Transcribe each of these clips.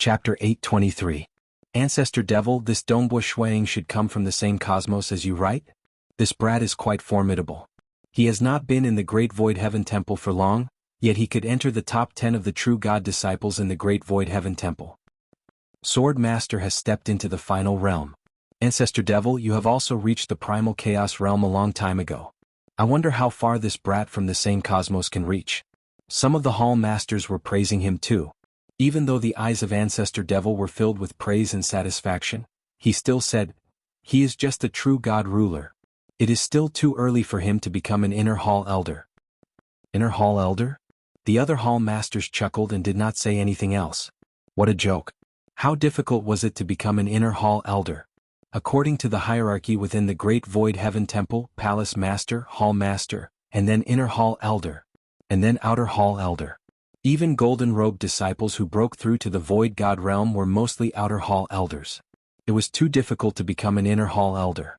Chapter 823. Ancestor Devil, this Dongbo Shuang should come from the same cosmos as you, right? This brat is quite formidable. He has not been in the Great Void Heaven Temple for long, yet he could enter the top 10 of the true God disciples in the Great Void Heaven Temple. Sword Master has stepped into the final realm. Ancestor Devil, you have also reached the primal chaos realm a long time ago. I wonder how far this brat from the same cosmos can reach. Some of the hall masters were praising him too. Even though the eyes of Ancestor Devil were filled with praise and satisfaction, he still said, "He is just a true God ruler. It is still too early for him to become an inner hall elder." Inner hall elder? The other hall masters chuckled and did not say anything else. What a joke. How difficult was it to become an inner hall elder? According to the hierarchy within the Great Void Heaven Temple, Palace Master, Hall Master, and then Inner Hall Elder, and then Outer Hall Elder. Even Golden Robe disciples who broke through to the Void God realm were mostly Outer Hall Elders. It was too difficult to become an Inner Hall Elder.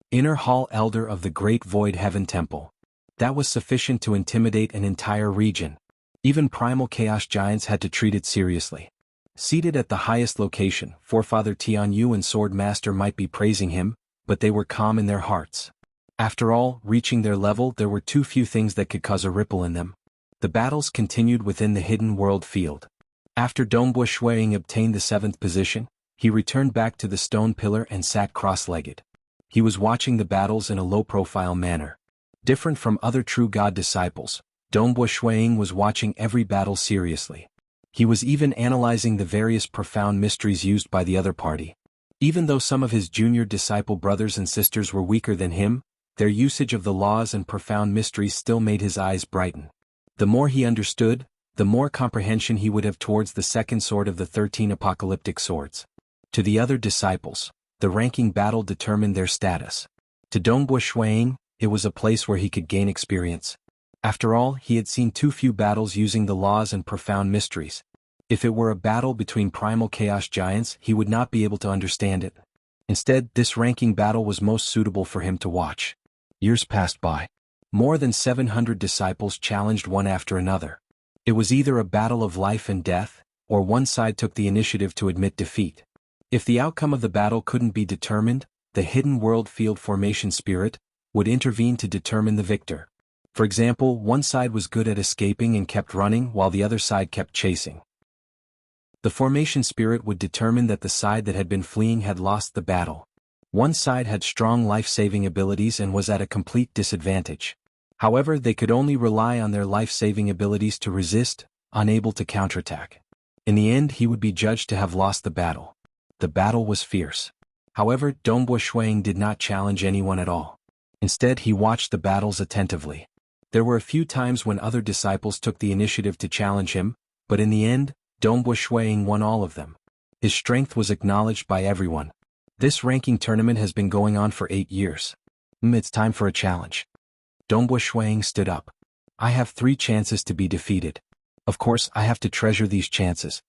Inner Hall Elder of the Great Void Heaven Temple. That was sufficient to intimidate an entire region. Even primal chaos giants had to treat it seriously. Seated at the highest location, Forefather Tianyu and Sword Master might be praising him, but they were calm in their hearts. After all, reaching their level, there were too few things that could cause a ripple in them. The battles continued within the hidden world field. After Dongbo Shuang obtained the 7th position, he returned back to the stone pillar and sat cross-legged. He was watching the battles in a low-profile manner. Different from other true God disciples, Dongbo Shuang was watching every battle seriously. He was even analyzing the various profound mysteries used by the other party. Even though some of his junior disciple brothers and sisters were weaker than him, their usage of the laws and profound mysteries still made his eyes brighten. The more he understood, the more comprehension he would have towards the second sword of the 13 apocalyptic swords. To the other disciples, the ranking battle determined their status. To Dongbo Shuang, it was a place where he could gain experience. After all, he had seen too few battles using the laws and profound mysteries. If it were a battle between primal chaos giants, he would not be able to understand it. Instead, this ranking battle was most suitable for him to watch. Years passed by. More than 700 disciples challenged one after another. It was either a battle of life and death, or one side took the initiative to admit defeat. If the outcome of the battle couldn't be determined, the hidden world field formation spirit would intervene to determine the victor. For example, one side was good at escaping and kept running while the other side kept chasing. The formation spirit would determine that the side that had been fleeing had lost the battle. One side had strong life-saving abilities and was at a complete disadvantage. However, they could only rely on their life-saving abilities to resist, unable to counterattack. In the end, he would be judged to have lost the battle. The battle was fierce. However, Dongbo Shuang did not challenge anyone at all. Instead, he watched the battles attentively. There were a few times when other disciples took the initiative to challenge him, but in the end, Dongbo Shuang won all of them. His strength was acknowledged by everyone. This ranking tournament has been going on for 8 years. It's time for a challenge. Dongbo Shuang stood up. I have 3 chances to be defeated. Of course, I have to treasure these chances.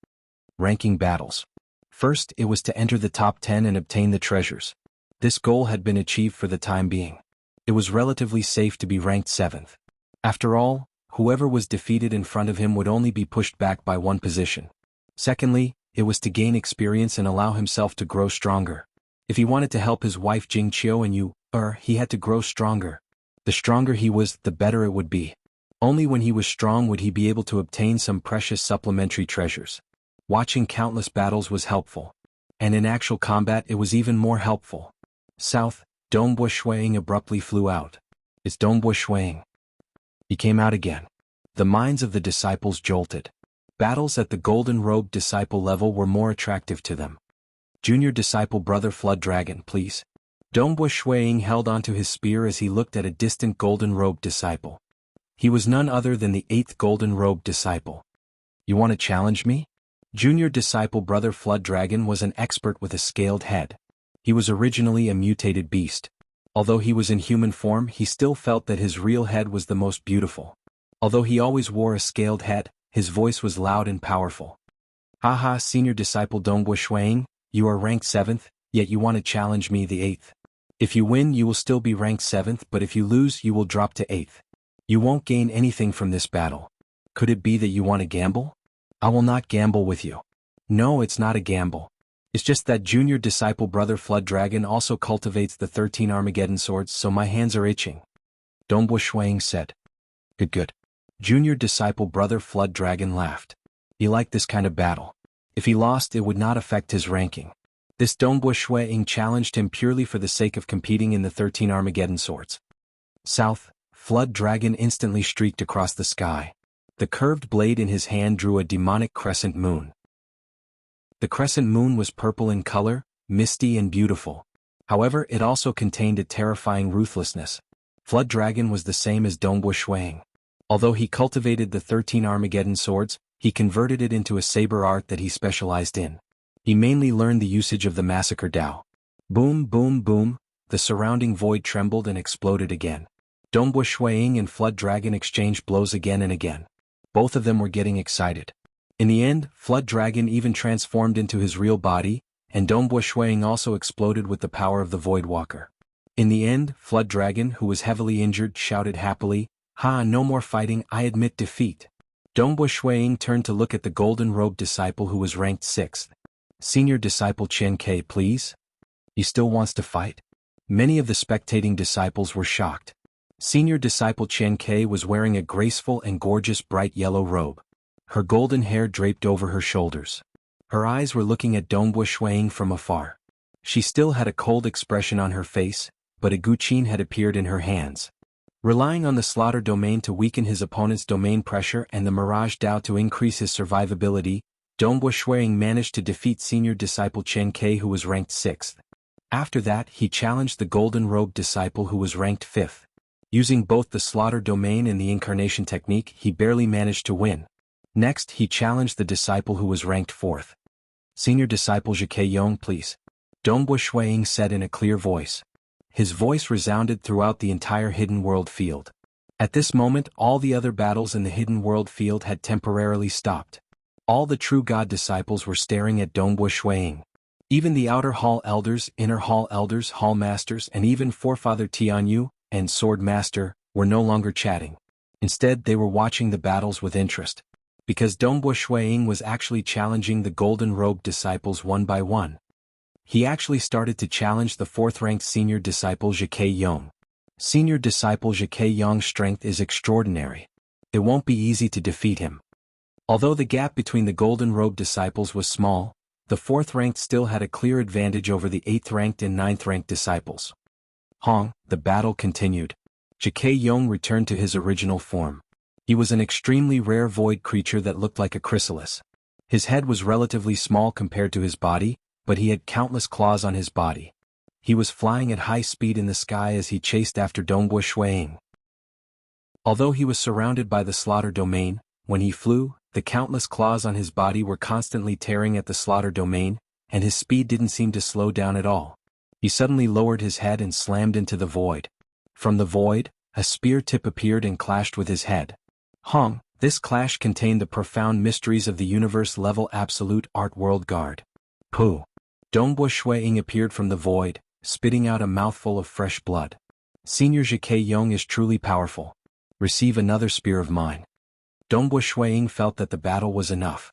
Ranking battles. First, it was to enter the top 10 and obtain the treasures. This goal had been achieved for the time being. It was relatively safe to be ranked 7th. After all, whoever was defeated in front of him would only be pushed back by 1 position. Secondly, it was to gain experience and allow himself to grow stronger. If he wanted to help his wife Jingqiu and you, he had to grow stronger. The stronger he was, the better it would be. Only when he was strong would he be able to obtain some precious supplementary treasures. Watching countless battles was helpful. And in actual combat it was even more helpful. South, Dongbo Shuang abruptly flew out. It's Dongbo Shuang. He came out again. The minds of the disciples jolted. Battles at the Golden Robe disciple level were more attractive to them. Junior disciple Brother Flood Dragon, please. Dongbo Shuang held onto his spear as he looked at a distant Golden Robe disciple. He was none other than the 8th Golden Robe disciple. You want to challenge me? Junior disciple Brother Flood Dragon was an expert with a scaled head. He was originally a mutated beast. Although he was in human form, he still felt that his real head was the most beautiful. Although he always wore a scaled head, his voice was loud and powerful. Haha, senior disciple Dongbo Shuang, you are ranked 7th, yet you want to challenge me, the 8th. If you win, you will still be ranked 7th, but if you lose, you will drop to 8th. You won't gain anything from this battle. Could it be that you want to gamble? I will not gamble with you. No, it's not a gamble. It's just that junior disciple brother Flood Dragon also cultivates the 13 Armageddon swords, so my hands are itching. Dongbo Shuang said. Good. Junior disciple brother Flood Dragon laughed. He liked this kind of battle. If he lost, it would not affect his ranking. This Dongbo Shuang challenged him purely for the sake of competing in the 13 Armageddon swords. South, Flood Dragon instantly streaked across the sky. The curved blade in his hand drew a demonic crescent moon. The crescent moon was purple in color, misty and beautiful. However, it also contained a terrifying ruthlessness. Flood Dragon was the same as Dongbo Shuang. Although he cultivated the 13 Armageddon swords, he converted it into a saber art that he specialized in. He mainly learned the usage of the Massacre Dao. Boom, boom, boom, the surrounding void trembled and exploded again. Dongbo Shuang and Flood Dragon exchanged blows again and again. Both of them were getting excited. In the end, Flood Dragon even transformed into his real body, and Dongbo Shuang also exploded with the power of the Void Walker. In the end, Flood Dragon, who was heavily injured, shouted happily, "Ha, no more fighting, I admit defeat." Dongbo Shuang turned to look at the golden-robed disciple who was ranked 6th. Senior disciple Chen Ke, please? He still wants to fight? Many of the spectating disciples were shocked. Senior disciple Chen Ke was wearing a graceful and gorgeous bright yellow robe. Her golden hair draped over her shoulders. Her eyes were looking at Dongbo Shuang from afar. She still had a cold expression on her face, but a guqin had appeared in her hands. Relying on the slaughter domain to weaken his opponent's domain pressure and the Mirage Dao to increase his survivability, Dongbo Shuang managed to defeat senior disciple Chen Ke, who was ranked 6th. After that, he challenged the golden-robed disciple who was ranked 5th. Using both the slaughter domain and the incarnation technique, he barely managed to win. Next, he challenged the disciple who was ranked 4th. Senior disciple Ke Yong, please. Dongbo Shuang said in a clear voice. His voice resounded throughout the entire hidden world field. At this moment, all the other battles in the hidden world field had temporarily stopped. All the true God disciples were staring at Dongbo Shuang. Even the outer hall elders, inner hall elders, hall masters, and even forefather Tianyu and Sword Master were no longer chatting. Instead, they were watching the battles with interest. Because Dongbo Shuang was actually challenging the golden-robed disciples one by one. He actually started to challenge the 4th-ranked senior disciple Ke Yong. Senior disciple Ke Yong's strength is extraordinary. It won't be easy to defeat him. Although the gap between the golden-robed disciples was small, the 4th-ranked still had a clear advantage over the 8th-ranked and 9th-ranked disciples. The battle continued. Ke Yong returned to his original form. He was an extremely rare void creature that looked like a chrysalis. His head was relatively small compared to his body, but he had countless claws on his body. He was flying at high speed in the sky as he chased after Dongbo Shuang. Although he was surrounded by the slaughter domain, when he flew, the countless claws on his body were constantly tearing at the slaughter domain, and his speed didn't seem to slow down at all. He suddenly lowered his head and slammed into the void. From the void, a spear tip appeared and clashed with his head. This clash contained the profound mysteries of the universe-level absolute art world guard. Pooh! Dongbo Shuang appeared from the void, spitting out a mouthful of fresh blood. Senior Ke Yong is truly powerful. Receive another spear of mine. Dongbo Shuang felt that the battle was enough.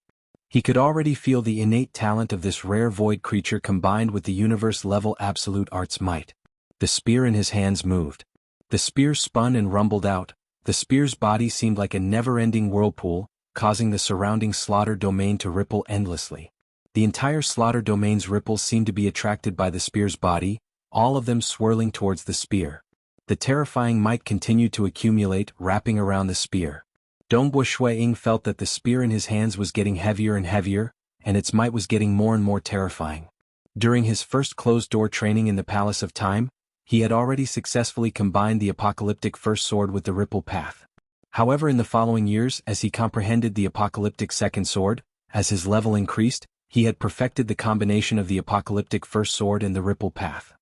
He could already feel the innate talent of this rare void creature combined with the universe-level absolute art's might. The spear in his hands moved. The spear spun and rumbled out. The spear's body seemed like a never-ending whirlpool, causing the surrounding slaughter domain to ripple endlessly. The entire slaughter domain's ripples seemed to be attracted by the spear's body, all of them swirling towards the spear. The terrifying might continued to accumulate, wrapping around the spear. Dongbo Shuang felt that the spear in his hands was getting heavier and heavier, and its might was getting more and more terrifying. During his first closed-door training in the Palace of Time, he had already successfully combined the apocalyptic first sword with the ripple path. However, in the following years, as he comprehended the apocalyptic second sword, as his level increased, he had perfected the combination of the apocalyptic first sword and the ripple path.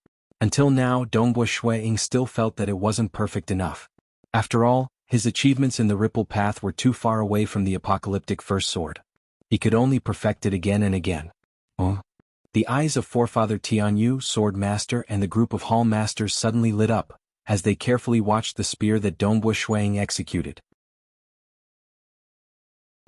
Until now, Dongbo Shuang still felt that it wasn't perfect enough. After all, his achievements in the ripple path were too far away from the apocalyptic first sword. He could only perfect it again and again. The eyes of forefather Tianyu, Sword Master, and the group of Hall Masters suddenly lit up, as they carefully watched the spear that Dongbo Shuang executed.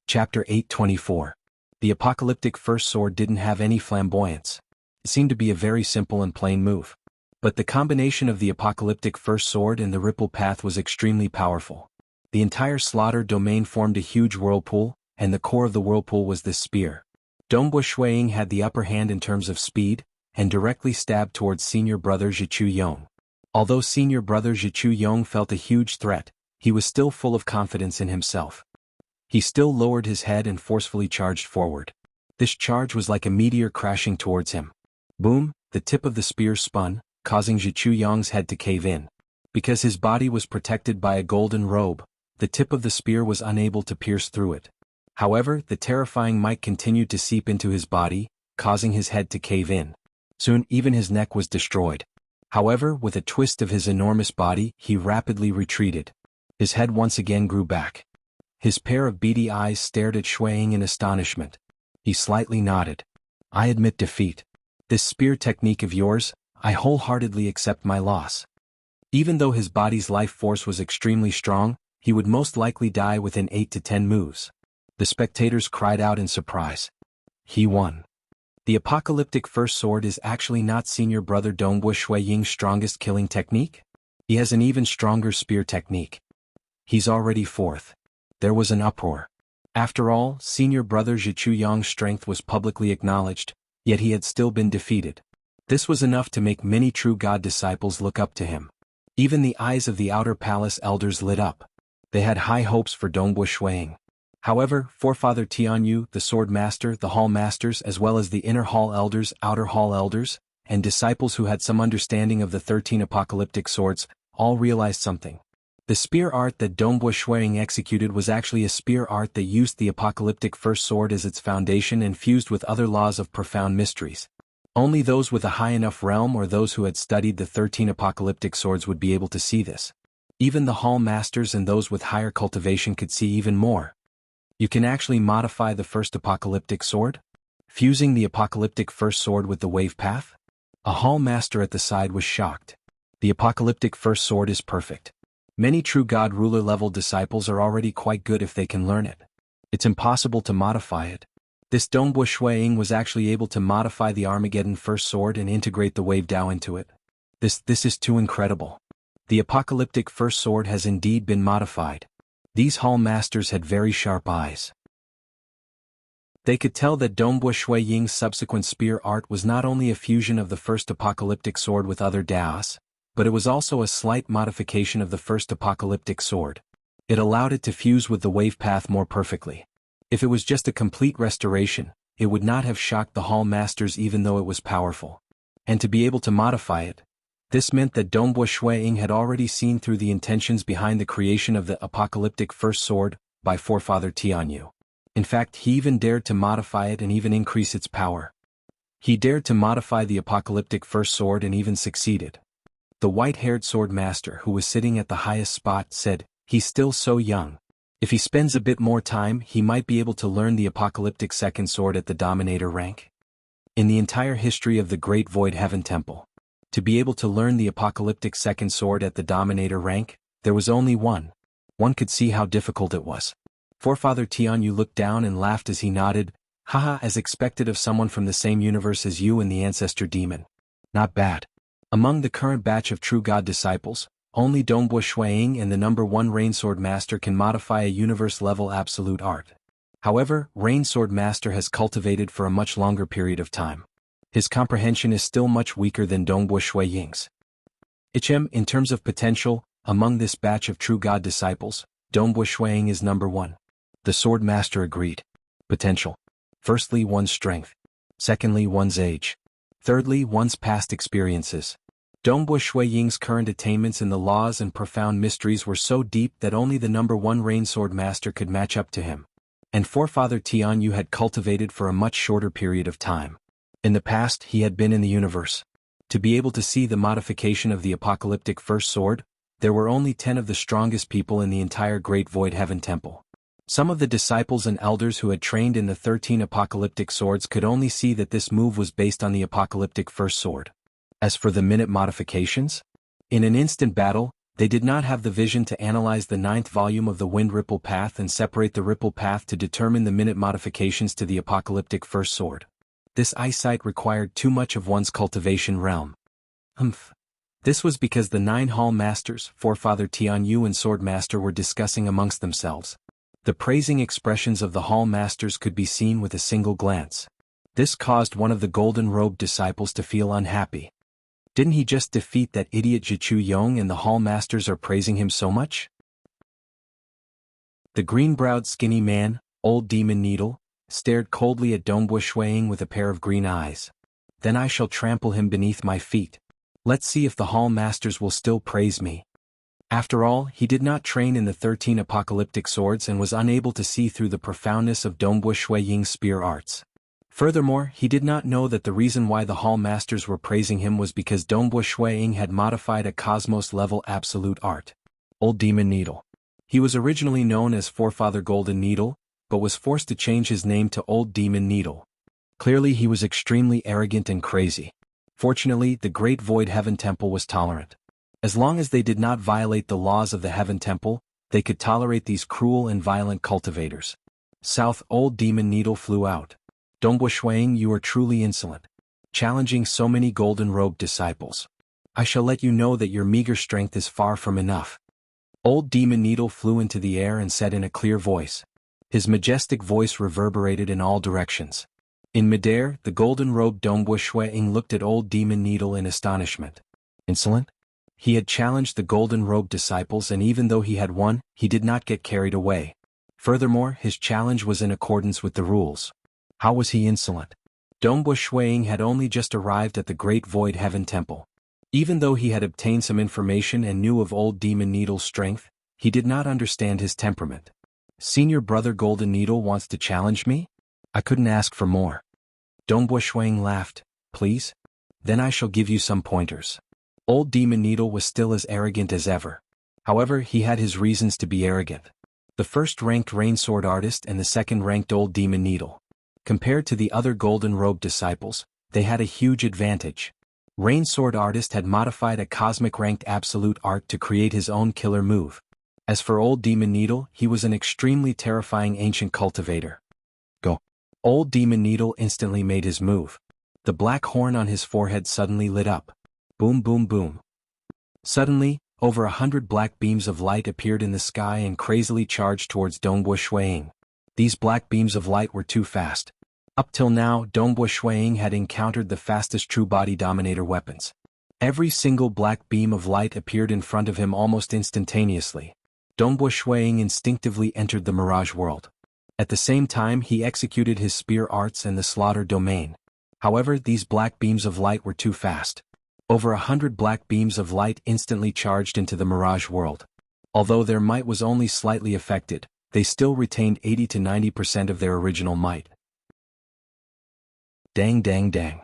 Chapter 824. The apocalyptic first sword didn't have any flamboyance. It seemed to be a very simple and plain move. But the combination of the apocalyptic first sword and the ripple path was extremely powerful. The entire slaughter domain formed a huge whirlpool, and the core of the whirlpool was this spear. Dongbo Shuiying had the upper hand in terms of speed, and directly stabbed towards senior brother Zhichu Yong. Although senior brother Zhichu Yong felt a huge threat, he was still full of confidence in himself. He still lowered his head and forcefully charged forward. This charge was like a meteor crashing towards him. Boom, the tip of the spear spun, causing Zhichu Yong's head to cave in. Because his body was protected by a golden robe, the tip of the spear was unable to pierce through it. However, the terrifying might continued to seep into his body, causing his head to cave in. Soon even his neck was destroyed. However, with a twist of his enormous body, he rapidly retreated. His head once again grew back. His pair of beady eyes stared at Shuiying in astonishment. He slightly nodded. I admit defeat. This spear technique of yours, I wholeheartedly accept my loss. Even though his body's life force was extremely strong, he would most likely die within 8 to 10 moves. The spectators cried out in surprise. He won. The apocalyptic first sword is actually not senior brother Dongbo Shuiying's strongest killing technique? He has an even stronger spear technique. He's already fourth. There was an uproar. After all, senior brother Zhichu Yong's strength was publicly acknowledged, yet he had still been defeated. This was enough to make many true God disciples look up to him. Even the eyes of the outer palace elders lit up. They had high hopes for Dongbo Shuiying. However, Forefather Tianyu, the sword master, the hall masters as well as the inner hall elders, outer hall elders, and disciples who had some understanding of the 13 apocalyptic swords, all realized something. The spear art that Dongbo Shuiying executed was actually a spear art that used the apocalyptic first sword as its foundation and fused with other laws of profound mysteries. Only those with a high enough realm or those who had studied the 13 apocalyptic swords would be able to see this. Even the hall masters and those with higher cultivation could see even more. You can actually modify the first apocalyptic sword? Fusing the apocalyptic first sword with the wave path? A hall master at the side was shocked. The apocalyptic first sword is perfect. Many true God ruler level disciples are already quite good if they can learn it. It's impossible to modify it. This Dongbo Shuiying was actually able to modify the Armageddon first sword and integrate the wave Dao into it. This is too incredible. The apocalyptic first sword has indeed been modified. These hall masters had very sharp eyes. They could tell that Dongbo Shuiying's subsequent spear art was not only a fusion of the first apocalyptic sword with other Daos, but it was also a slight modification of the first apocalyptic sword. It allowed it to fuse with the wave path more perfectly. If it was just a complete restoration, it would not have shocked the hall masters even though it was powerful. And to be able to modify it, this meant that Dongbo Shuiying had already seen through the intentions behind the creation of the apocalyptic first sword by Forefather Tianyu. In fact, he even dared to modify it and even increase its power. He dared to modify the apocalyptic first sword and even succeeded. The white-haired sword master who was sitting at the highest spot said, "He's still so young. If he spends a bit more time, he might be able to learn the apocalyptic second sword at the Dominator rank." In the entire history of the Great Void Heaven Temple, to be able to learn the apocalyptic second sword at the Dominator rank, there was only one. One could see how difficult it was. Forefather Tianyu looked down and laughed as he nodded, "Haha, as expected of someone from the same universe as you and the Ancestor Demon. Not bad." Among the current batch of true God disciples, only Dongbo Shuiying and the number 1 Rain Sword Master can modify a universe-level absolute art. However, Rain Sword Master has cultivated for a much longer period of time. His comprehension is still much weaker than Dongbo Shuiying's. In terms of potential, among this batch of true God disciples, Dongbo Shuiying is number 1. The Sword Master agreed. Potential. Firstly, one's strength. Secondly, one's age. Thirdly, one's past experiences. Dongbo Shuiying's current attainments in the laws and profound mysteries were so deep that only the number 1 Rain Sword Master could match up to him. And Forefather Tianyu had cultivated for a much shorter period of time. In the past, he had been in the universe. To be able to see the modification of the apocalyptic first sword, there were only 10 of the strongest people in the entire Great Void Heaven Temple. Some of the disciples and elders who had trained in the 13 apocalyptic swords could only see that this move was based on the apocalyptic first sword. As for the minute modifications, in an instant battle, They did not have the vision to analyze the 9th volume of the Wind Ripple Path and separate the Ripple Path to determine the minute modifications to the apocalyptic first sword. This eyesight required too much of one's cultivation realm. This was because the 9 hall masters, Forefather Tianyu and Swordmaster, were discussing amongst themselves. The praising expressions of the hall masters could be seen with a single glance. This caused one of the golden-robed disciples to feel unhappy. Didn't he just defeat that idiot Zhichu Yong and the hall masters are praising him so much? The green-browed skinny man, Old Demon Needle, stared coldly at Dongbo Shuiying with a pair of green eyes. Then I shall trample him beneath my feet. Let's see if the hall masters will still praise me. After all, he did not train in the 13 apocalyptic swords and was unable to see through the profoundness of Dongbo Shuiying's spear arts. Furthermore, he did not know that the reason why the hall masters were praising him was because Dongbo Shuiying had modified a cosmos-level absolute art. Old Demon Needle. He was originally known as Forefather Golden Needle, but was forced to change his name to Old Demon Needle. Clearly he was extremely arrogant and crazy. Fortunately, the Great Void Heaven Temple was tolerant. As long as they did not violate the laws of the Heaven Temple, they could tolerate these cruel and violent cultivators. South. Old Demon Needle flew out. Dongbo Shuiying, you are truly insolent. Challenging so many golden-robed disciples. I shall let you know that your meager strength is far from enough. Old Demon Needle flew into the air and said in a clear voice. His majestic voice reverberated in all directions. In midair, the golden-robed Dongbo Shuiying looked at Old Demon Needle in astonishment. Insolent? He had challenged the golden-robed disciples, and even though he had won, he did not get carried away. Furthermore, his challenge was in accordance with the rules. How was he insolent? Dongbo Shuiying had only just arrived at the Great Void Heaven Temple. Even though he had obtained some information and knew of Old Demon Needle's strength, he did not understand his temperament. Senior brother Golden Needle wants to challenge me? I couldn't ask for more. Dongbo Shuiying laughed. Please? Then I shall give you some pointers. Old Demon Needle was still as arrogant as ever. However, he had his reasons to be arrogant. The first-ranked Rain Sword Artist and the second-ranked Old Demon Needle. Compared to the other golden-robed disciples, they had a huge advantage. Rain Sword Artist had modified a cosmic-ranked absolute art to create his own killer move. As for Old Demon Needle, he was an extremely terrifying ancient cultivator. Go. Old Demon Needle instantly made his move. The black horn on his forehead suddenly lit up. Boom boom boom. Suddenly, over 100 black beams of light appeared in the sky and crazily charged towards Dongbo Shuiying. These black beams of light were too fast. Up till now, Dongbo Shuiying had encountered the fastest true body dominator weapons. Every single black beam of light appeared in front of him almost instantaneously. Dongbo Shuiying instinctively entered the mirage world. At the same time, he executed his spear arts and the slaughter domain. However, these black beams of light were too fast. Over 100 black beams of light instantly charged into the mirage world. Although their might was only slightly affected, they still retained 80 to 90% of their original might. Dang dang dang.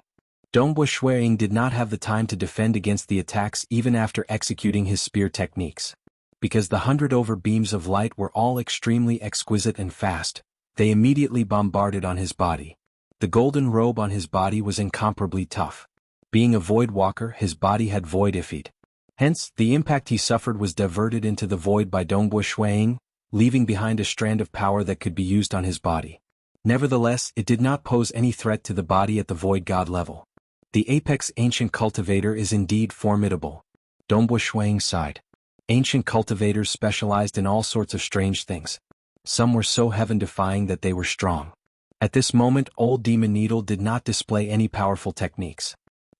Dongbo Shuiying did not have the time to defend against the attacks even after executing his spear techniques. Because the 100 over beams of light were all extremely exquisite and fast, they immediately bombarded on his body. The golden robe on his body was incomparably tough. Being a void walker, his body had void effete. Hence, the impact he suffered was diverted into the void by Dongbo Shuiying, leaving behind a strand of power that could be used on his body. Nevertheless, it did not pose any threat to the body at the void god level. The apex ancient cultivator is indeed formidable. Dongbo Shuiying sighed. Ancient cultivators specialized in all sorts of strange things. Some were so heaven-defying that they were strong. At this moment, Old Demon Needle did not display any powerful techniques.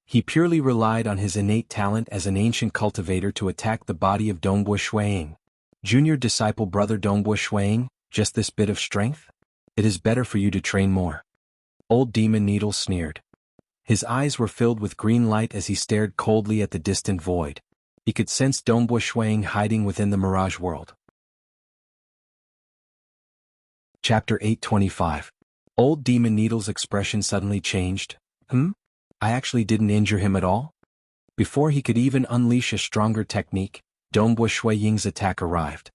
He purely relied on his innate talent as an ancient cultivator to attack the body of Dongbo Shuiying. Junior disciple brother Dongbo Shuiying, just this bit of strength? It is better for you to train more. Old Demon Needle sneered. His eyes were filled with green light as he stared coldly at the distant void. He could sense Dongbo Shuiying hiding within the mirage world. Chapter 825. Old Demon Needle's expression suddenly changed. I actually didn't injure him at all? Before he could even unleash a stronger technique, Dongbo Shuiying's attack arrived.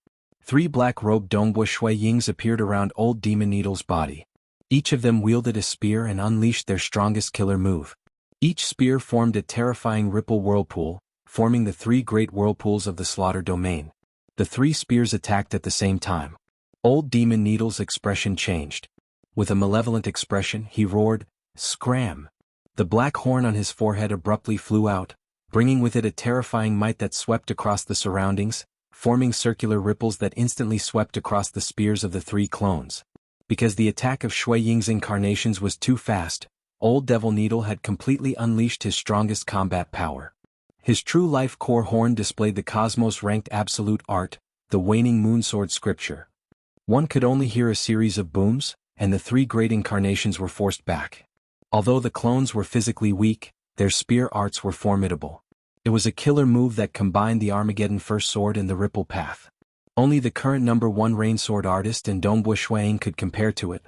3 black-robed Dongbo Shuiyings appeared around Old Demon Needle's body. Each of them wielded a spear and unleashed their strongest killer move. Each spear formed a terrifying ripple whirlpool, forming the three great whirlpools of the slaughter domain. The three spears attacked at the same time. Old Demon Needle's expression changed. With a malevolent expression, he roared, "Scram!" The black horn on his forehead abruptly flew out, bringing with it a terrifying might that swept across the surroundings, forming circular ripples that instantly swept across the spears of the three clones. Because the attack of Shui Ying's incarnations was too fast, Old Devil Needle had completely unleashed his strongest combat power. His true life core horn displayed the cosmos-ranked absolute art, the waning moonsword scripture. One could only hear a series of booms, and the three great incarnations were forced back. Although the clones were physically weak, their spear arts were formidable. It was a killer move that combined the Armageddon First Sword and the Ripple Path. Only the current #1 Rainsword artist and Dongbu Shuang could compare to it.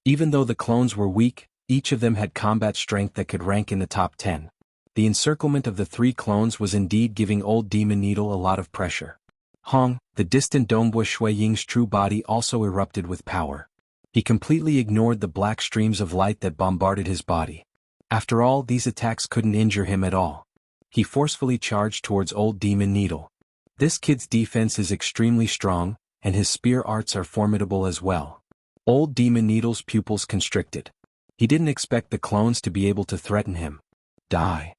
Even though the clones were weak, each of them had combat strength that could rank in the top 10. The encirclement of the three clones was indeed giving Old Demon Needle a lot of pressure. Hong, the distant Dongbu Shui Ying's true body, also erupted with power. He completely ignored the black streams of light that bombarded his body. After all, these attacks couldn't injure him at all. He forcefully charged towards Old Demon Needle. This kid's defense is extremely strong, and his spear arts are formidable as well. Old Demon Needle's pupils constricted. He didn't expect the clones to be able to threaten him. Die.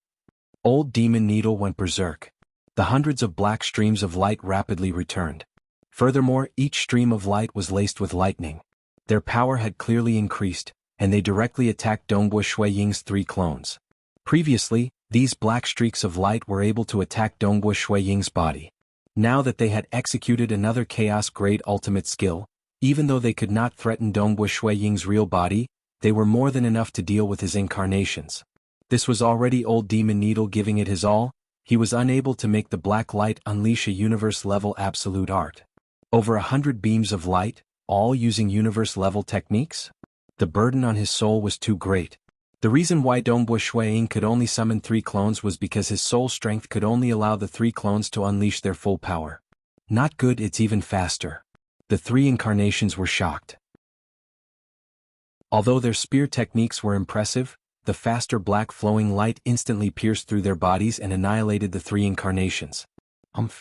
Old Demon Needle went berserk. The hundreds of black streams of light rapidly returned. Furthermore, each stream of light was laced with lightning. Their power had clearly increased, and they directly attacked Dongbu Shui Ying's three clones. Previously, these black streaks of light were able to attack Dongbu Shui Ying's body. Now that they had executed another chaos-grade ultimate skill, even though they could not threaten Dongbu Shui Ying's real body, they were more than enough to deal with his incarnations. This was already Old Demon Needle giving it his all. He was unable to make the black light unleash a universe-level absolute art. Over 100 beams of light, all using universe-level techniques? The burden on his soul was too great. The reason why Dongbu Shuang could only summon three clones was because his soul strength could only allow the three clones to unleash their full power. Not good, it's even faster. The three incarnations were shocked. Although their spear techniques were impressive, the faster black flowing light instantly pierced through their bodies and annihilated the three incarnations.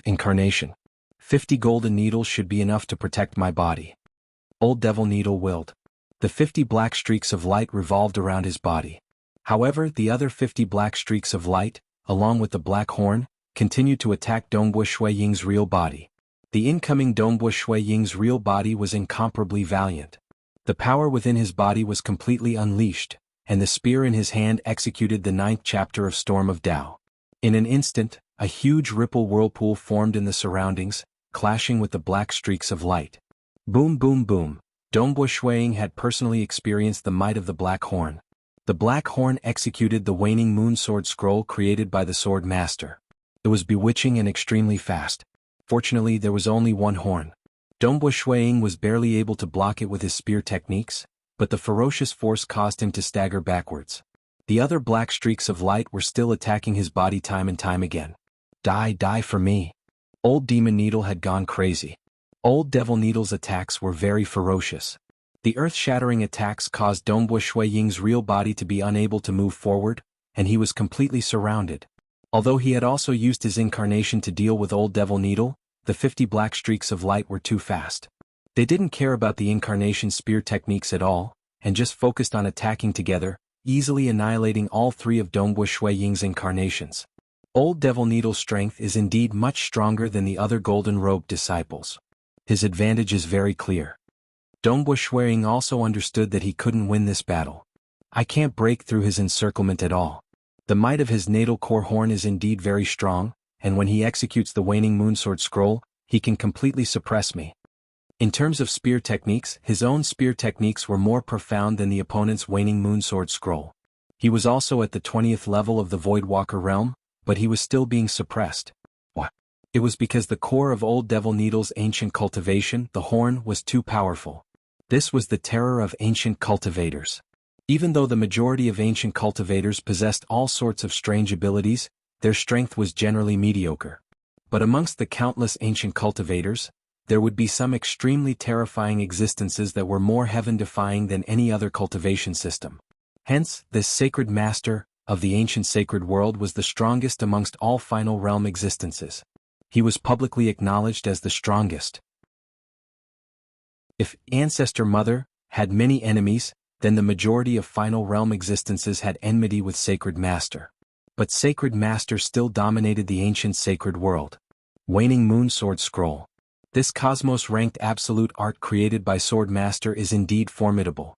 Incarnation. 50 golden needles should be enough to protect my body. Old Devil Needle willed. The 50 black streaks of light revolved around his body. However, the other 50 black streaks of light, along with the black horn, continued to attack Dongbu Shui Ying's real body. The incoming Dongbu Shui Ying's real body was incomparably valiant. The power within his body was completely unleashed, and the spear in his hand executed the 9th chapter of Storm of Tao. In an instant, a huge ripple whirlpool formed in the surroundings, clashing with the black streaks of light. Boom boom boom. Dongbu Shuang had personally experienced the might of the black horn. The black horn executed the waning moon sword scroll created by the sword master. It was bewitching and extremely fast. Fortunately, there was only one horn. Dongbu Shuang was barely able to block it with his spear techniques, but the ferocious force caused him to stagger backwards. The other black streaks of light were still attacking his body time and time again. Die for me. Old Demon Needle had gone crazy. Old Devil Needle's attacks were very ferocious. The earth-shattering attacks caused Dongbu Shui Ying's real body to be unable to move forward, and he was completely surrounded. Although he had also used his incarnation to deal with Old Devil Needle, the 50 black streaks of light were too fast. They didn't care about the incarnation spear techniques at all, and just focused on attacking together, easily annihilating all three of Dongbu Shui Ying's incarnations. Old Devil Needle's strength is indeed much stronger than the other Golden Robe disciples. His advantage is very clear. Dongbu Shui Ying also understood that he couldn't win this battle. I can't break through his encirclement at all. The might of his natal core horn is indeed very strong, and when he executes the waning moonsword scroll, he can completely suppress me. In terms of spear techniques, his own spear techniques were more profound than the opponent's waning moonsword scroll. He was also at the 20th level of the Voidwalker realm, but he was still being suppressed. What? It was because the core of Old Devil Needle's ancient cultivation, the horn, was too powerful. This was the terror of ancient cultivators. Even though the majority of ancient cultivators possessed all sorts of strange abilities, their strength was generally mediocre. But amongst the countless ancient cultivators, there would be some extremely terrifying existences that were more heaven-defying than any other cultivation system. Hence, this sacred master, of the ancient sacred world was the strongest amongst all final realm existences. He was publicly acknowledged as the strongest. If Ancestor Mother had many enemies, then the majority of final realm existences had enmity with Sacred Master. But Sacred Master still dominated the ancient sacred world. Waning Moon Sword Scroll. This cosmos-ranked absolute art created by Sword Master is indeed formidable.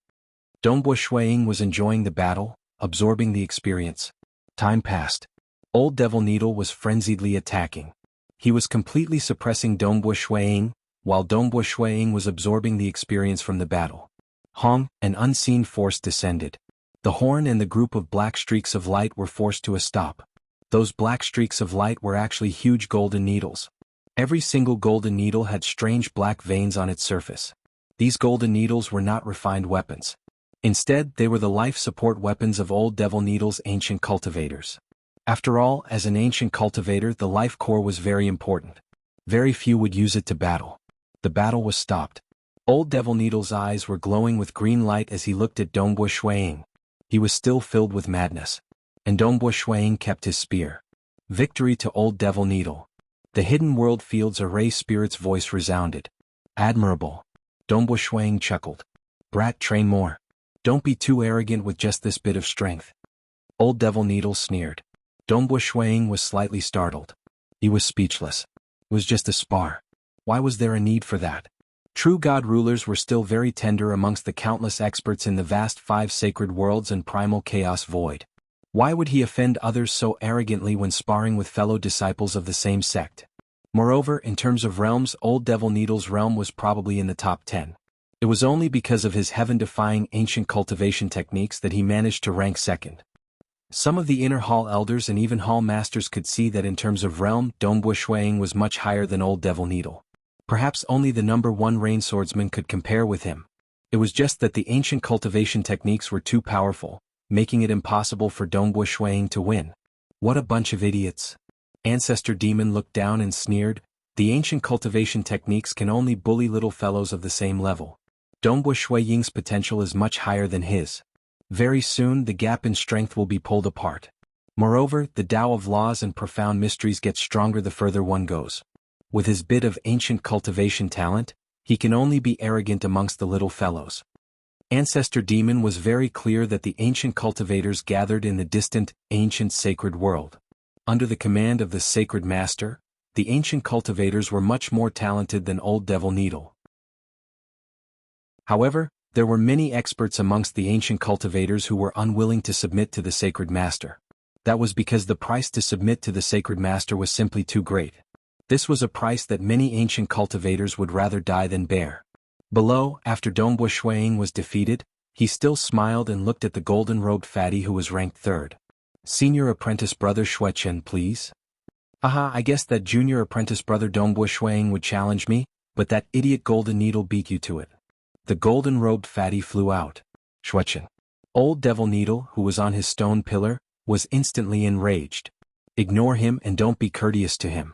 Dongbua Shuiying was enjoying the battle, absorbing the experience. Time passed. Old Devil Needle was frenziedly attacking. He was completely suppressing Dongbua Shuiying, while Dongbua Shuiying was absorbing the experience from the battle. Hong, an unseen force descended. The horn and the group of black streaks of light were forced to a stop. Those black streaks of light were actually huge golden needles. Every single golden needle had strange black veins on its surface. These golden needles were not refined weapons. Instead, they were the life support weapons of Old Devil Needle's ancient cultivators. After all, as an ancient cultivator, the life core was very important. Very few would use it to battle. The battle was stopped. Old Devil Needle's eyes were glowing with green light as he looked at Dongbua Shuiying. He was still filled with madness. And Dongbua Shuiying kept his spear. Victory to Old Devil Needle. The hidden world field's array spirit's voice resounded. Admirable. Dongbua Shuiying chuckled. Brat, train more. Don't be too arrogant with just this bit of strength. Old Devil Needle sneered. Dongbua Shuiying was slightly startled. He was speechless. It was just a spar. Why was there a need for that? True God rulers were still very tender amongst the countless experts in the vast 5 sacred worlds and primal chaos void. Why would he offend others so arrogantly when sparring with fellow disciples of the same sect? Moreover, in terms of realms, Old Devil Needle's realm was probably in the top 10. It was only because of his heaven-defying ancient cultivation techniques that he managed to rank second. Some of the inner hall elders and even hall masters could see that in terms of realm, Dongbua Shuiying was much higher than Old Devil Needle. Perhaps only the number 1 Rain Swordsman could compare with him. It was just that the ancient cultivation techniques were too powerful, making it impossible for Dongbua Shuiying to win. What a bunch of idiots. Ancestor Demon looked down and sneered. The ancient cultivation techniques can only bully little fellows of the same level. Dongbua Shuiying's potential is much higher than his. Very soon the gap in strength will be pulled apart. Moreover, the Tao of laws and profound mysteries gets stronger the further one goes. With his bit of ancient cultivation talent, he can only be arrogant amongst the little fellows. Ancestor Demon was very clear that the ancient cultivators gathered in the distant, ancient sacred world. Under the command of the Sacred Master, the ancient cultivators were much more talented than Old Devil Needle. However, there were many experts amongst the ancient cultivators who were unwilling to submit to the Sacred Master. That was because the price to submit to the Sacred Master was simply too great. This was a price that many ancient cultivators would rather die than bear. Below, after Dongbua Shuiying was defeated, he still smiled and looked at the golden-robed fatty who was ranked 3rd. Senior apprentice brother Shuichen, please. Aha, I guess that junior apprentice brother Dongbua Shuiying would challenge me, but that idiot Golden Needle beat you to it. The golden-robed fatty flew out. Shuichen. Old Devil Needle, who was on his stone pillar, was instantly enraged. Ignore him and don't be courteous to him.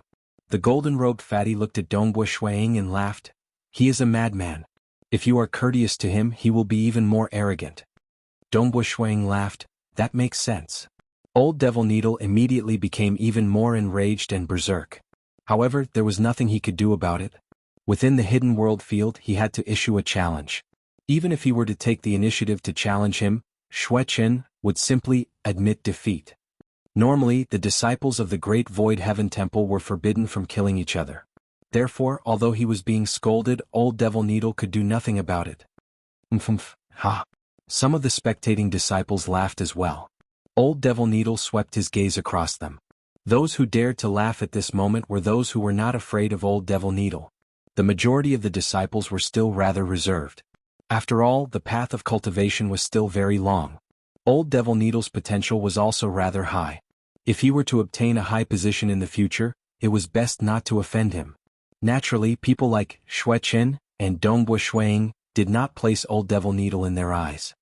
The golden-robed fatty looked at Dongbua Shuiying and laughed. He is a madman. If you are courteous to him, he will be even more arrogant. Dongbua Shuiying laughed. That makes sense. Old Devil Needle immediately became even more enraged and berserk. However, there was nothing he could do about it. Within the hidden world field, he had to issue a challenge. Even if he were to take the initiative to challenge him, Shuichen would simply admit defeat. Normally, the disciples of the Great Void Heaven Temple were forbidden from killing each other. Therefore, although he was being scolded, Old Devil Needle could do nothing about it. Ha! Some of the spectating disciples laughed as well. Old Devil Needle swept his gaze across them. Those who dared to laugh at this moment were those who were not afraid of Old Devil Needle. The majority of the disciples were still rather reserved. After all, the path of cultivation was still very long. Old Devil Needle's potential was also rather high. If he were to obtain a high position in the future, it was best not to offend him. Naturally, people like Shuichen and Dongbua Shuiying did not place Old Devil Needle in their eyes.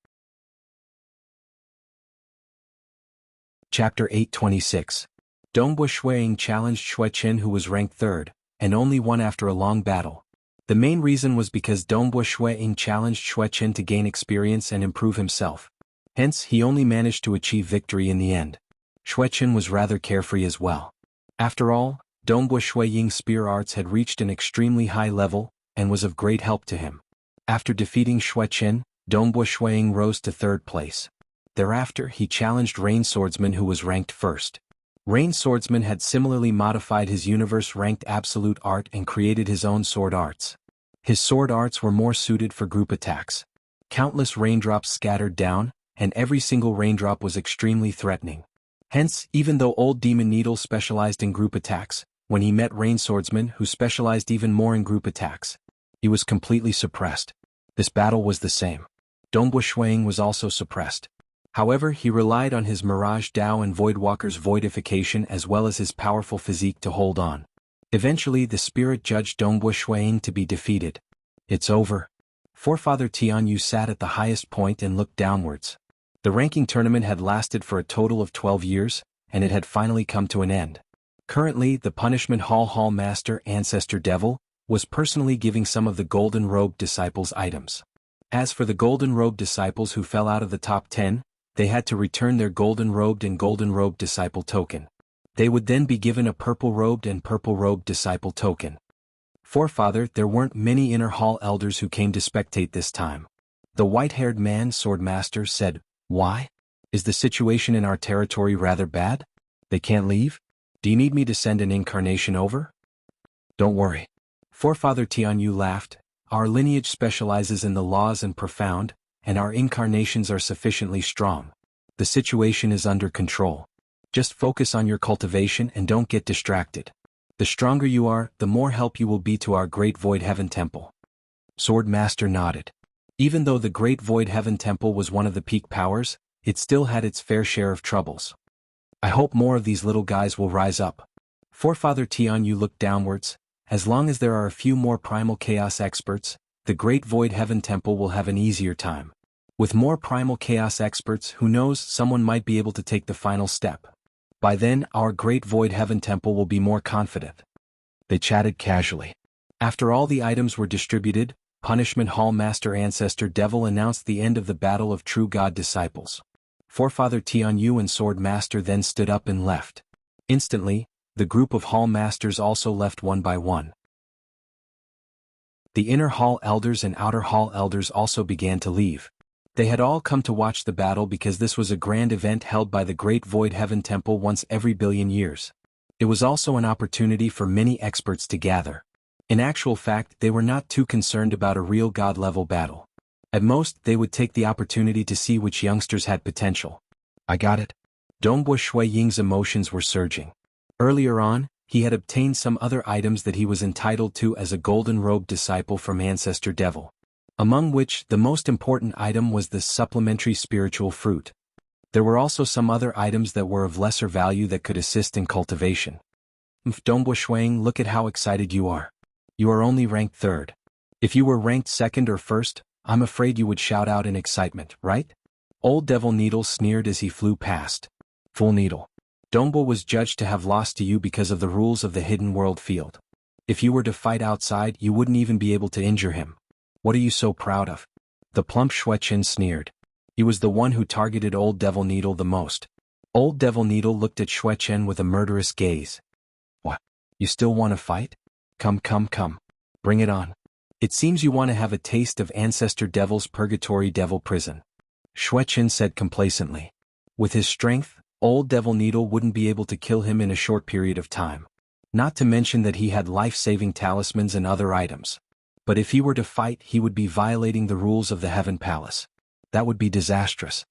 Chapter 826. Dongbua Shuiying challenged Shuichen, who was ranked 3rd, and only won after a long battle. The main reason was because Dongbua Shuiying challenged Shuichen to gain experience and improve himself. Hence, he only managed to achieve victory in the end. Xueqin was rather carefree as well. After all, Dongbo Shui Ying's spear arts had reached an extremely high level, and was of great help to him. After defeating Xueqin, Dongbo Shui Ying rose to 3rd place. Thereafter, he challenged Rain Swordsman, who was ranked 1st. Rain Swordsman had similarly modified his universe-ranked absolute art and created his own sword arts. His sword arts were more suited for group attacks. Countless raindrops scattered down, and every single raindrop was extremely threatening. Hence, even though Old Demon Needle specialized in group attacks, when he met Rain Swordsman, who specialized even more in group attacks, he was completely suppressed. This battle was the same. Dongbo Shui Ying was also suppressed. However, he relied on his Mirage Dao and Voidwalker's voidification as well as his powerful physique to hold on. Eventually, the spirit judged Dongbo Shui Ying to be defeated. It's over. Forefather Tianyu sat at the highest point and looked downwards. The ranking tournament had lasted for a total of 12 years, and it had finally come to an end. Currently, the Punishment Hall Master Ancestor Devil was personally giving some of the Golden Robe disciples items. As for the Golden Robe disciples who fell out of the top 10, they had to return their Golden Robed and Golden Robe disciple token. They would then be given a Purple Robed and Purple Robed disciple token. Forefather, there weren't many Inner Hall elders who came to spectate this time. The white-haired man, Swordmaster, said, "Why? Is the situation in our territory rather bad? They can't leave? Do you need me to send an incarnation over?" "Don't worry." Forefather Tianyu laughed. "Our lineage specializes in the laws and profound, and our incarnations are sufficiently strong. The situation is under control. Just focus on your cultivation and don't get distracted. The stronger you are, the more help you will be to our Great Void Heaven Temple." Swordmaster nodded. Even though the Great Void Heaven Temple was one of the peak powers, it still had its fair share of troubles. "I hope more of these little guys will rise up." Forefather Tianyu looked downwards. As long as there are a few more primal chaos experts, the Great Void Heaven Temple will have an easier time. With more primal chaos experts, who knows, someone might be able to take the final step. By then, our Great Void Heaven Temple will be more confident. They chatted casually. After all the items were distributed, Punishment Hall Master Ancestor Devil announced the end of the battle of True God disciples. Forefather Tianyu and Sword Master then stood up and left. Instantly, the group of Hall Masters also left one by one. The Inner Hall Elders and Outer Hall Elders also began to leave. They had all come to watch the battle because this was a grand event held by the Great Void Heaven Temple once every billion years. It was also an opportunity for many experts to gather. In actual fact, they were not too concerned about a real god-level battle. At most, they would take the opportunity to see which youngsters had potential. "I got it." Dongbo Shui Ying's emotions were surging. Earlier on, he had obtained some other items that he was entitled to as a Golden Robe disciple from Ancestor Devil. Among which, the most important item was the supplementary spiritual fruit. There were also some other items that were of lesser value that could assist in cultivation. Dongbo Shui Ying, look at how excited you are. You are only ranked 3rd. If you were ranked 2nd or 1st, I'm afraid you would shout out in excitement, right? Old Devil Needle sneered as he flew past. "Fool Needle. Dongbo was judged to have lost to you because of the rules of the Hidden World Field. If you were to fight outside, you wouldn't even be able to injure him. What are you so proud of?" The plump Xueqin sneered. He was the one who targeted Old Devil Needle the most. Old Devil Needle looked at Xueqin with a murderous gaze. "What? You still want to fight? Come. Bring it on. It seems you want to have a taste of Ancestor Devil's Purgatory Devil Prison." Xueqin said complacently. With his strength, Old Devil Needle wouldn't be able to kill him in a short period of time. Not to mention that he had life-saving talismans and other items. But if he were to fight, he would be violating the rules of the Heaven Palace. That would be disastrous.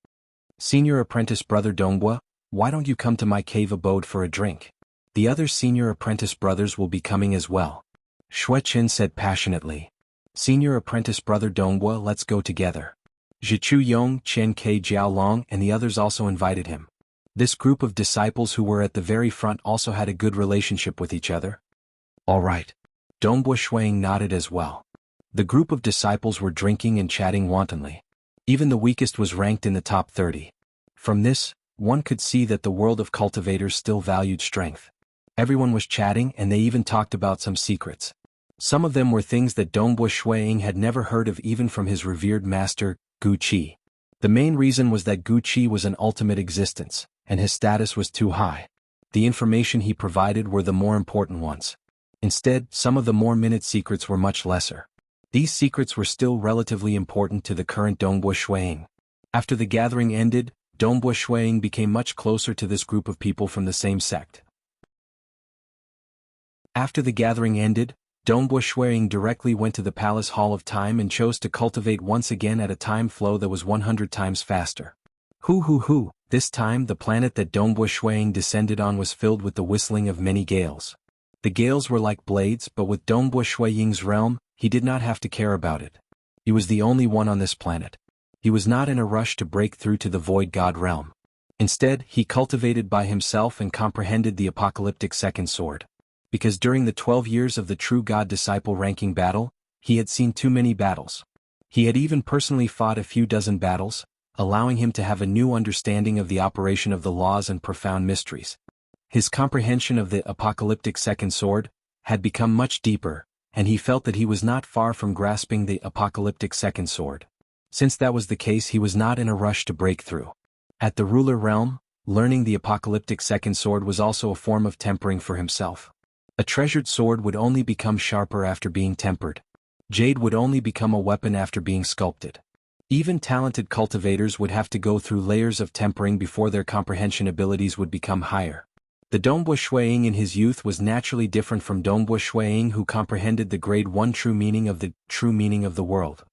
"Senior Apprentice Brother Dongbo, why don't you come to my cave abode for a drink? The other Senior Apprentice brothers will be coming as well." Xueqin said passionately. "Senior Apprentice Brother Dongbo, let's go together." Zhichu Yong, Chen Ke Jiaolong and the others also invited him. This group of disciples who were at the very front also had a good relationship with each other. "All right." Dongbo Shui Ying nodded as well. The group of disciples were drinking and chatting wantonly. Even the weakest was ranked in the top 30. From this, one could see that the world of cultivators still valued strength. Everyone was chatting and they even talked about some secrets. Some of them were things that Dongbo Shui Ying had never heard of even from his revered master, Gu Qi. The main reason was that Wuxia was an ultimate existence, and his status was too high. The information he provided were the more important ones. Instead, some of the more minute secrets were much lesser. These secrets were still relatively important to the current Dongbo Shuang. After the gathering ended, Dongbo Shuang became much closer to this group of people from the same sect. After the gathering ended, Dongbo Shuang directly went to the Palace Hall of Time and chose to cultivate once again at a time flow that was 100 times faster. Hoo. This time the planet that Dongbo Shuang descended on was filled with the whistling of many gales. The gales were like blades, but with Dongbo Shuang's realm, he did not have to care about it. He was the only one on this planet. He was not in a rush to break through to the Void God realm. Instead, he cultivated by himself and comprehended the apocalyptic second sword. Because during the 12 years of the true God-disciple ranking battle, he had seen too many battles. He had even personally fought a few dozen battles, allowing him to have a new understanding of the operation of the laws and profound mysteries. His comprehension of the apocalyptic second sword had become much deeper, and he felt that he was not far from grasping the apocalyptic second sword. Since that was the case, he was not in a rush to break through. At the ruler realm, learning the apocalyptic second sword was also a form of tempering for himself. A treasured sword would only become sharper after being tempered. Jade would only become a weapon after being sculpted. Even talented cultivators would have to go through layers of tempering before their comprehension abilities would become higher. The Dongbo Shuang in his youth was naturally different from Dongbo Shuang who comprehended the grade 1 true meaning of the world.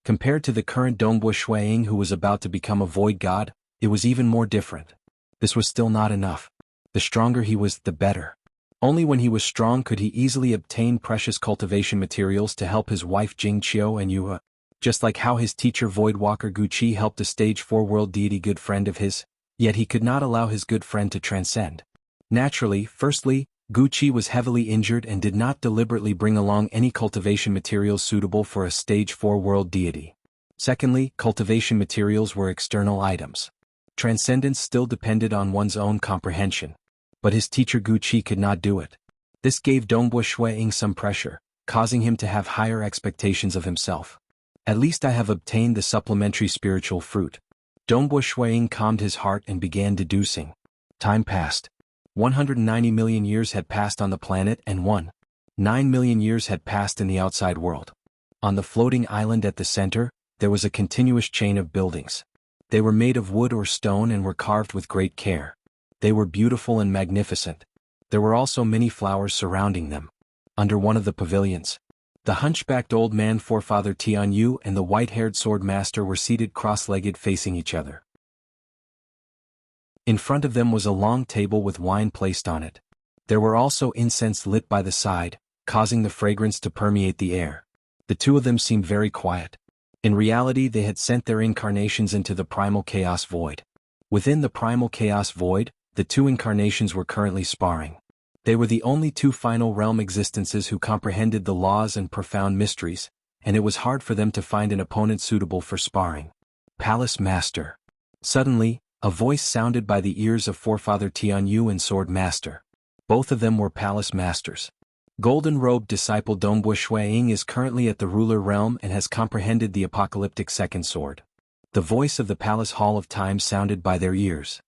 Compared to the current Dongbo Shuang who was about to become a void god, it was even more different. This was still not enough. The stronger he was, the better. Only when he was strong could he easily obtain precious cultivation materials to help his wife Jingqiu and Yue. Just like how his teacher Voidwalker Wuxia helped a stage 4 world deity good friend of his, yet he could not allow his good friend to transcend. Naturally, firstly, Wuxia was heavily injured and did not deliberately bring along any cultivation materials suitable for a stage 4 world deity. Secondly, cultivation materials were external items. Transcendence still depended on one's own comprehension. But his teacher Wuxia could not do it. This gave Dongbo Shuang some pressure, causing him to have higher expectations of himself. At least I have obtained the supplementary spiritual fruit. Dongbo Shuang calmed his heart and began deducing. Time passed. 190 million years had passed on the planet and 9 million years had passed in the outside world. On the floating island at the center, there was a continuous chain of buildings. They were made of wood or stone and were carved with great care. They were beautiful and magnificent. There were also many flowers surrounding them. Under one of the pavilions, the hunchbacked old man forefather Tianyu and the white-haired sword master were seated cross-legged facing each other. In front of them was a long table with wine placed on it. There were also incense lit by the side, causing the fragrance to permeate the air. The two of them seemed very quiet. In reality, they had sent their incarnations into the primal chaos void. Within the primal chaos void, the two incarnations were currently sparring. They were the only two final realm existences who comprehended the laws and profound mysteries, and it was hard for them to find an opponent suitable for sparring. Palace Master. Suddenly, a voice sounded by the ears of forefather Tianyu and Sword Master. Both of them were Palace Masters. Golden-robed disciple Dongbo Shuang is currently at the ruler realm and has comprehended the apocalyptic second sword. The voice of the Palace Hall of Time sounded by their ears.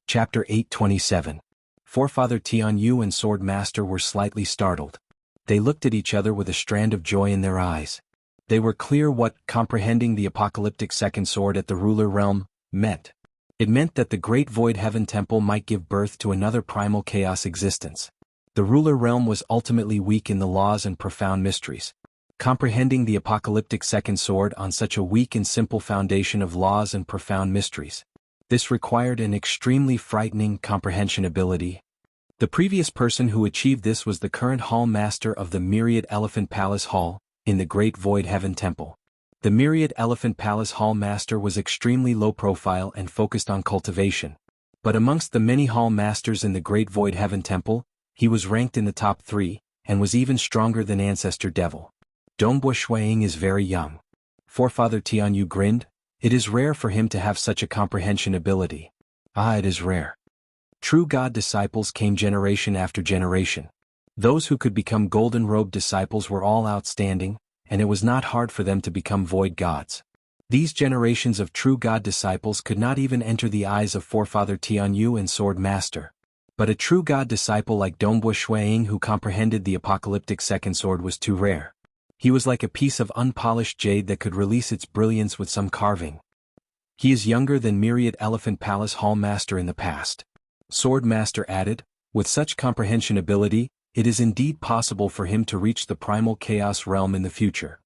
Chapter 827. Forefather Tianyu and Sword Master were slightly startled. They looked at each other with a strand of joy in their eyes. They were clear what comprehending the apocalyptic second sword at the ruler realm meant. It meant that the great void heaven temple might give birth to another primal chaos existence. The ruler realm was ultimately weak in the laws and profound mysteries. Comprehending the apocalyptic second sword on such a weak and simple foundation of laws and profound mysteries. This required an extremely frightening comprehension ability. The previous person who achieved this was the current Hall Master of the Myriad Elephant Palace Hall, in the Great Void Heaven Temple. The Myriad Elephant Palace Hall Master was extremely low profile and focused on cultivation. But amongst the many Hall Masters in the Great Void Heaven Temple, he was ranked in the top 3, and was even stronger than Ancestor Devil. Dongbo Shuang is very young. Forefather Tianyu grinned. It is rare for him to have such a comprehension ability. It is rare. True God disciples came generation after generation. Those who could become golden-robed disciples were all outstanding, and it was not hard for them to become void gods. These generations of true god disciples could not even enter the eyes of forefather Tianyu and Sword Master. But a true god disciple like Dongbo Shuiying who comprehended the apocalyptic second sword was too rare. He was like a piece of unpolished jade that could release its brilliance with some carving. He is younger than myriad Elephant Palace Hall Master in the past. Sword Master added, with such comprehension ability, it is indeed possible for him to reach the primal chaos realm in the future.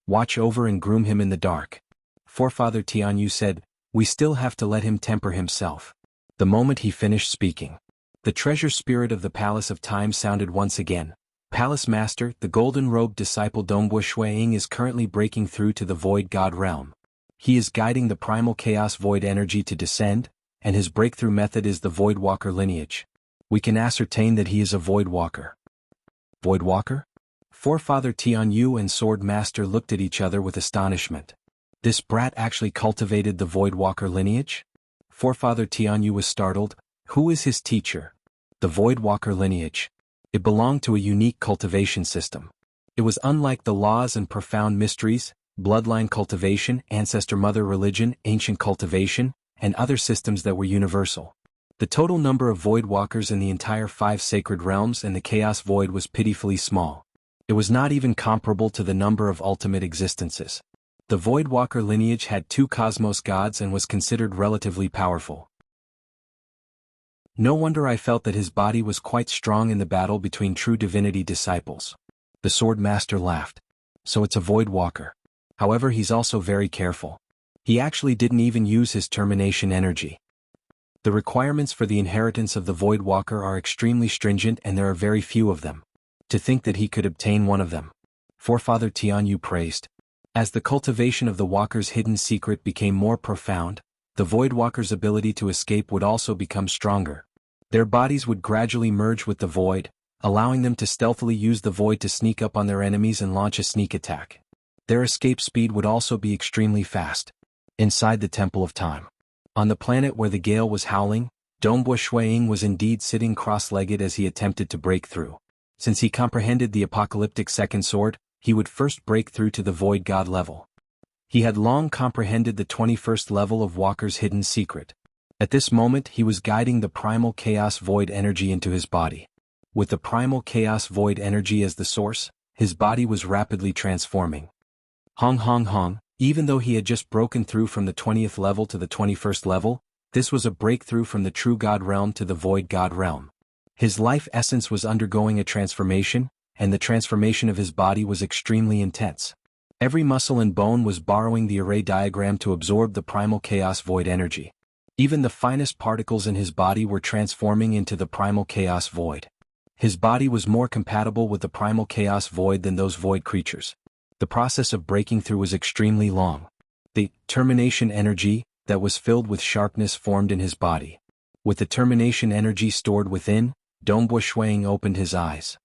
Watch over and groom him in the dark. Forefather Tianyu said, we still have to let him temper himself. The moment he finished speaking, the treasure spirit of the Palace of Time sounded once again. Palace Master, the golden-robed disciple Dongbo Shuiying is currently breaking through to the Void God realm. He is guiding the primal chaos void energy to descend, and his breakthrough method is the Void Walker lineage. We can ascertain that he is a Void Walker. Void Walker? Forefather Tianyu and Sword Master looked at each other with astonishment. This brat actually cultivated the Void Walker lineage? Forefather Tianyu was startled. Who is his teacher? The Void Walker lineage. It belonged to a unique cultivation system. It was unlike the laws and profound mysteries, bloodline cultivation, ancestor mother religion, ancient cultivation, and other systems that were universal. The total number of Void Walkers in the entire 5 sacred realms and the Chaos Void was pitifully small. It was not even comparable to the number of ultimate existences. The Void Walker lineage had 2 cosmos gods and was considered relatively powerful. No wonder I felt that his body was quite strong in the battle between true divinity disciples. The Sword Master laughed. So it's a Void Walker. However, he's also very careful. He actually didn't even use his termination energy. The requirements for the inheritance of the Void Walker are extremely stringent and there are very few of them. To think that he could obtain one of them. Forefather Tianyu praised. As the cultivation of the Walker's hidden secret became more profound, the Void Walker's ability to escape would also become stronger. Their bodies would gradually merge with the Void, allowing them to stealthily use the Void to sneak up on their enemies and launch a sneak attack. Their escape speed would also be extremely fast. Inside the Temple of Time. On the planet where the gale was howling, Dongbo Shuiying was indeed sitting cross-legged as he attempted to break through. Since he comprehended the apocalyptic second sword, he would first break through to the Void God level. He had long comprehended the 21st level of Walker's hidden secret. At this moment he was guiding the primal chaos void energy into his body. With the primal chaos void energy as the source, his body was rapidly transforming. Hong hong hong, even though he had just broken through from the 20th level to the 21st level, this was a breakthrough from the true God realm to the Void God realm. His life essence was undergoing a transformation, and the transformation of his body was extremely intense. Every muscle and bone was borrowing the array diagram to absorb the primal chaos void energy. Even the finest particles in his body were transforming into the primal chaos void. His body was more compatible with the primal chaos void than those void creatures. The process of breaking through was extremely long. The termination energy that was filled with sharpness formed in his body. With the termination energy stored within, Dongbo Shuiying opened his eyes.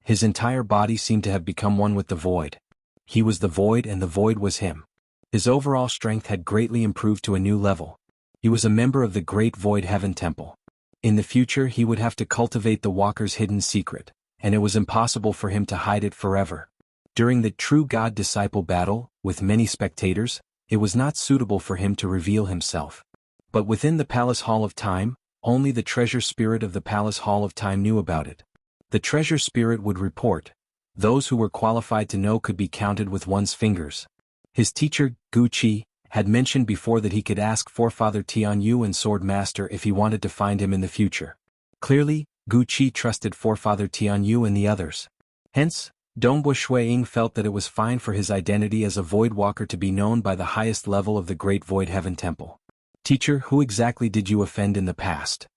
His entire body seemed to have become one with the void. He was the void and the void was him. His overall strength had greatly improved to a new level. He was a member of the Great Void Heaven Temple. In the future he would have to cultivate the Walker's hidden secret, and it was impossible for him to hide it forever. During the true God-disciple battle, with many spectators, it was not suitable for him to reveal himself. But within the Palace Hall of Time, only the treasure spirit of the Palace Hall of Time knew about it. The treasure spirit would report. Those who were qualified to know could be counted with one's fingers. His teacher, Guqi, had mentioned before that he could ask Forefather Tianyu and Sword Master if he wanted to find him in the future. Clearly, Guqi trusted Forefather Tianyu and the others. Hence, Dongbo Shuiying felt that it was fine for his identity as a Void Walker to be known by the highest level of the Great Void Heaven Temple. Teacher, who exactly did you offend in the past?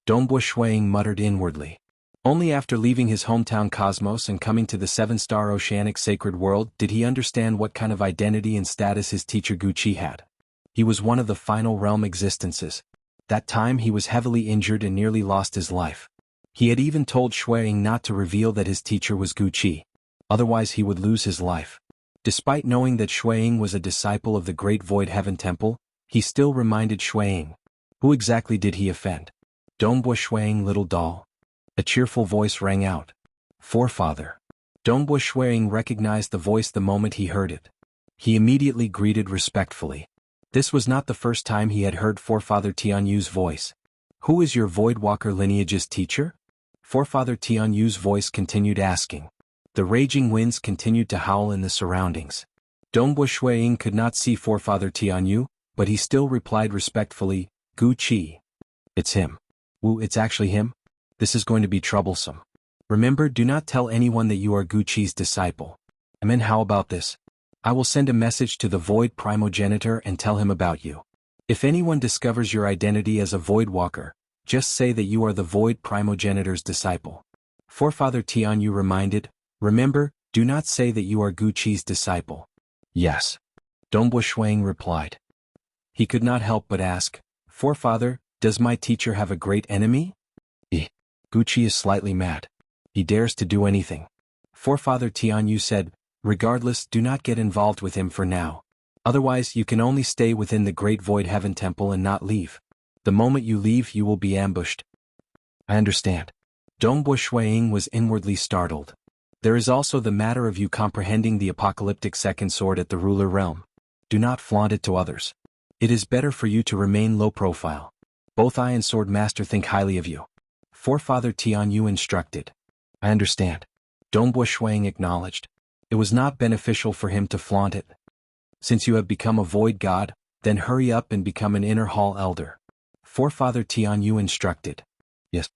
Dongbo Shuiying muttered inwardly. Only after leaving his hometown cosmos and coming to the 7-star oceanic sacred world did he understand what kind of identity and status his teacher Guqi had. He was one of the final realm existences. That time he was heavily injured and nearly lost his life. He had even told Shuiying not to reveal that his teacher was Guqi. Otherwise he would lose his life. Despite knowing that Shuiying was a disciple of the Great Void Heaven Temple, he still reminded Shuiying. Who exactly did he offend? Dongbo Shuiying, little doll. A cheerful voice rang out. Forefather. Dongbo Shuiying recognized the voice the moment he heard it. He immediately greeted respectfully. This was not the first time he had heard Forefather Tianyu's voice. Who is your Voidwalker lineage's teacher? Forefather Tianyu's voice continued asking. The raging winds continued to howl in the surroundings. Dongbo Shuiying could not see Forefather Tianyu, but he still replied respectfully, Gu Qi. It's him. Wu, it's actually him? This is going to be troublesome. Remember, do not tell anyone that you are Gu Qi's disciple. I mean, how about this? I will send a message to the Void Primogenitor and tell him about you. If anyone discovers your identity as a Voidwalker, just say that you are the Void Primogenitor's disciple. Forefather Tianyu reminded, remember, do not say that you are Gu Qi's disciple. Yes. Dongbo Shuiying replied. He could not help but ask, Forefather, does my teacher have a great enemy? Gu Qi is slightly mad. He dares to do anything. Forefather Tianyu said, regardless, do not get involved with him for now. Otherwise you can only stay within the Great Void Heaven Temple and not leave. The moment you leave you will be ambushed. I understand. Dongbo Shuiying was inwardly startled. There is also the matter of you comprehending the apocalyptic second sword at the ruler realm. Do not flaunt it to others. It is better for you to remain low profile. Both I and Sword Master think highly of you. Forefather Tianyu instructed. I understand. Dongbo Shuiying acknowledged. It was not beneficial for him to flaunt it. Since you have become a void god, then hurry up and become an inner hall elder. Forefather Tianyu instructed. Yes.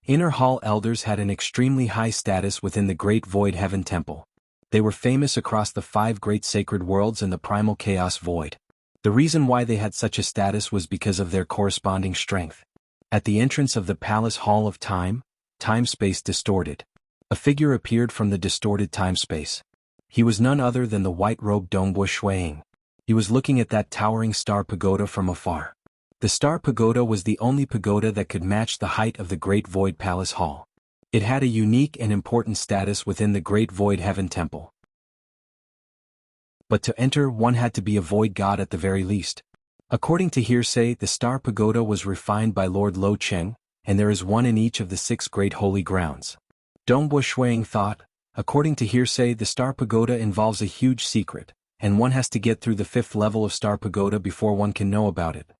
Inner hall elders had an extremely high status within the Great Void Heaven Temple. They were famous across the 5 great sacred worlds and the primal chaos void. The reason why they had such a status was because of their corresponding strength. At the entrance of the Palace Hall of Time, time-space distorted. A figure appeared from the distorted time-space. He was none other than the white-robed Dongbo Shuiying. He was looking at that towering star pagoda from afar. The star pagoda was the only pagoda that could match the height of the Great Void Palace Hall. It had a unique and important status within the Great Void Heaven Temple. But to enter, one had to be a void god at the very least. According to hearsay, the star pagoda was refined by Lord Lo Cheng, and there is one in each of the 6 great holy grounds. Dongbo Shuiying thought, according to hearsay, the star pagoda involves a huge secret, and one has to get through the 5th level of star pagoda before one can know about it.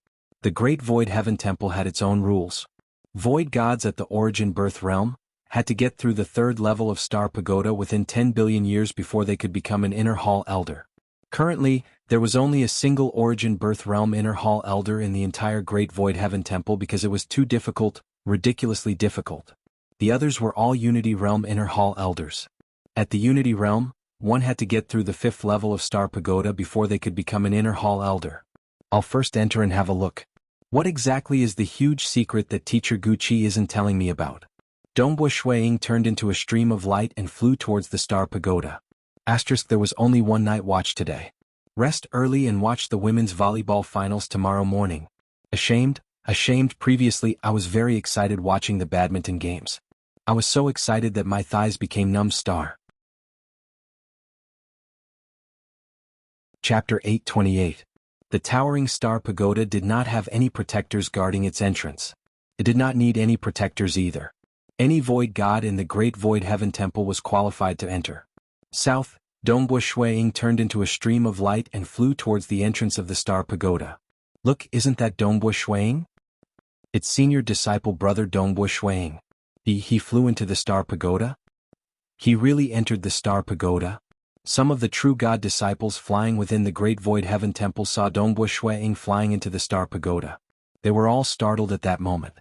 The Great Void Heaven Temple had its own rules. Void gods at the origin birth realm had to get through the 3rd level of star pagoda within 10 billion years before they could become an inner hall elder. Currently, there was only a single origin birth realm inner hall elder in the entire Great Void Heaven Temple because it was too difficult, ridiculously difficult. The others were all Unity Realm inner hall elders. At the Unity Realm, one had to get through the 5th level of star pagoda before they could become an inner hall elder. I'll first enter and have a look. What exactly is the huge secret that Teacher Gu Qi isn't telling me about? Dongbo Shuiying turned into a stream of light and flew towards the star pagoda. There was only one night watch today. Rest early and watch the women's volleyball finals tomorrow morning. Ashamed? Previously I was very excited watching the badminton games. I was so excited that my thighs became numb. Chapter 828. The towering star pagoda did not have any protectors guarding its entrance. It did not need any protectors either. Any void god in the Great Void Heaven Temple was qualified to enter. South, Dongbo Shuiying turned into a stream of light and flew towards the entrance of the star pagoda. Look, isn't that Dongbo Shuiying? Its senior disciple brother Dongbo Shuiying. He flew into the star pagoda? He really entered the star pagoda? Some of the true god disciples flying within the Great Void Heaven Temple saw Dongbo Shuiying flying into the star pagoda. They were all startled at that moment.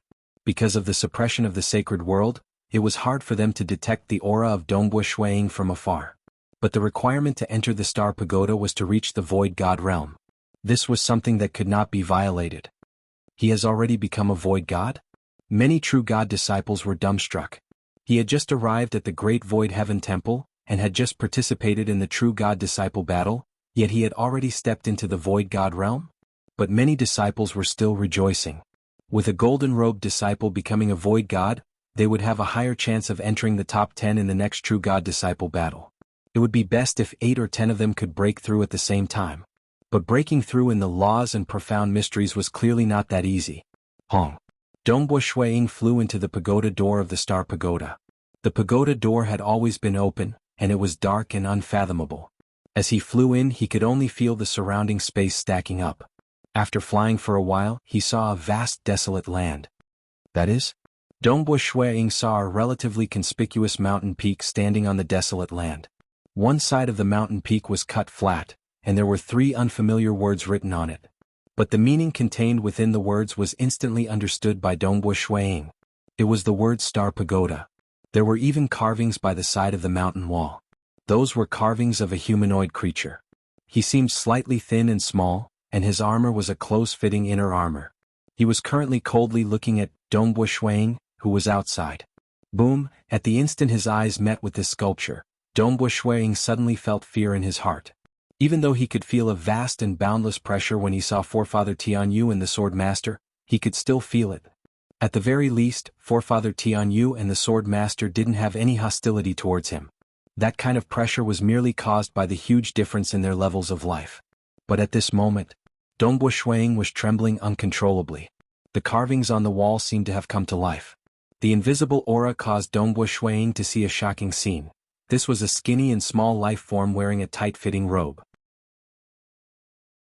Because of the suppression of the sacred world, it was hard for them to detect the aura of Dongbo Shuiying from afar. But the requirement to enter the star pagoda was to reach the void god realm. This was something that could not be violated. He has already become a void god? Many true god disciples were dumbstruck. He had just arrived at the Great Void Heaven Temple, and had just participated in the true god disciple battle, yet he had already stepped into the void god realm? But many disciples were still rejoicing. With a golden-robed disciple becoming a void god, they would have a higher chance of entering the top 10 in the next true god disciple battle. It would be best if 8 or 10 of them could break through at the same time. But breaking through in the laws and profound mysteries was clearly not that easy. Hong. Dongbo Shuiying flew into the pagoda door of the star pagoda. The pagoda door had always been open, and it was dark and unfathomable. As he flew in, he could only feel the surrounding space stacking up. After flying for a while, he saw a vast desolate land. That is? Dongbo Shuiying saw a relatively conspicuous mountain peak standing on the desolate land. One side of the mountain peak was cut flat, and there were 3 unfamiliar words written on it. But the meaning contained within the words was instantly understood by Dongbo Shuiying. It was the word Star Pagoda. There were even carvings by the side of the mountain wall. Those were carvings of a humanoid creature. He seemed slightly thin and small, and his armor was a close-fitting inner armor. He was currently coldly looking at Dongbo Shuiying, who was outside. Boom! At the instant his eyes met with this sculpture, Dongbo Shuiying suddenly felt fear in his heart. Even though he could feel a vast and boundless pressure when he saw Forefather Tianyu and the Sword Master, he could still feel it. At the very least, Forefather Tianyu and the Sword Master didn't have any hostility towards him. That kind of pressure was merely caused by the huge difference in their levels of life. But at this moment, Dongbo Shuiying was trembling uncontrollably. The carvings on the wall seemed to have come to life. The invisible aura caused Dongbo Shuiying to see a shocking scene. This was a skinny and small life form wearing a tight-fitting robe.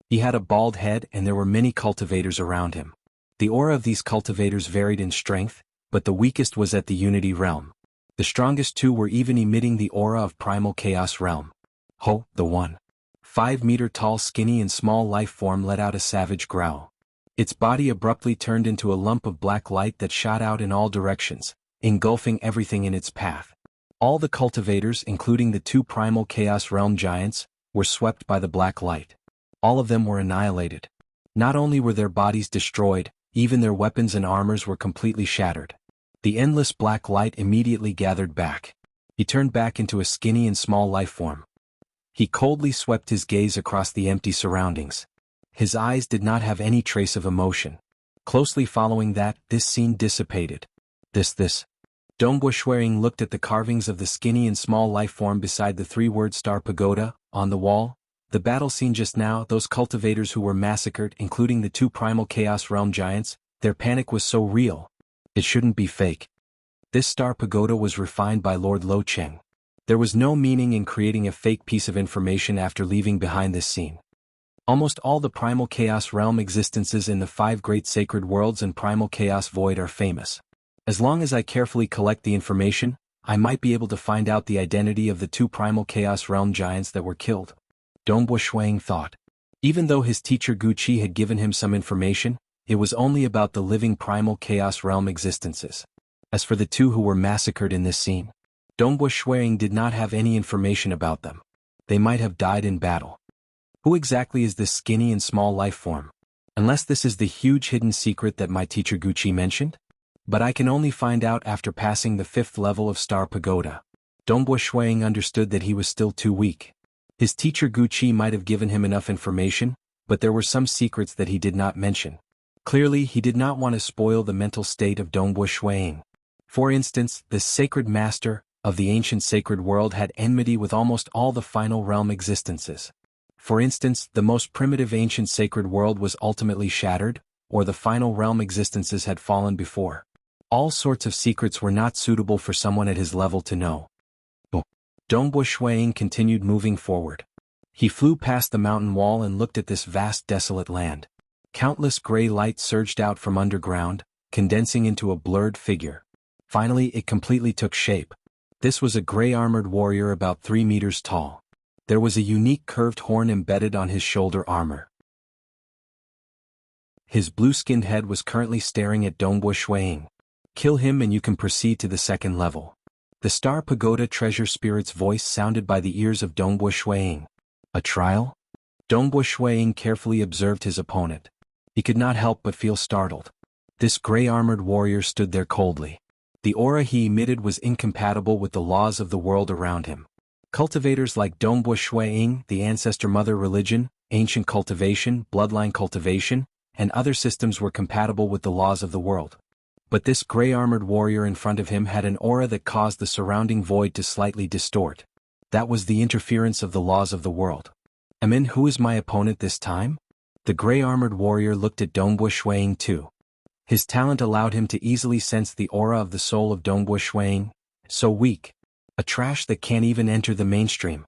He had a bald head and there were many cultivators around him. The aura of these cultivators varied in strength, but the weakest was at the Unity Realm. The strongest 2 were even emitting the aura of Primal Chaos Realm. Ho, the 1.5-meter-tall skinny and small life form let out a savage growl. Its body abruptly turned into a lump of black light that shot out in all directions, engulfing everything in its path. All the cultivators, including the 2 Primal Chaos Realm giants, were swept by the black light. All of them were annihilated. Not only were their bodies destroyed, even their weapons and armors were completely shattered. The endless black light immediately gathered back. He turned back into a skinny and small life form. He coldly swept his gaze across the empty surroundings. His eyes did not have any trace of emotion. Closely following that, this scene dissipated. This. Dongbo Shuiying looked at the carvings of the skinny and small life form beside the 3-word Star Pagoda, on the wall. The battle scene just now, those cultivators who were massacred, including the 2 Primal Chaos Realm giants, their panic was so real. It shouldn't be fake. This Star Pagoda was refined by Lord Lo Cheng. There was no meaning in creating a fake piece of information after leaving behind this scene. Almost all the Primal Chaos Realm existences in the 5 great sacred worlds and Primal Chaos Void are famous. As long as I carefully collect the information, I might be able to find out the identity of the 2 Primal Chaos Realm giants that were killed. Dongbo Shuiying thought. Even though his teacher Guqi had given him some information, it was only about the living Primal Chaos Realm existences. As for the 2 who were massacred in this scene, Dongbo Shuiying did not have any information about them. They might have died in battle. Who exactly is this skinny and small life form? Unless this is the huge hidden secret that my teacher Guqi mentioned? But I can only find out after passing the 5th level of Star Pagoda. Dongbo Shuiying understood that he was still too weak. His teacher Guqi might have given him enough information, but there were some secrets that he did not mention. Clearly, he did not want to spoil the mental state of Dongbo Shuiying. For instance, the sacred master of the ancient sacred world had enmity with almost all the final realm existences. For instance, the most primitive ancient sacred world was ultimately shattered, or the final realm existences had fallen before. All sorts of secrets were not suitable for someone at his level to know. Dongbo Shuiying continued moving forward. He flew past the mountain wall and looked at this vast desolate land. Countless gray light surged out from underground, condensing into a blurred figure. Finally, it completely took shape. This was a gray-armored warrior about 3 meters tall. There was a unique curved horn embedded on his shoulder armor. His blue-skinned head was currently staring at Dongbo Shuiying. Kill him and you can proceed to the 2nd level. The Star Pagoda treasure spirit's voice sounded by the ears of Dongbo Shuiying. A trial? Dongbo Shuiying carefully observed his opponent. He could not help but feel startled. This gray-armored warrior stood there coldly. The aura he emitted was incompatible with the laws of the world around him. Cultivators like Dongbo Shuiying, the Ancestor Mother religion, Ancient Cultivation, Bloodline Cultivation, and other systems were compatible with the laws of the world. But this gray-armored warrior in front of him had an aura that caused the surrounding void to slightly distort. That was the interference of the laws of the world. Who is my opponent this time? The gray-armored warrior looked at Dongbo Shuiying too. His talent allowed him to easily sense the aura of the soul of Dongbo Shuiying, so weak. A trash that can't even enter the mainstream.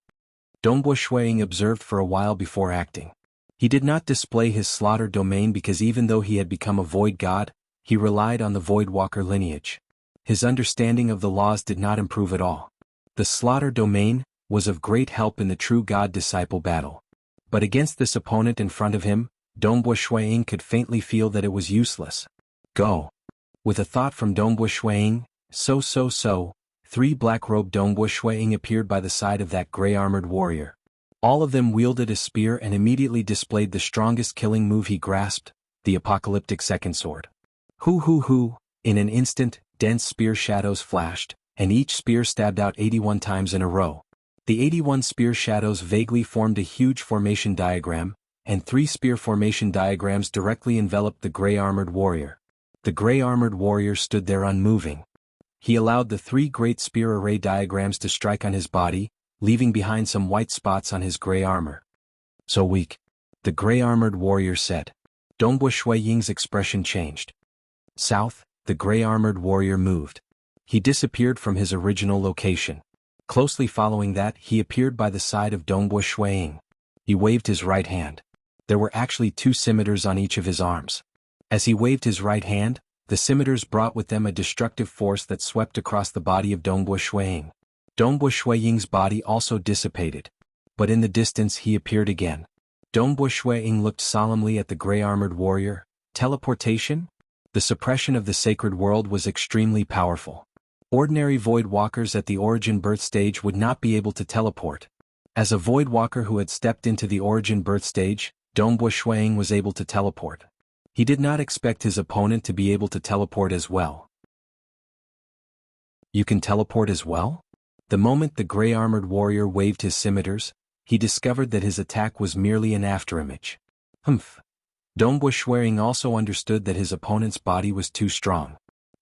Dongbo Shuiying observed for a while before acting. He did not display his slaughter domain because even though he had become a void god, he relied on the void walker lineage. His understanding of the laws did not improve at all. The slaughter domain was of great help in the true god-disciple battle. But against this opponent in front of him, Dongbo Shuiying could faintly feel that it was useless. Go. With a thought from Dongbo Shuiying, so, 3 black-robed Dongbo Shuiying appeared by the side of that gray-armored warrior. All of them wielded a spear and immediately displayed the strongest killing move he grasped, the apocalyptic second sword. Hoo! In an instant, dense spear shadows flashed, and each spear stabbed out 81 times in a row. The 81 spear shadows vaguely formed a huge formation diagram, and 3 spear formation diagrams directly enveloped the gray-armored warrior. The gray-armored warrior stood there unmoving. He allowed the 3 great spear array diagrams to strike on his body, leaving behind some white spots on his gray armor. So weak. The gray-armored warrior said. Dongbo Shuiying's expression changed. South, the gray-armored warrior moved. He disappeared from his original location. Closely following that, he appeared by the side of Dongbo Shuiying. He waved his right hand. There were actually 2 scimitars on each of his arms. As he waved his right hand, the scimitars brought with them a destructive force that swept across the body of Dongbo Shuiying. Dongbo Shuiying's body also dissipated. But in the distance he appeared again. Dongbo Shuiying looked solemnly at the gray-armored warrior. Teleportation? The suppression of the sacred world was extremely powerful. Ordinary void walkers at the origin birth stage would not be able to teleport. As a void walker who had stepped into the origin birth stage, Dongbo Shuiying was able to teleport. He did not expect his opponent to be able to teleport as well. You can teleport as well? The moment the gray-armored warrior waved his scimitars, he discovered that his attack was merely an afterimage. Dongbo Shuiying also understood that his opponent's body was too strong.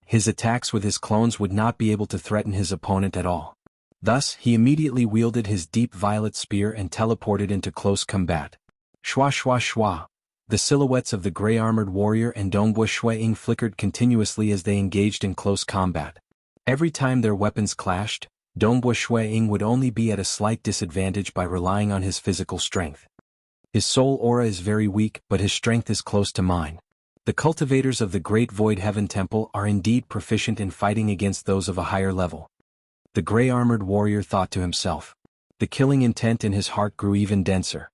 His attacks with his clones would not be able to threaten his opponent at all. Thus, he immediately wielded his deep violet spear and teleported into close combat. Shwa. The silhouettes of the gray-armored warrior and Dongbo Shuiying flickered continuously as they engaged in close combat. Every time their weapons clashed, Dongbo Shuiying would only be at a slight disadvantage by relying on his physical strength. His soul aura is very weak, but his strength is close to mine. The cultivators of the Great Void Heaven Temple are indeed proficient in fighting against those of a higher level. The gray-armored warrior thought to himself. The killing intent in his heart grew even denser.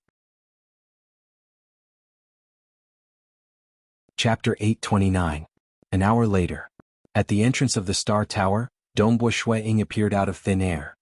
Chapter 829. An hour later. At the entrance of the Star Tower, Dongbo Shuiying appeared out of thin air.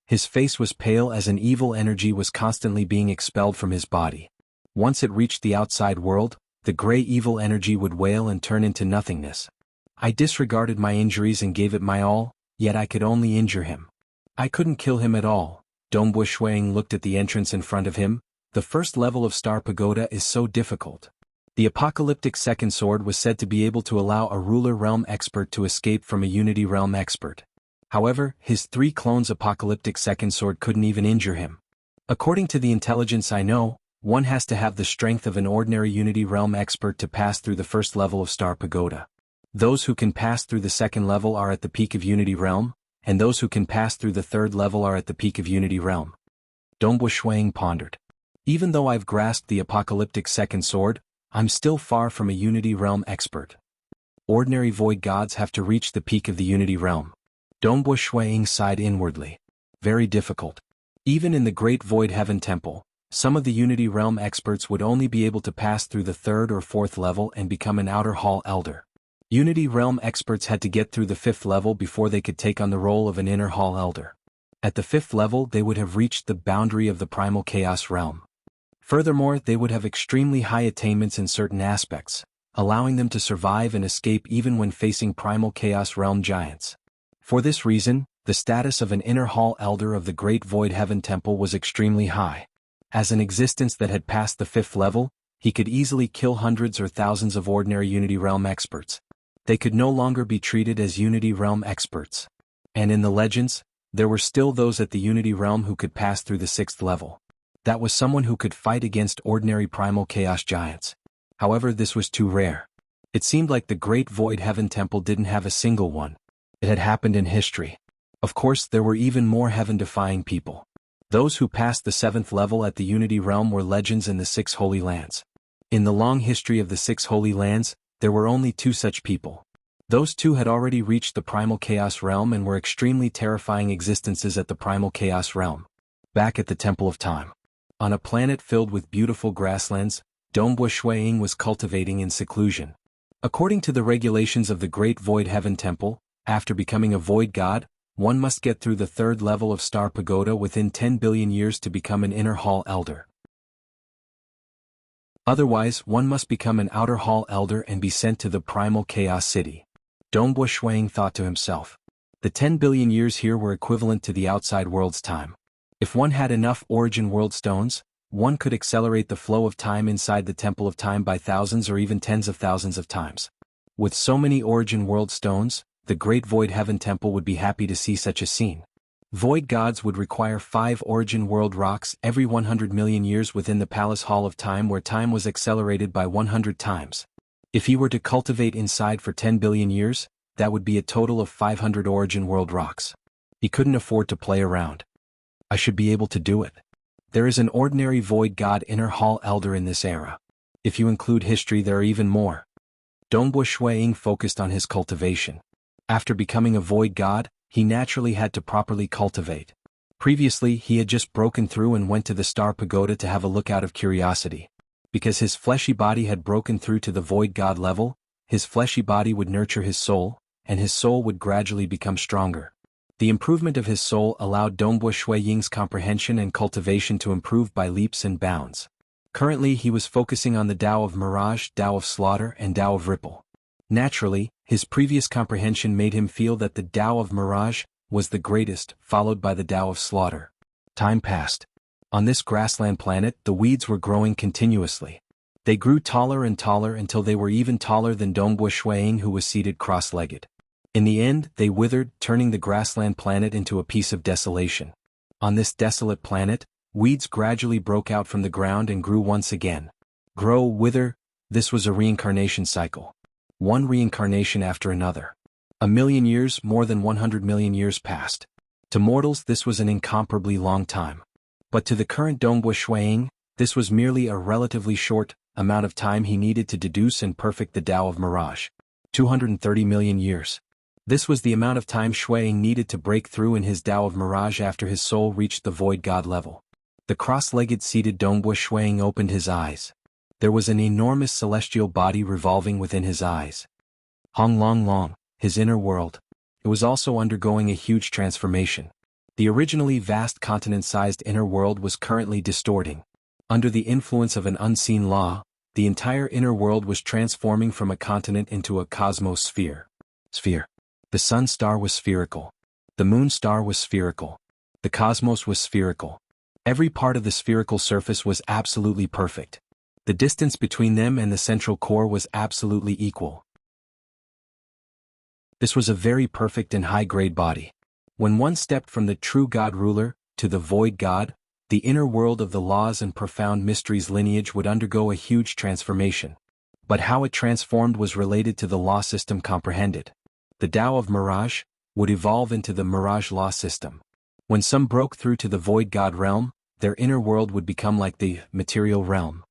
His face was pale as an evil energy was constantly being expelled from his body. Once it reached the outside world, the gray evil energy would wail and turn into nothingness. I disregarded my injuries and gave it my all, yet I could only injure him. I couldn't kill him at all. Dongbo Shuiying looked at the entrance in front of him. The first level of Star Pagoda is so difficult. The apocalyptic second sword was said to be able to allow a ruler realm expert to escape from a unity realm expert. However, his 3 clones' apocalyptic second sword couldn't even injure him. According to the intelligence I know, one has to have the strength of an ordinary unity realm expert to pass through the first level of Star Pagoda. Those who can pass through the second level are at the peak of unity realm, and those who can pass through the third level are at the peak of unity realm. Dongbo Shuiying pondered. Even though I've grasped the apocalyptic second sword, I'm still far from a unity realm expert. Ordinary void gods have to reach the peak of the unity realm. Dongbo Shuiying sighed inwardly. Very difficult. Even in the Great Void Heaven Temple, some of the unity realm experts would only be able to pass through the 3rd or 4th level and become an outer hall elder. Unity realm experts had to get through the 5th level before they could take on the role of an inner hall elder. At the 5th level they would have reached the boundary of the primal chaos realm. Furthermore, they would have extremely high attainments in certain aspects, allowing them to survive and escape even when facing primal chaos realm giants. For this reason, the status of an inner hall elder of the Great Void Heaven Temple was extremely high. As an existence that had passed the 5th level, he could easily kill hundreds or thousands of ordinary Unity Realm experts. They could no longer be treated as Unity Realm experts. And in the legends, there were still those at the Unity Realm who could pass through the 6th level. That was someone who could fight against ordinary primal chaos giants. However, this was too rare. It seemed like the Great Void Heaven Temple didn't have a single one. It had happened in history. Of course, there were even more heaven-defying people. Those who passed the 7th level at the Unity Realm were legends in the 6 Holy Lands. In the long history of the 6 Holy Lands, there were only 2 such people. Those 2 had already reached the Primal Chaos Realm and were extremely terrifying existences at the Primal Chaos Realm. Back at the Temple of Time. On a planet filled with beautiful grasslands, Dongbua Ying was cultivating in seclusion. According to the regulations of the Great Void Heaven Temple, after becoming a void god, one must get through the 3rd level of Star Pagoda within 10 billion years to become an Inner Hall Elder. Otherwise, one must become an Outer Hall Elder and be sent to the Primal Chaos City. Dongbua Ying thought to himself. The 10 billion years here were equivalent to the outside world's time. If one had enough Origin World Stones, one could accelerate the flow of time inside the Temple of Time by thousands or even tens of thousands of times. With so many Origin World Stones, the Great Void Heaven Temple would be happy to see such a scene. Void gods would require 5 Origin World rocks every 100 million years within the Palace Hall of Time, where time was accelerated by 100 times. If he were to cultivate inside for 10 billion years, that would be a total of 500 Origin World rocks. He couldn't afford to play around. I should be able to do it. There is an ordinary Void God Inner Hall Elder in this era. If you include history, there are even more. Dongbua Ying focused on his cultivation. After becoming a Void God, he naturally had to properly cultivate. Previously, he had just broken through and went to the Star Pagoda to have a look out of curiosity. Because his fleshy body had broken through to the Void God level, his fleshy body would nurture his soul, and his soul would gradually become stronger. The improvement of his soul allowed Dongbua Ying's comprehension and cultivation to improve by leaps and bounds. Currently, he was focusing on the Tao of Mirage, Tao of Slaughter, and Tao of Ripple. Naturally, his previous comprehension made him feel that the Tao of Mirage was the greatest, followed by the Tao of Slaughter. Time passed. On this grassland planet, the weeds were growing continuously. They grew taller and taller until they were even taller than Dongbua Ying, who was seated cross-legged. In the end, they withered, turning the grassland planet into a piece of desolation. On this desolate planet, weeds gradually broke out from the ground and grew once again. Grow, wither, this was a reincarnation cycle. One reincarnation after another. 1,000,000 years, more than 100 million years passed. To mortals, this was an incomparably long time. But to the current Dongbua Ying, this was merely a relatively short amount of time he needed to deduce and perfect the Tao of Mirage. 230 million years. This was the amount of time Ying needed to break through in his Tao of Mirage after his soul reached the Void God level. The cross-legged seated Dongbua Ying opened his eyes. There was an enormous celestial body revolving within his eyes. Hong Long Long, his inner world. It was also undergoing a huge transformation. The originally vast continent-sized inner world was currently distorting. Under the influence of an unseen law, the entire inner world was transforming from a continent into a cosmos sphere. The sun star was spherical. The moon star was spherical. The cosmos was spherical. Every part of the spherical surface was absolutely perfect. The distance between them and the central core was absolutely equal. This was a very perfect and high-grade body. When one stepped from the true God ruler to the void God, the inner world of the laws and profound mysteries lineage would undergo a huge transformation. But how it transformed was related to the law system comprehended. The Tao of Mirage would evolve into the Mirage law system. When some broke through to the void God realm, their inner world would become like the material realm.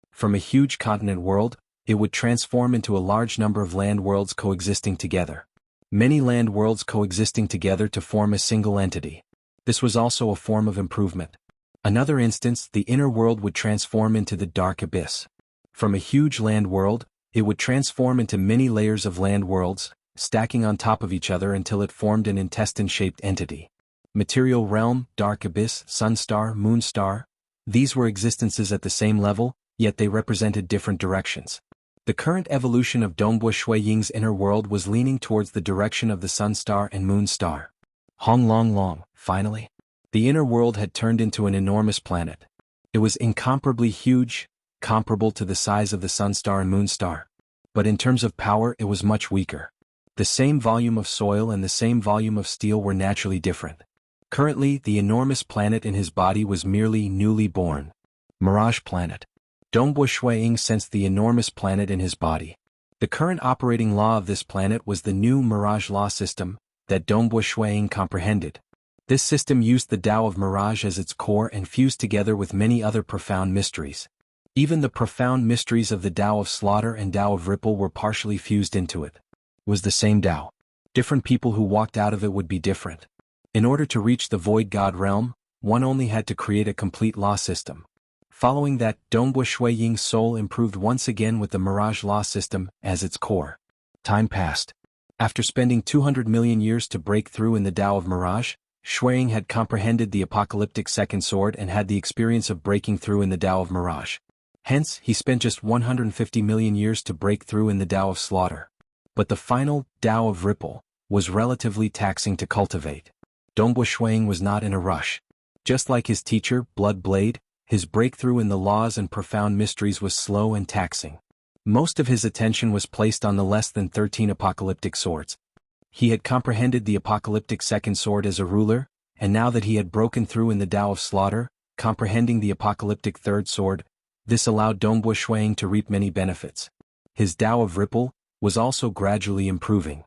From a huge continent world, it would transform into a large number of land worlds coexisting together. Many land worlds coexisting together to form a single entity. This was also a form of improvement. Another instance, the inner world would transform into the dark abyss. From a huge land world, it would transform into many layers of land worlds, stacking on top of each other until it formed an intestine-shaped entity. Material realm, dark abyss, sun star, moon star, these were existences at the same level, yet they represented different directions. The current evolution of Dongbua Ying's inner world was leaning towards the direction of the sun star and moon star. Hong Long Long, finally. The inner world had turned into an enormous planet. It was incomparably huge, comparable to the size of the sun star and moon star. But in terms of power, it was much weaker. The same volume of soil and the same volume of steel were naturally different. Currently, the enormous planet in his body was merely newly born. Mirage planet. Dongbua Ying sensed the enormous planet in his body. The current operating law of this planet was the new Mirage law system that Dongbua Shuiying comprehended. This system used the Tao of Mirage as its core and fused together with many other profound mysteries. Even the profound mysteries of the Tao of Slaughter and Tao of Ripple were partially fused into it. It was the same Tao. Different people who walked out of it would be different. In order to reach the Void God realm, one only had to create a complete law system. Following that, Dongbua Shuiying's soul improved once again with the Mirage law system as its core. Time passed. After spending 200 million years to break through in the Tao of Mirage, Shuiying had comprehended the apocalyptic second sword and had the experience of breaking through in the Tao of Mirage. Hence, he spent just 150 million years to break through in the Tao of Slaughter. But the final Tao of Ripple was relatively taxing to cultivate. Dongbua Shuiying was not in a rush. Just like his teacher, Blood Blade, his breakthrough in the laws and profound mysteries was slow and taxing. Most of his attention was placed on the less than 13 apocalyptic swords. He had comprehended the apocalyptic second sword as a ruler, and now that he had broken through in the Tao of Slaughter, comprehending the apocalyptic third sword, this allowed Dongbua Shuiying to reap many benefits. His Tao of Ripple was also gradually improving.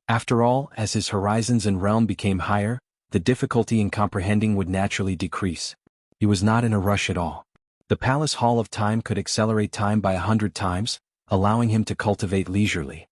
After all, as his horizons and realm became higher, the difficulty in comprehending would naturally decrease. He was not in a rush at all. The Palace Hall of Time could accelerate time by 100 times, allowing him to cultivate leisurely.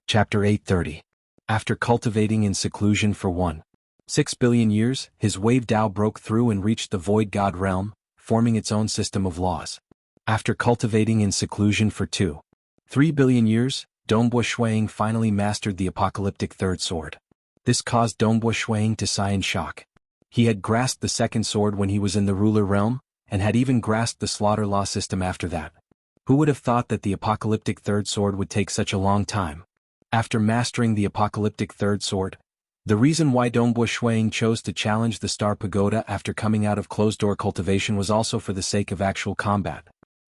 Chapter 830. After cultivating in seclusion for 1.6 billion years, his wave Tao broke through and reached the Void God realm, forming its own system of laws. After cultivating in seclusion for 2.3 billion years, Dongbua Shuiying finally mastered the apocalyptic third sword. This caused Dongbua Shuiying to sigh in shock. He had grasped the second sword when he was in the ruler realm, and had even grasped the slaughter law system after that. Who would have thought that the apocalyptic third sword would take such a long time? After mastering the apocalyptic third sword, the reason why Dongbua Shuiying chose to challenge the Star Pagoda after coming out of closed-door cultivation was also for the sake of actual combat.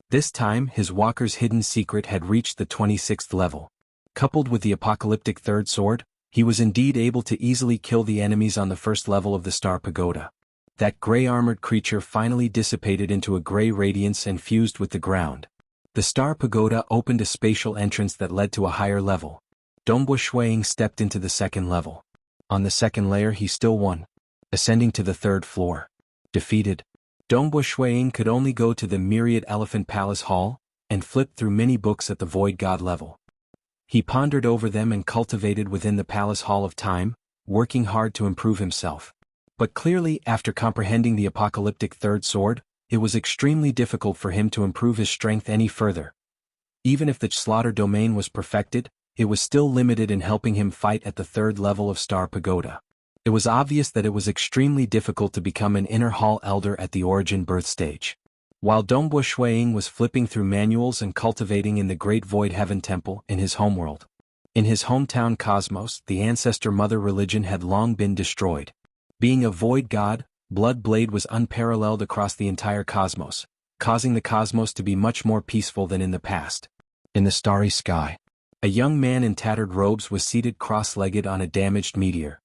This time, his walker's hidden secret had reached the 26th level. Coupled with the apocalyptic third sword, he was indeed able to easily kill the enemies on the first level of the Star Pagoda. That gray-armored creature finally dissipated into a gray radiance and fused with the ground. The Star Pagoda opened a spatial entrance that led to a higher level. Dongbua Shuiying stepped into the second level. On the second layer he still won. Ascending to the third floor. Defeated. Dongbua Shuiying could only go to the Myriad Elephant Palace Hall, and flip through many books at the Void God level. He pondered over them and cultivated within the Palace Hall of Time, working hard to improve himself. But clearly, after comprehending the apocalyptic third sword, it was extremely difficult for him to improve his strength any further. Even if the slaughter domain was perfected, it was still limited in helping him fight at the third level of Star Pagoda. It was obvious that it was extremely difficult to become an inner hall elder at the origin birth stage. While Dongbua Shuiying was flipping through manuals and cultivating in the Great Void Heaven Temple in his homeworld. In his hometown Cosmos, the ancestor mother religion had long been destroyed. Being a void god, Blood Blade was unparalleled across the entire cosmos, causing the cosmos to be much more peaceful than in the past. In the starry sky, a young man in tattered robes was seated cross-legged on a damaged meteor.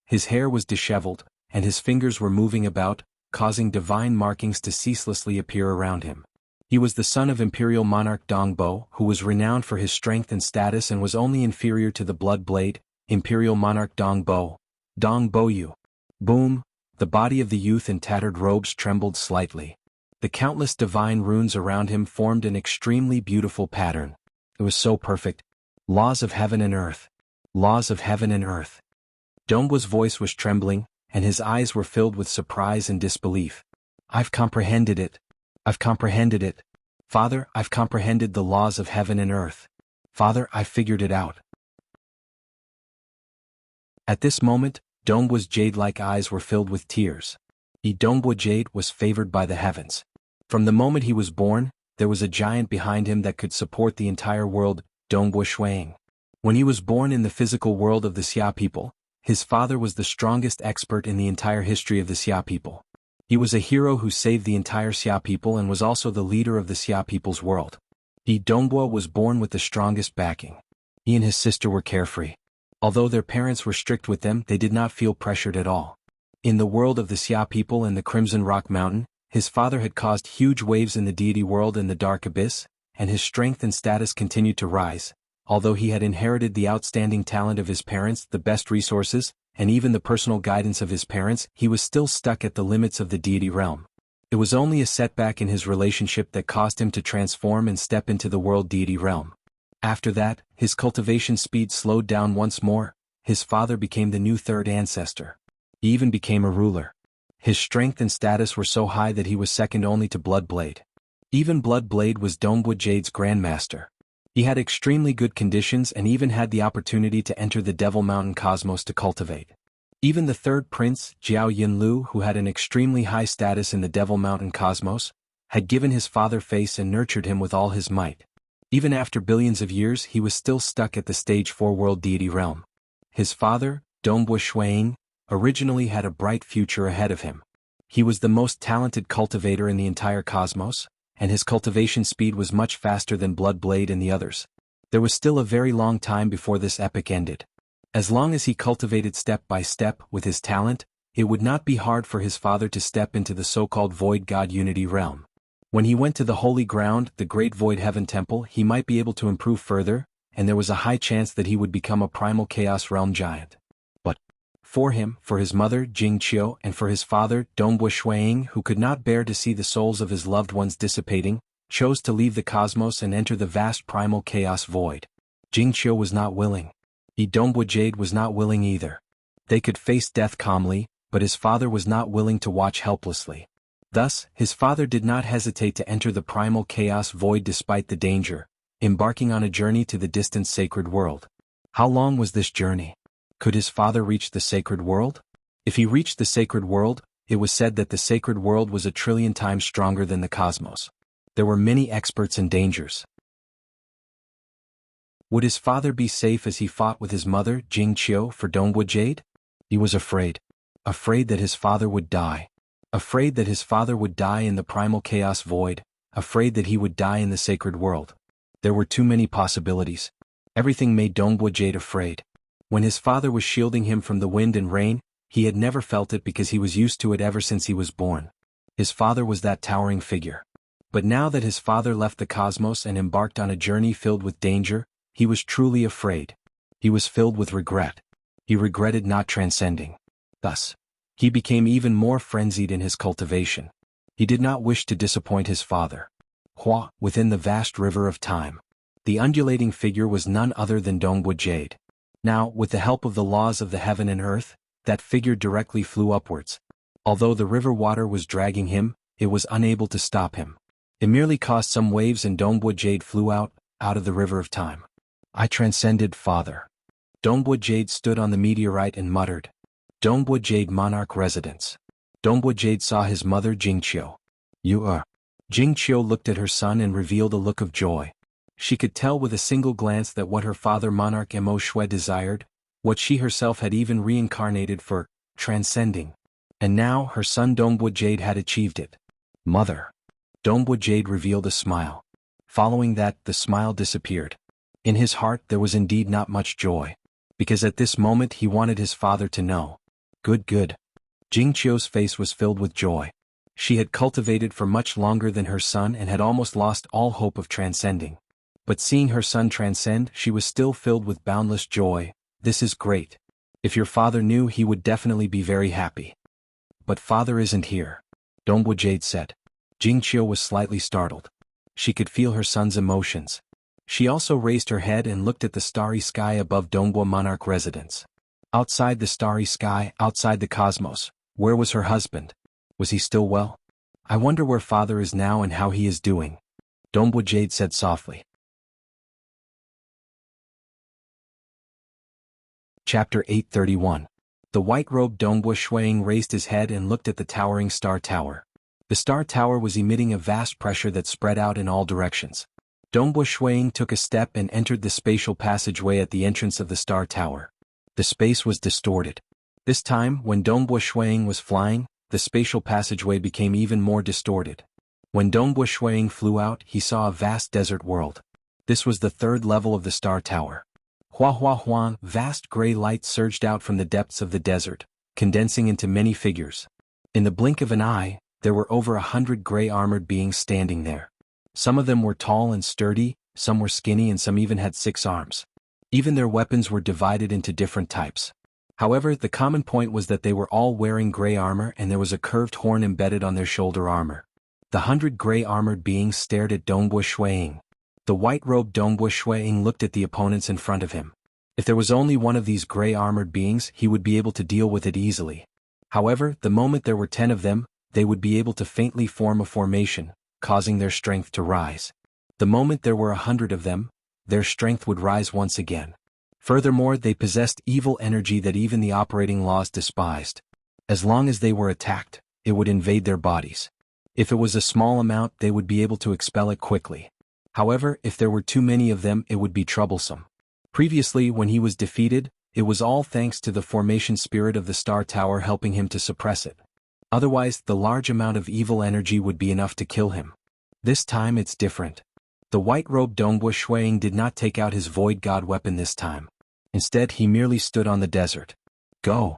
His hair was disheveled, and his fingers were moving about, causing divine markings to ceaselessly appear around him. He was the son of Imperial Monarch Dongbo, who was renowned for his strength and status and was only inferior to the Blood Blade, Imperial Monarch Dongbo. Dongbo-yu. Boom! The body of the youth in tattered robes trembled slightly. The countless divine runes around him formed an extremely beautiful pattern. It was so perfect. Laws of heaven and earth. Laws of heaven and earth. Dongbua's voice was trembling, and his eyes were filled with surprise and disbelief. I've comprehended it. I've comprehended it. Father, I've comprehended the laws of heaven and earth. Father, I've figured it out. At this moment, Dongbua's jade-like eyes were filled with tears. Dongbua Jade was favored by the heavens. From the moment he was born, there was a giant behind him that could support the entire world, Dongbua Shuiying. When he was born in the physical world of the Xia people, his father was the strongest expert in the entire history of the Xia people. He was a hero who saved the entire Xia people and was also the leader of the Xia people's world. Dongbua was born with the strongest backing. He and his sister were carefree. Although their parents were strict with them, they did not feel pressured at all. In the world of the Xia people and the Crimson Rock Mountain, his father had caused huge waves in the deity world and the Dark Abyss, and his strength and status continued to rise. Although he had inherited the outstanding talent of his parents, the best resources, and even the personal guidance of his parents, he was still stuck at the limits of the deity realm. It was only a setback in his relationship that caused him to transform and step into the world deity realm. After that, his cultivation speed slowed down once more. His father became the new third ancestor. He even became a ruler. His strength and status were so high that he was second only to Bloodblade. Even Bloodblade was Dongwu Jade's grandmaster. He had extremely good conditions and even had the opportunity to enter the Devil Mountain cosmos to cultivate. Even the third prince, Jiao Yinlu, who had an extremely high status in the Devil Mountain cosmos, had given his father face and nurtured him with all his might. Even after billions of years, he was still stuck at the stage 4 world deity realm. His father, Dongwu Shuiying, originally had a bright future ahead of him. He was the most talented cultivator in the entire cosmos, and his cultivation speed was much faster than Bloodblade and the others. There was still a very long time before this epic ended. As long as he cultivated step by step with his talent, it would not be hard for his father to step into the so-called Void God Unity realm. When he went to the Holy Ground, the Great Void Heaven Temple, he might be able to improve further, and there was a high chance that he would become a Primal Chaos Realm giant. But for him, for his mother, Jingqiu, and for his father, Dongwu Shuiying, who could not bear to see the souls of his loved ones dissipating, chose to leave the cosmos and enter the vast Primal Chaos Void. Jingqiu was not willing. Dongwu Jade was not willing either. They could face death calmly, but his father was not willing to watch helplessly. Thus, his father did not hesitate to enter the Primal Chaos Void despite the danger, embarking on a journey to the distant sacred world. How long was this journey? Could his father reach the sacred world? If he reached the sacred world, it was said that the sacred world was 1,000,000,000,000 times stronger than the cosmos. There were many experts and dangers. Would his father be safe as he fought with his mother, Jingqiu, for Dongwu Jade? He was afraid. Afraid that his father would die. Afraid that his father would die in the Primal Chaos Void. Afraid that he would die in the sacred world. There were too many possibilities. Everything made Dongwu Jade afraid. When his father was shielding him from the wind and rain, he had never felt it because he was used to it ever since he was born. His father was that towering figure. But now that his father left the cosmos and embarked on a journey filled with danger, he was truly afraid. He was filled with regret. He regretted not transcending. Thus, he became even more frenzied in his cultivation. He did not wish to disappoint his father. Within the vast river of time. The undulating figure was none other than Dongwu Jade. Now, with the help of the laws of the heaven and earth, that figure directly flew upwards. Although the river water was dragging him, it was unable to stop him. It merely caused some waves and Dongwu Jade flew out of the river of time. I transcended, father. Dongwu Jade stood on the meteorite and muttered. Dongwu Jade monarch residence. Dongwu Jade saw his mother Jingqiu. You are. Jingqiu looked at her son and revealed a look of joy. She could tell with a single glance that what her father monarch Mo Shui desired, what she herself had even reincarnated for, transcending. And now her son Dongwu Jade had achieved it. Mother. Dongwu Jade revealed a smile. Following that, the smile disappeared. In his heart there was indeed not much joy. Because at this moment he wanted his father to know. Good. Jingqiu's face was filled with joy. She had cultivated for much longer than her son and had almost lost all hope of transcending. But seeing her son transcend, she was still filled with boundless joy. This is great. If your father knew, he would definitely be very happy. But father isn't here, Dongwu Jade said. Jingqiu was slightly startled. She could feel her son's emotions. She also raised her head and looked at the starry sky above Dongwu monarch residence. Outside the starry sky, outside the cosmos, where was her husband? Was he still well? I wonder where father is now and how he is doing, Dongwu Jade said softly. Chapter 831. The white-robed Dongwu Shuiying raised his head and looked at the towering star tower. The star tower was emitting a vast pressure that spread out in all directions. Dongwu Shuiying took a step and entered the spatial passageway at the entrance of the star tower. The space was distorted. This time, when Dongwu Shuiying was flying, the spatial passageway became even more distorted. When Dongwu Shuiying flew out, he saw a vast desert world. This was the third level of the star tower. Hua, vast gray light surged out from the depths of the desert, condensing into many figures. In the blink of an eye, there were over 100 gray armored beings standing there. Some of them were tall and sturdy, some were skinny, and some even had 6 arms. Even their weapons were divided into different types. However, the common point was that they were all wearing gray armor, and there was a curved horn embedded on their shoulder armor. The 100 gray armored beings stared at Dongbo Shuiying. The white-robed Dongbo Shuiying looked at the opponents in front of him. If there was only one of these gray armored beings, he would be able to deal with it easily. However, the moment there were 10 of them, they would be able to faintly form a formation, causing their strength to rise. The moment there were 100 of them, their strength would rise once again. Furthermore, they possessed evil energy that even the operating laws despised. As long as they were attacked, it would invade their bodies. If it was a small amount, they would be able to expel it quickly. However, if there were too many of them, it would be troublesome. Previously, when he was defeated, it was all thanks to the formation spirit of the Star Tower helping him to suppress it. Otherwise, the large amount of evil energy would be enough to kill him. This time it's different. The white-robed Dongbo Shuiying did not take out his Void God weapon this time. Instead, he merely stood on the desert. Go!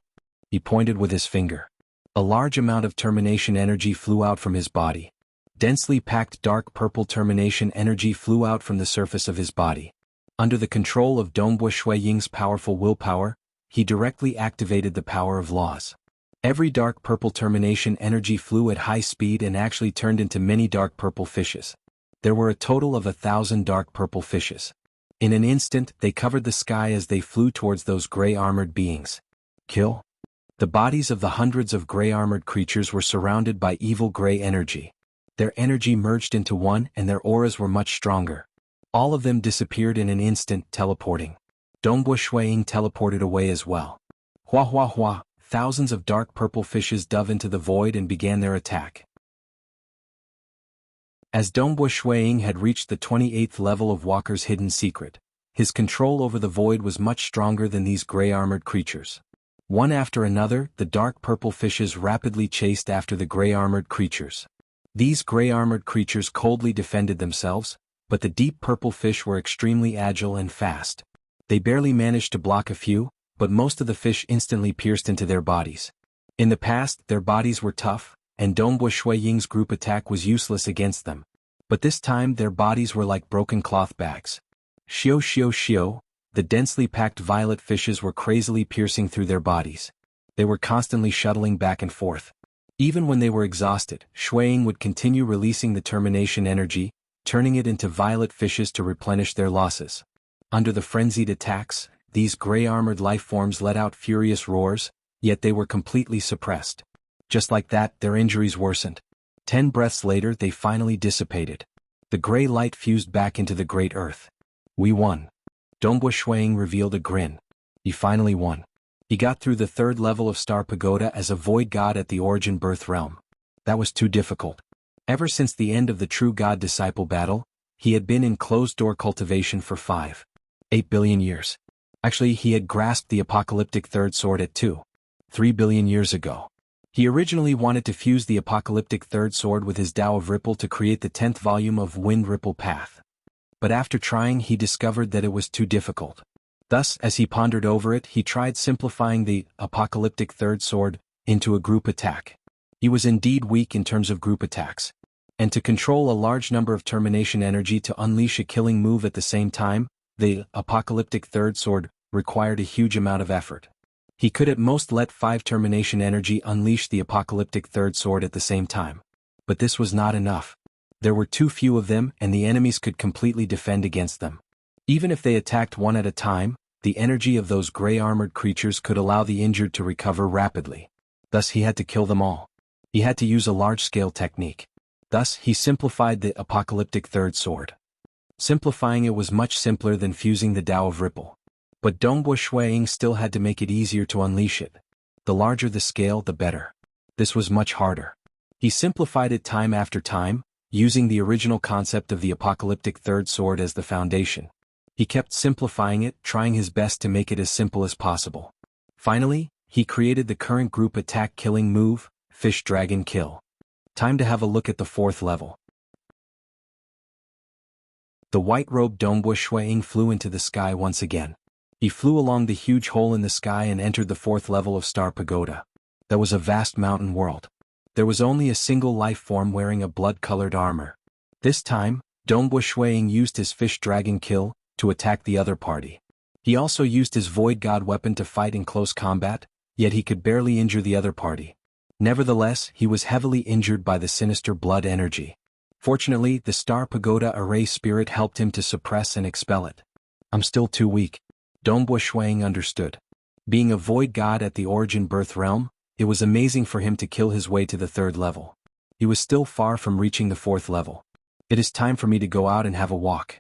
He pointed with his finger. A large amount of termination energy flew out from his body. Densely packed dark purple termination energy flew out from the surface of his body. Under the control of Dongbo Shuiying's powerful willpower, he directly activated the power of laws. Every dark purple termination energy flew at high speed and actually turned into many dark purple fishes. There were a total of 1,000 dark purple fishes. In an instant, they covered the sky as they flew towards those gray armored beings. Kill. The bodies of the hundreds of gray armored creatures were surrounded by evil gray energy. Their energy merged into one, and their auras were much stronger. All of them disappeared in an instant, teleporting. Dongbo Shuiying teleported away as well. Hua hua hua, thousands of dark purple fishes dove into the void and began their attack. As Dongbo Shuiying had reached the 28th level of Walker's hidden secret, his control over the void was much stronger than these gray-armored creatures. One after another, the dark purple fishes rapidly chased after the gray-armored creatures. These gray-armored creatures coldly defended themselves, but the deep purple fish were extremely agile and fast. They barely managed to block a few, but most of the fish instantly pierced into their bodies. In the past, their bodies were tough, and Dongbo Shuiying's group attack was useless against them. But this time their bodies were like broken cloth bags. Shio shio shio, the densely packed violet fishes were crazily piercing through their bodies. They were constantly shuttling back and forth. Even when they were exhausted, Shuiying would continue releasing the termination energy, turning it into violet fishes to replenish their losses. Under the frenzied attacks, these gray-armored life forms let out furious roars, yet they were completely suppressed. Just like that, their injuries worsened. 10 breaths later, they finally dissipated. The gray light fused back into the great earth. We won. Dongbo Shuiying revealed a grin. He finally won. He got through the 3rd level of Star Pagoda as a void god at the Origin Birth Realm. That was too difficult. Ever since the end of the True God-Disciple battle, he had been in closed-door cultivation for 5.8 billion years. Actually, he had grasped the apocalyptic third sword at 2.3 billion years ago. He originally wanted to fuse the apocalyptic third sword with his Tao of Ripple to create the 10th volume of Wind Ripple Path. But after trying, he discovered that it was too difficult. Thus, as he pondered over it, he tried simplifying the apocalyptic third sword into a group attack. He was indeed weak in terms of group attacks. And to control a large number of termination energy to unleash a killing move at the same time, the apocalyptic third sword required a huge amount of effort. He could at most let 5 termination energy unleash the apocalyptic third sword at the same time. But this was not enough. There were too few of them, and the enemies could completely defend against them. Even if they attacked one at a time, the energy of those gray-armored creatures could allow the injured to recover rapidly. Thus he had to kill them all. He had to use a large-scale technique. Thus he simplified the apocalyptic third sword. Simplifying it was much simpler than fusing the Tao of Ripple. But Dongbo Shuiying still had to make it easier to unleash it. The larger the scale, the better. This was much harder. He simplified it time after time, using the original concept of the apocalyptic third sword as the foundation. He kept simplifying it, trying his best to make it as simple as possible. Finally, he created the current group attack killing move, Fish Dragon Kill. Time to have a look at the 4th level. The white-robed Dongbo Shuiying flew into the sky once again. He flew along the huge hole in the sky and entered the 4th level of Star Pagoda. That was a vast mountain world. There was only a single life form wearing a blood-colored armor. This time, Dongbo Shuiying used his fish dragon kill to attack the other party. He also used his void god weapon to fight in close combat, yet he could barely injure the other party. Nevertheless, he was heavily injured by the sinister blood energy. Fortunately, the Star Pagoda Array Spirit helped him to suppress and expel it. I'm still too weak. Dongbo Shuiying understood. Being a void god at the origin birth realm, it was amazing for him to kill his way to the 3rd level. He was still far from reaching the 4th level. It is time for me to go out and have a walk.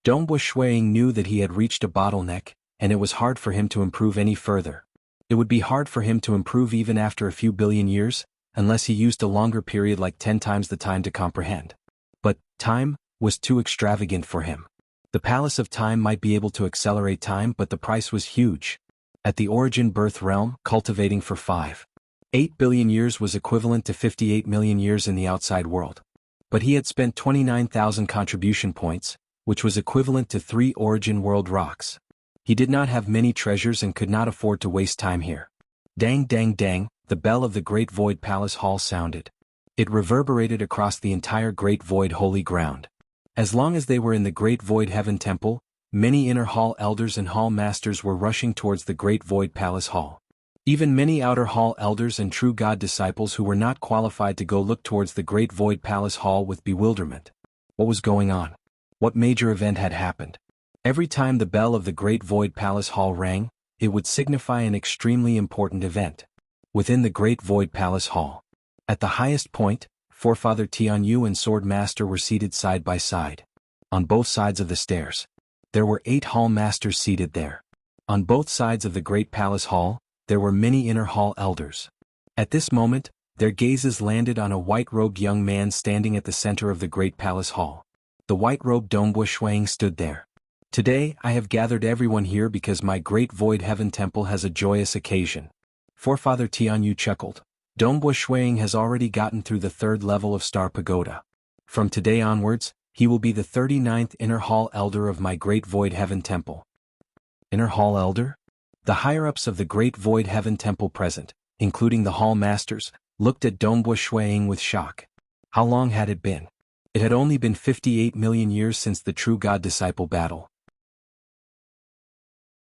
Dongbo Shuiying knew that he had reached a bottleneck, and it was hard for him to improve any further. It would be hard for him to improve even after a few billion years, unless he used a longer period like 10 times the time to comprehend. But time was too extravagant for him. The Palace of Time might be able to accelerate time, but the price was huge. At the origin birth realm, cultivating for 5.8 billion years was equivalent to 58 million years in the outside world. But he had spent 29,000 contribution points, which was equivalent to 3 origin world rocks. He did not have many treasures and could not afford to waste time here. Dang dang dang, the bell of the Great Void Palace Hall sounded. It reverberated across the entire Great Void Holy Ground. As long as they were in the Great Void Heaven Temple, many inner hall elders and hall masters were rushing towards the Great Void Palace Hall. Even many outer hall elders and true god disciples who were not qualified to go looked towards the Great Void Palace Hall with bewilderment. What was going on? What major event had happened? Every time the bell of the Great Void Palace Hall rang, it would signify an extremely important event. Within the Great Void Palace Hall, at the highest point, Forefather Tianyu and Sword Master were seated side by side. On both sides of the stairs, there were 8 hall masters seated there. On both sides of the Great Palace Hall, there were many inner hall elders. At this moment, their gazes landed on a white-robed young man standing at the center of the Great Palace Hall. The white-robed Dongbo Shuiying stood there. Today, I have gathered everyone here because my Great Void Heaven Temple has a joyous occasion. Forefather Tianyu chuckled. Dongbo Shuiying has already gotten through the 3rd level of Star Pagoda. From today onwards, he will be the 39th Inner Hall Elder of my Great Void Heaven Temple. Inner Hall Elder? The higher-ups of the Great Void Heaven Temple present, including the Hall Masters, looked at Dongbo Shuiying with shock. How long had it been? It had only been 58 million years since the true god-disciple battle.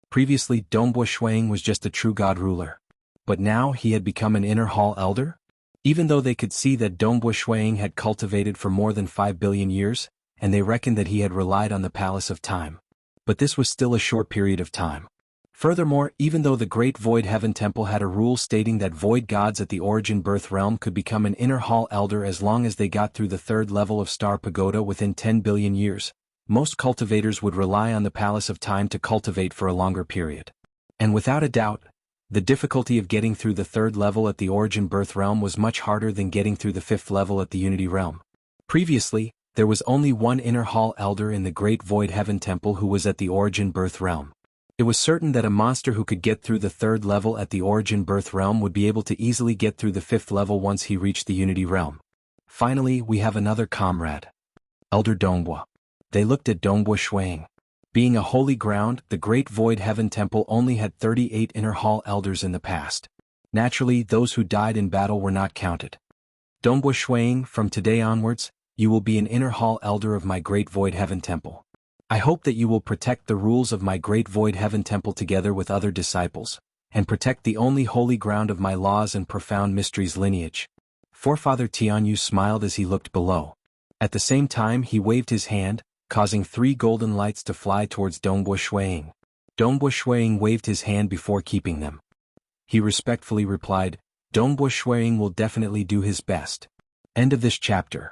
Previously, Dongbo Shuiying was just a true god ruler. But now he had become an inner hall elder? Even though they could see that Dongbo Shuiying had cultivated for more than 5 billion years, and they reckoned that he had relied on the Palace of Time. But this was still a short period of time. Furthermore, even though the Great Void Heaven Temple had a rule stating that void gods at the origin birth realm could become an inner hall elder as long as they got through the 3rd level of Star Pagoda within 10 billion years, most cultivators would rely on the Palace of Time to cultivate for a longer period. And without a doubt, the difficulty of getting through the 3rd level at the origin birth realm was much harder than getting through the 5th level at the Unity realm. Previously, there was only one inner hall elder in the Great Void Heaven Temple who was at the origin birth realm. It was certain that a monster who could get through the 3rd level at the origin birth realm would be able to easily get through the 5th level once he reached the Unity realm. Finally, we have another comrade. Elder Dongbo. They looked at Dongbo Shuiying. Being a holy ground, the Great Void Heaven Temple only had 38 inner hall elders in the past. Naturally, those who died in battle were not counted. Dongbo Shuiying, from today onwards, you will be an inner hall elder of my Great Void Heaven Temple. I hope that you will protect the rules of my Great Void Heaven Temple together with other disciples, and protect the only holy ground of my laws and profound mysteries lineage. Forefather Tianyu smiled as he looked below. At the same time he waved his hand, causing 3 golden lights to fly towards Dongbo Shuiying. Dongbo Shuiying waved his hand before keeping them. He respectfully replied, Dongbo Shuiying will definitely do his best. End of this chapter.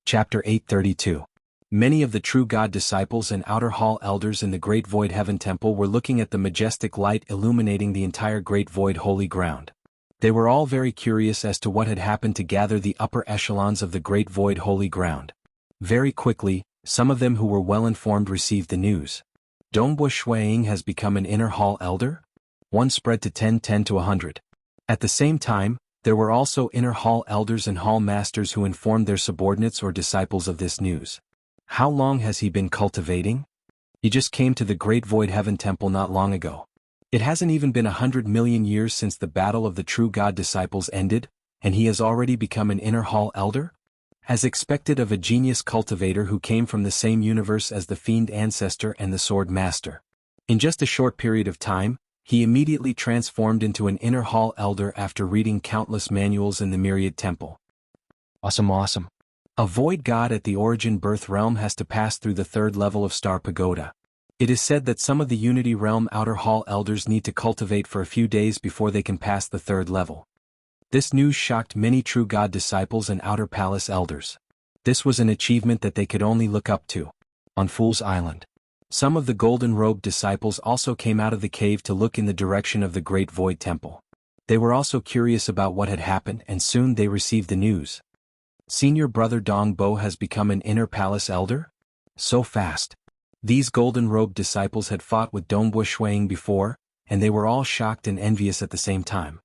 Chapter 832. Many of the true God disciples and outer hall elders in the Great Void Heaven Temple were looking at the majestic light illuminating the entire Great Void Holy Ground. They were all very curious as to what had happened to gather the upper echelons of the Great Void Holy Ground. Very quickly, some of them who were well informed received the news. Dongbo Shuiying has become an inner hall elder? One spread to 10 to 100. At the same time, there were also inner hall elders and hall masters who informed their subordinates or disciples of this news. How long has he been cultivating? He just came to the Great Void Heaven Temple not long ago. It hasn't even been 100 million years since the battle of the true God disciples ended, and he has already become an inner hall elder? As expected of a genius cultivator who came from the same universe as the fiend ancestor and the sword master. In just a short period of time, he immediately transformed into an inner hall elder after reading countless manuals in the Myriad Temple. Awesome. A void god at the origin birth realm has to pass through the third level of Star Pagoda. It is said that some of the Unity Realm Outer Hall elders need to cultivate for a few days before they can pass the third level. This news shocked many true God disciples and Outer Palace elders. This was an achievement that they could only look up to. On Fool's Island, some of the Golden Robe disciples also came out of the cave to look in the direction of the Great Void Temple. They were also curious about what had happened, and soon they received the news. Senior brother Dong Bo has become an inner palace elder? So fast. These Golden Robe disciples had fought with Dongbo Shuang before, and they were all shocked and envious at the same time.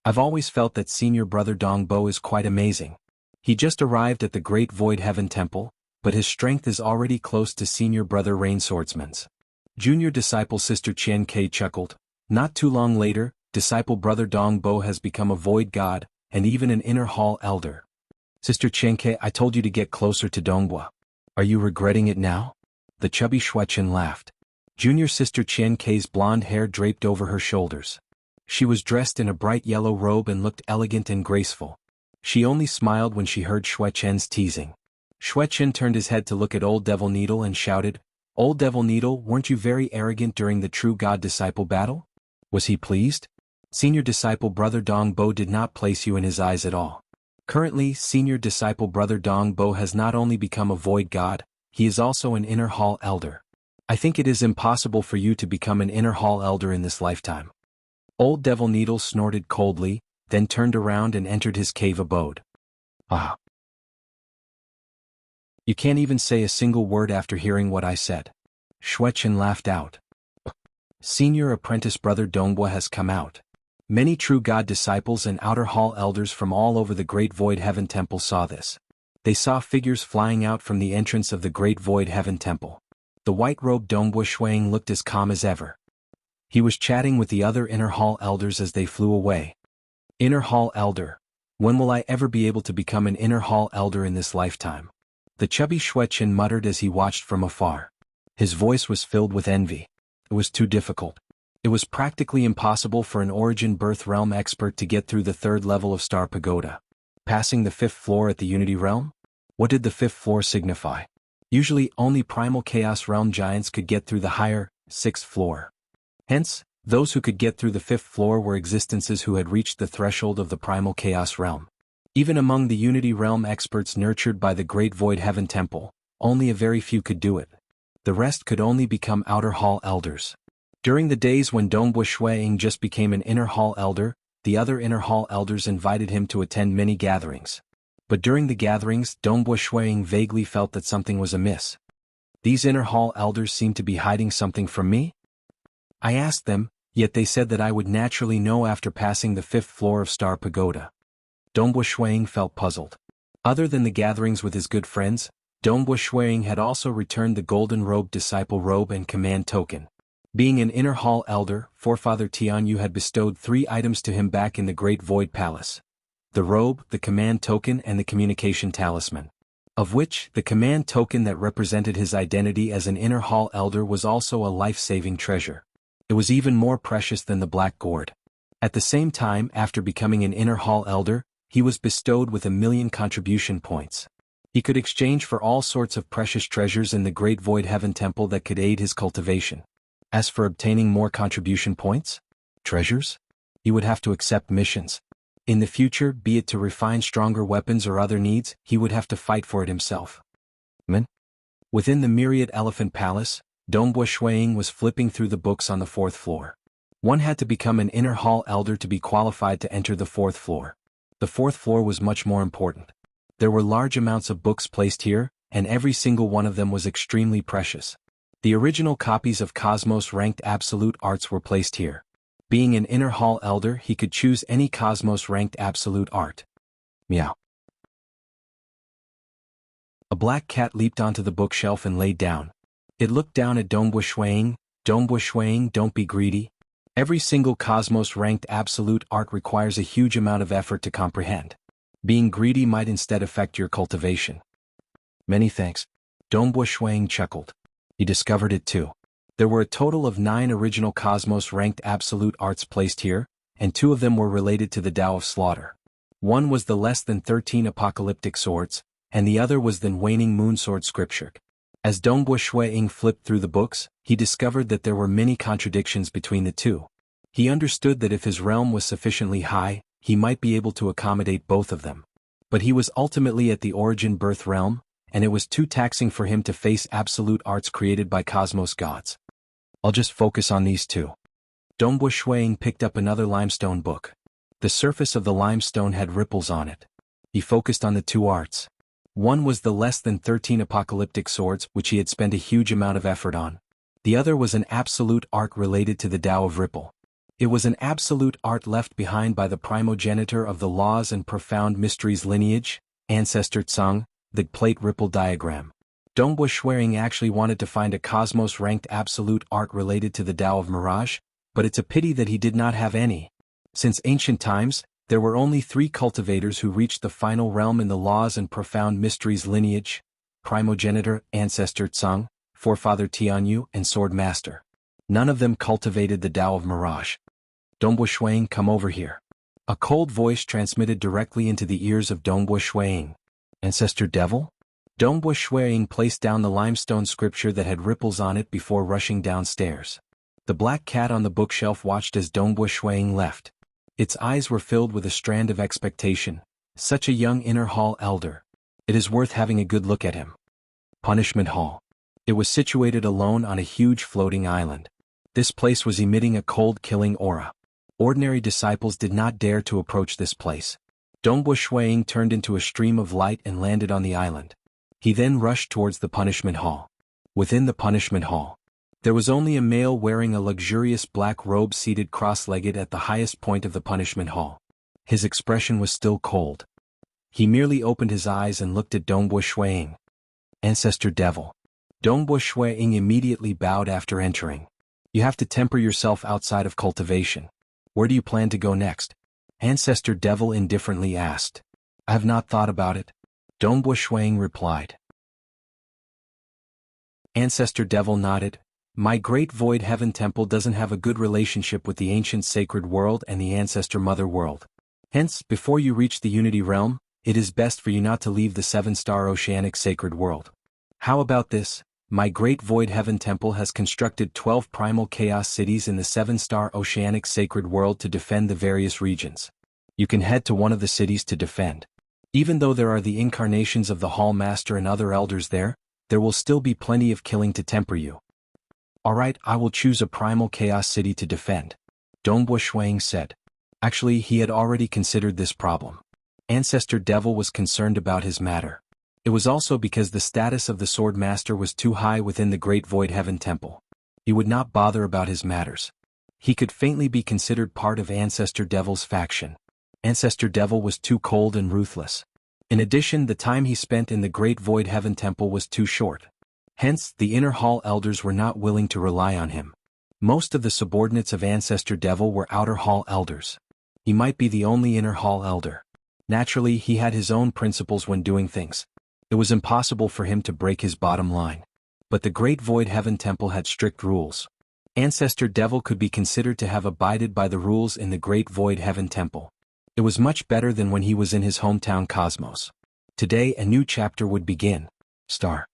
I've always felt that senior brother Dong Bo is quite amazing. He just arrived at the Great Void Heaven Temple, but his strength is already close to senior brother Rain Swordsman's. Junior disciple sister Qian Ke chuckled. Not too long later, disciple brother Dong Bo has become a void god, and even an inner hall elder. Sister Qian Ke, I told you to get closer to Dongbo. Are you regretting it now? The chubby Shuechen laughed. Junior sister Qian Ke's blonde hair draped over her shoulders. She was dressed in a bright yellow robe and looked elegant and graceful. She only smiled when she heard Shuechen's teasing. Shuechen turned his head to look at Old Devil Needle and shouted, "Old Devil Needle, weren't you very arrogant during the true God disciple battle?" Was he pleased? Senior disciple brother Dong Bo did not place you in his eyes at all. Currently, senior disciple brother Dong Bo has not only become a void god, he is also an inner hall elder. I think it is impossible for you to become an inner hall elder in this lifetime. Old Devil Needle snorted coldly, then turned around and entered his cave abode. Ah. You can't even say a single word after hearing what I said. Shuechen laughed out. Senior apprentice brother Dongbo has come out. Many true God disciples and outer hall elders from all over the Great Void Heaven Temple saw this. They saw figures flying out from the entrance of the Great Void Heaven Temple. The white-robed Dongbo Shuang looked as calm as ever. He was chatting with the other inner hall elders as they flew away. Inner hall elder. When will I ever be able to become an inner hall elder in this lifetime? The chubby Shuechen muttered as he watched from afar. His voice was filled with envy. It was too difficult. It was practically impossible for an origin birth realm expert to get through the third level of Star Pagoda. Passing the fifth floor at the Unity Realm? What did the fifth floor signify? Usually only primal chaos realm giants could get through the higher, sixth floor. Hence, those who could get through the fifth floor were existences who had reached the threshold of the primal chaos realm. Even among the Unity Realm experts nurtured by the Great Void Heaven Temple, only a very few could do it. The rest could only become outer hall elders. During the days when Dongbo Shuang just became an inner hall elder, the other inner hall elders invited him to attend many gatherings. But during the gatherings, Dongbo Shuang vaguely felt that something was amiss. These inner hall elders seemed to be hiding something from me? I asked them, yet they said that I would naturally know after passing the fifth floor of Star Pagoda. Dongbo Shuang felt puzzled. Other than the gatherings with his good friends, Dongbo Shuang had also returned the Golden Robe Disciple Robe and Command Token. Being an inner hall elder, Forefather Tianyu had bestowed 3 items to him back in the Great Void Palace. The robe, the command token and the communication talisman. Of which, the command token that represented his identity as an inner hall elder was also a life-saving treasure. It was even more precious than the black gourd. At the same time, after becoming an inner hall elder, he was bestowed with 1,000,000 contribution points. He could exchange for all sorts of precious treasures in the Great Void Heaven Temple that could aid his cultivation. As for obtaining more contribution points? Treasures? He would have to accept missions. In the future, be it to refine stronger weapons or other needs, he would have to fight for it himself. Within the Myriad Elephant Palace, Dongbo Shuang was flipping through the books on the 4th floor. One had to become an inner hall elder to be qualified to enter the 4th floor. The 4th floor was much more important. There were large amounts of books placed here, and every single one of them was extremely precious. The original copies of Cosmos-ranked Absolute Arts were placed here. Being an inner hall elder, he could choose any Cosmos-ranked Absolute Art. Meow. A black cat leaped onto the bookshelf and laid down. It looked down at Dongbo Shuang. Dongbo Shuang, don't be greedy. Every single cosmos-ranked absolute art requires a huge amount of effort to comprehend. Being greedy might instead affect your cultivation. Many thanks. Dongbo Shuang chuckled. He discovered it too. There were a total of 9 original cosmos-ranked absolute arts placed here, and 2 of them were related to the Tao of Slaughter. One was the less than 13 apocalyptic swords, and the other was the waning moon sword scripture. As Dongbo Shuang flipped through the books, he discovered that there were many contradictions between the 2. He understood that if his realm was sufficiently high, he might be able to accommodate both of them. But he was ultimately at the origin birth realm, and it was too taxing for him to face absolute arts created by cosmos gods. I'll just focus on these 2. Dongbo Shuang picked up another limestone book. The surface of the limestone had ripples on it. He focused on the 2 arts. One was the less than 13 apocalyptic swords, which he had spent a huge amount of effort on. The other was an absolute art related to the Tao of Ripple. It was an absolute art left behind by the primogenitor of the laws and profound mysteries lineage, Ancestor Tsung, the plate ripple diagram. Dongbo Shuang actually wanted to find a cosmos-ranked absolute art related to the Tao of Mirage, but it's a pity that he did not have any. Since ancient times, there were only 3 cultivators who reached the final realm in the laws and profound mysteries lineage: primogenitor, Ancestor Tsung, forefather Tianyu, and sword master. None of them cultivated the Tao of Mirage. Dongbo Shuang, come over here. A cold voice transmitted directly into the ears of Dongbo Shuang. Ancestor Devil? Dongbo Shuang placed down the limestone scripture that had ripples on it before rushing downstairs. The black cat on the bookshelf watched as Dongbo Shuang left. Its eyes were filled with a strand of expectation. Such a young inner hall elder. It is worth having a good look at him. Punishment Hall. It was situated alone on a huge floating island. This place was emitting a cold, killing aura. Ordinary disciples did not dare to approach this place. Dongbo Shuang turned into a stream of light and landed on the island. He then rushed towards the punishment hall. Within the punishment hall, there was only a male wearing a luxurious black robe seated cross-legged at the highest point of the punishment hall. His expression was still cold. He merely opened his eyes and looked at Dongbo Shuang. Ancestor Devil. Dongbo Shuang immediately bowed after entering. You have to temper yourself outside of cultivation. Where do you plan to go next? Ancestor Devil indifferently asked. I have not thought about it. Dongbo Shuang replied. Ancestor Devil nodded. My great void heaven temple doesn't have a good relationship with the ancient sacred world and the ancestor mother world. Hence, before you reach the unity realm, it is best for you not to leave the 7-star oceanic sacred world. How about this? My great void heaven temple has constructed 12 primal chaos cities in the 7-star oceanic sacred world to defend the various regions. You can head to one of the cities to defend. Even though there are the incarnations of the Hall Master and other elders there will still be plenty of killing to temper you. Alright, I will choose a primal chaos city to defend. Dongbo Shuang said. Actually, he had already considered this problem. Ancestor Devil was concerned about his matter. It was also because the status of the Sword Master was too high within the Great Void Heaven Temple. He would not bother about his matters. He could faintly be considered part of Ancestor Devil's faction. Ancestor Devil was too cold and ruthless. In addition, the time he spent in the Great Void Heaven Temple was too short. Hence, the Inner Hall Elders were not willing to rely on him. Most of the subordinates of Ancestor Devil were Outer Hall Elders. He might be the only Inner Hall Elder. Naturally, he had his own principles when doing things. It was impossible for him to break his bottom line. But the Great Void Heaven Temple had strict rules. Ancestor Devil could be considered to have abided by the rules in the Great Void Heaven Temple. It was much better than when he was in his hometown Cosmos. Today a new chapter would begin. Star.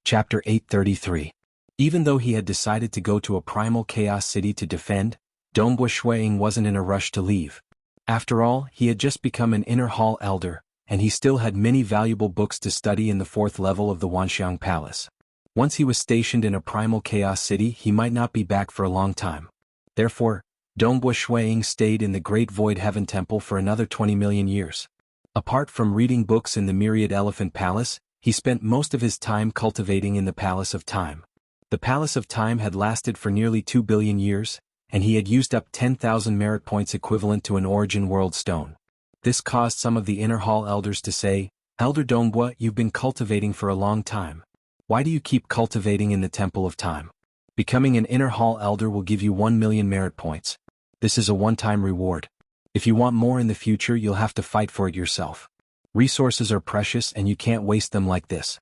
Chapter 833. Even though he had decided to go to a primal chaos city to defend, Dongbo Shuang wasn't in a rush to leave. After all, he had just become an Inner Hall Elder, and he still had many valuable books to study in the 4th level of the Wanxiang Palace. Once he was stationed in a primal chaos city, he might not be back for a long time. Therefore, Dongbo Shuang stayed in the Great Void Heaven Temple for another 20 million years. Apart from reading books in the Myriad Elephant Palace, he spent most of his time cultivating in the Palace of Time. The Palace of Time had lasted for nearly 2 billion years, and he had used up 10,000 merit points equivalent to an Origin World Stone. This caused some of the Inner Hall Elders to say, Elder Dongbo, you've been cultivating for a long time. Why do you keep cultivating in the Temple of Time? Becoming an Inner Hall Elder will give you 1 million merit points. This is a one-time reward. If you want more in the future, you'll have to fight for it yourself. Resources are precious and you can't waste them like this.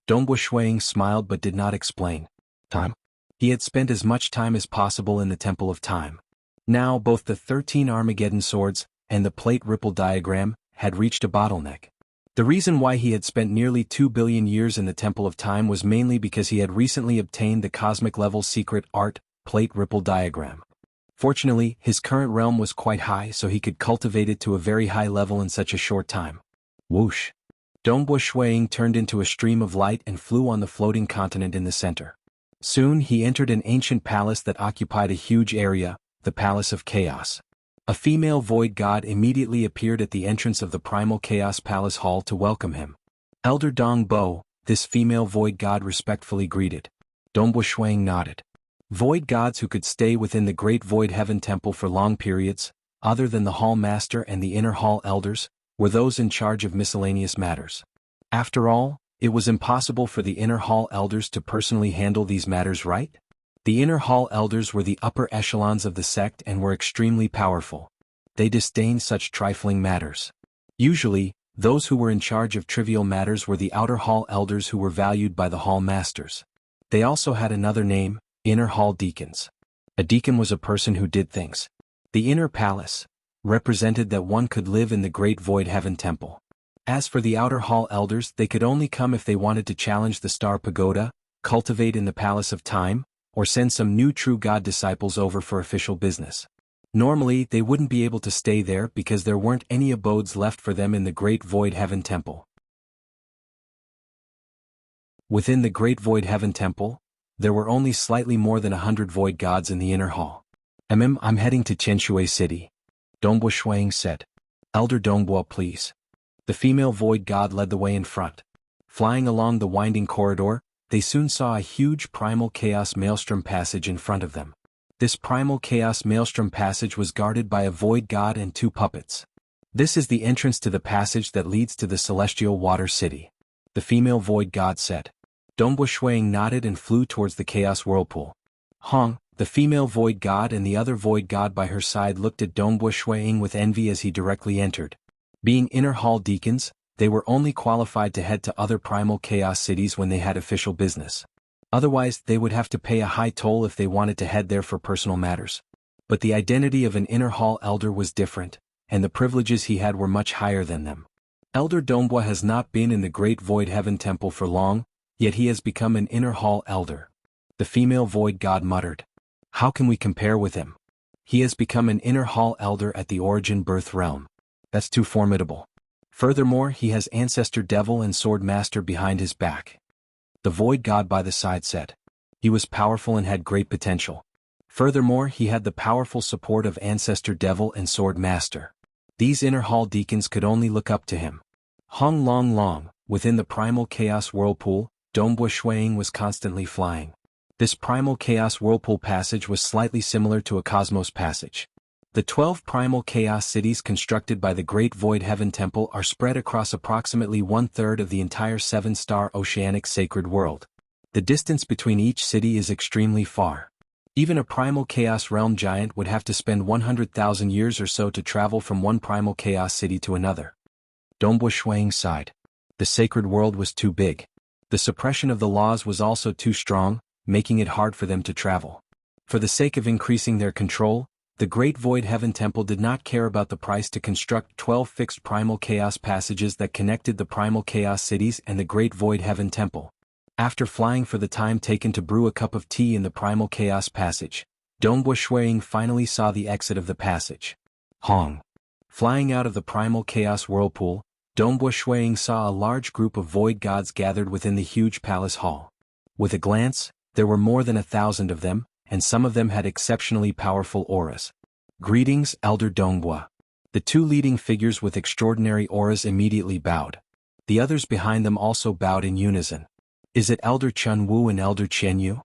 Dongbo Shuang smiled but did not explain. Time? He had spent as much time as possible in the Temple of Time. Now both the 13 Armageddon swords and the plate ripple diagram had reached a bottleneck. The reason why he had spent nearly 2 billion years in the Temple of Time was mainly because he had recently obtained the cosmic level secret art, plate ripple diagram. Fortunately, his current realm was quite high, so he could cultivate it to a very high level in such a short time. Whoosh! Dongbo Shuang turned into a stream of light and flew on the floating continent in the center. Soon he entered an ancient palace that occupied a huge area, the Palace of Chaos. A female void god immediately appeared at the entrance of the Primal Chaos Palace Hall to welcome him. Elder Dongbo, this female void god respectfully greeted. Dongbo Shuang nodded. Void gods who could stay within the Great Void Heaven Temple for long periods, other than the Hall Master and the Inner Hall Elders, were those in charge of miscellaneous matters. After all, it was impossible for the Inner Hall Elders to personally handle these matters, right? The Inner Hall Elders were the upper echelons of the sect and were extremely powerful. They disdained such trifling matters. Usually, those who were in charge of trivial matters were the Outer Hall Elders who were valued by the Hall Masters. They also had another name, Inner Hall Deacons. A deacon was a person who did things. The Inner Palace represented that one could live in the Great Void Heaven Temple. As for the Outer Hall Elders, they could only come if they wanted to challenge the Star Pagoda, cultivate in the Palace of Time, or send some new true god disciples over for official business. Normally, they wouldn't be able to stay there because there weren't any abodes left for them in the Great Void Heaven Temple. Within the Great Void Heaven Temple, there were only slightly more than 100 void gods in the Inner Hall. I'm heading to Qianshui City, Dongbo Shuang said. Elder Dongbo, please. The female void god led the way in front. Flying along the winding corridor, they soon saw a huge primal chaos maelstrom passage in front of them. This primal chaos maelstrom passage was guarded by a void god and 2 puppets. This is the entrance to the passage that leads to the celestial water city, the female void god said. Dongbo Shuang nodded and flew towards the chaos whirlpool. Hong, the female void god and the other void god by her side looked at Dongbo Shuang with envy as he directly entered. Being Inner Hall Deacons, they were only qualified to head to other primal chaos cities when they had official business. Otherwise, they would have to pay a high toll if they wanted to head there for personal matters. But the identity of an Inner Hall Elder was different, and the privileges he had were much higher than them. Elder Dongbo has not been in the Great Void Heaven Temple for long, yet he has become an Inner Hall Elder. The female void god muttered. How can we compare with him? He has become an Inner Hall Elder at the Origin Birth Realm. That's too formidable. Furthermore, he has Ancestor Devil and Sword Master behind his back. The void god by the side said. He was powerful and had great potential. Furthermore, he had the powerful support of Ancestor Devil and Sword Master. These Inner Hall Deacons could only look up to him. Hong Long Long, within the Primal Chaos Whirlpool, Dongbo Shuang was constantly flying. This Primal Chaos Whirlpool passage was slightly similar to a Cosmos passage. The 12 Primal Chaos cities constructed by the Great Void Heaven Temple are spread across approximately 1/3 of the entire 7-star oceanic sacred world. The distance between each city is extremely far. Even a Primal Chaos Realm giant would have to spend 100,000 years or so to travel from one Primal Chaos city to another. Dongbo Shuang sighed. The sacred world was too big. The suppression of the laws was also too strong, making it hard for them to travel. For the sake of increasing their control, the Great Void Heaven Temple did not care about the price to construct 12 fixed Primal Chaos passages that connected the Primal Chaos cities and the Great Void Heaven Temple. After flying for the time taken to brew a cup of tea in the Primal Chaos passage, Dongbo Shuang finally saw the exit of the passage. Hong. Flying out of the Primal Chaos Whirlpool, Dongbo Shuang saw a large group of void gods gathered within the huge palace hall. With a glance, there were more than 1,000 of them, and some of them had exceptionally powerful auras. Greetings, Elder Dongbo. The 2 leading figures with extraordinary auras immediately bowed. The others behind them also bowed in unison. Is it Elder Chun Wu and Elder Qian Yu?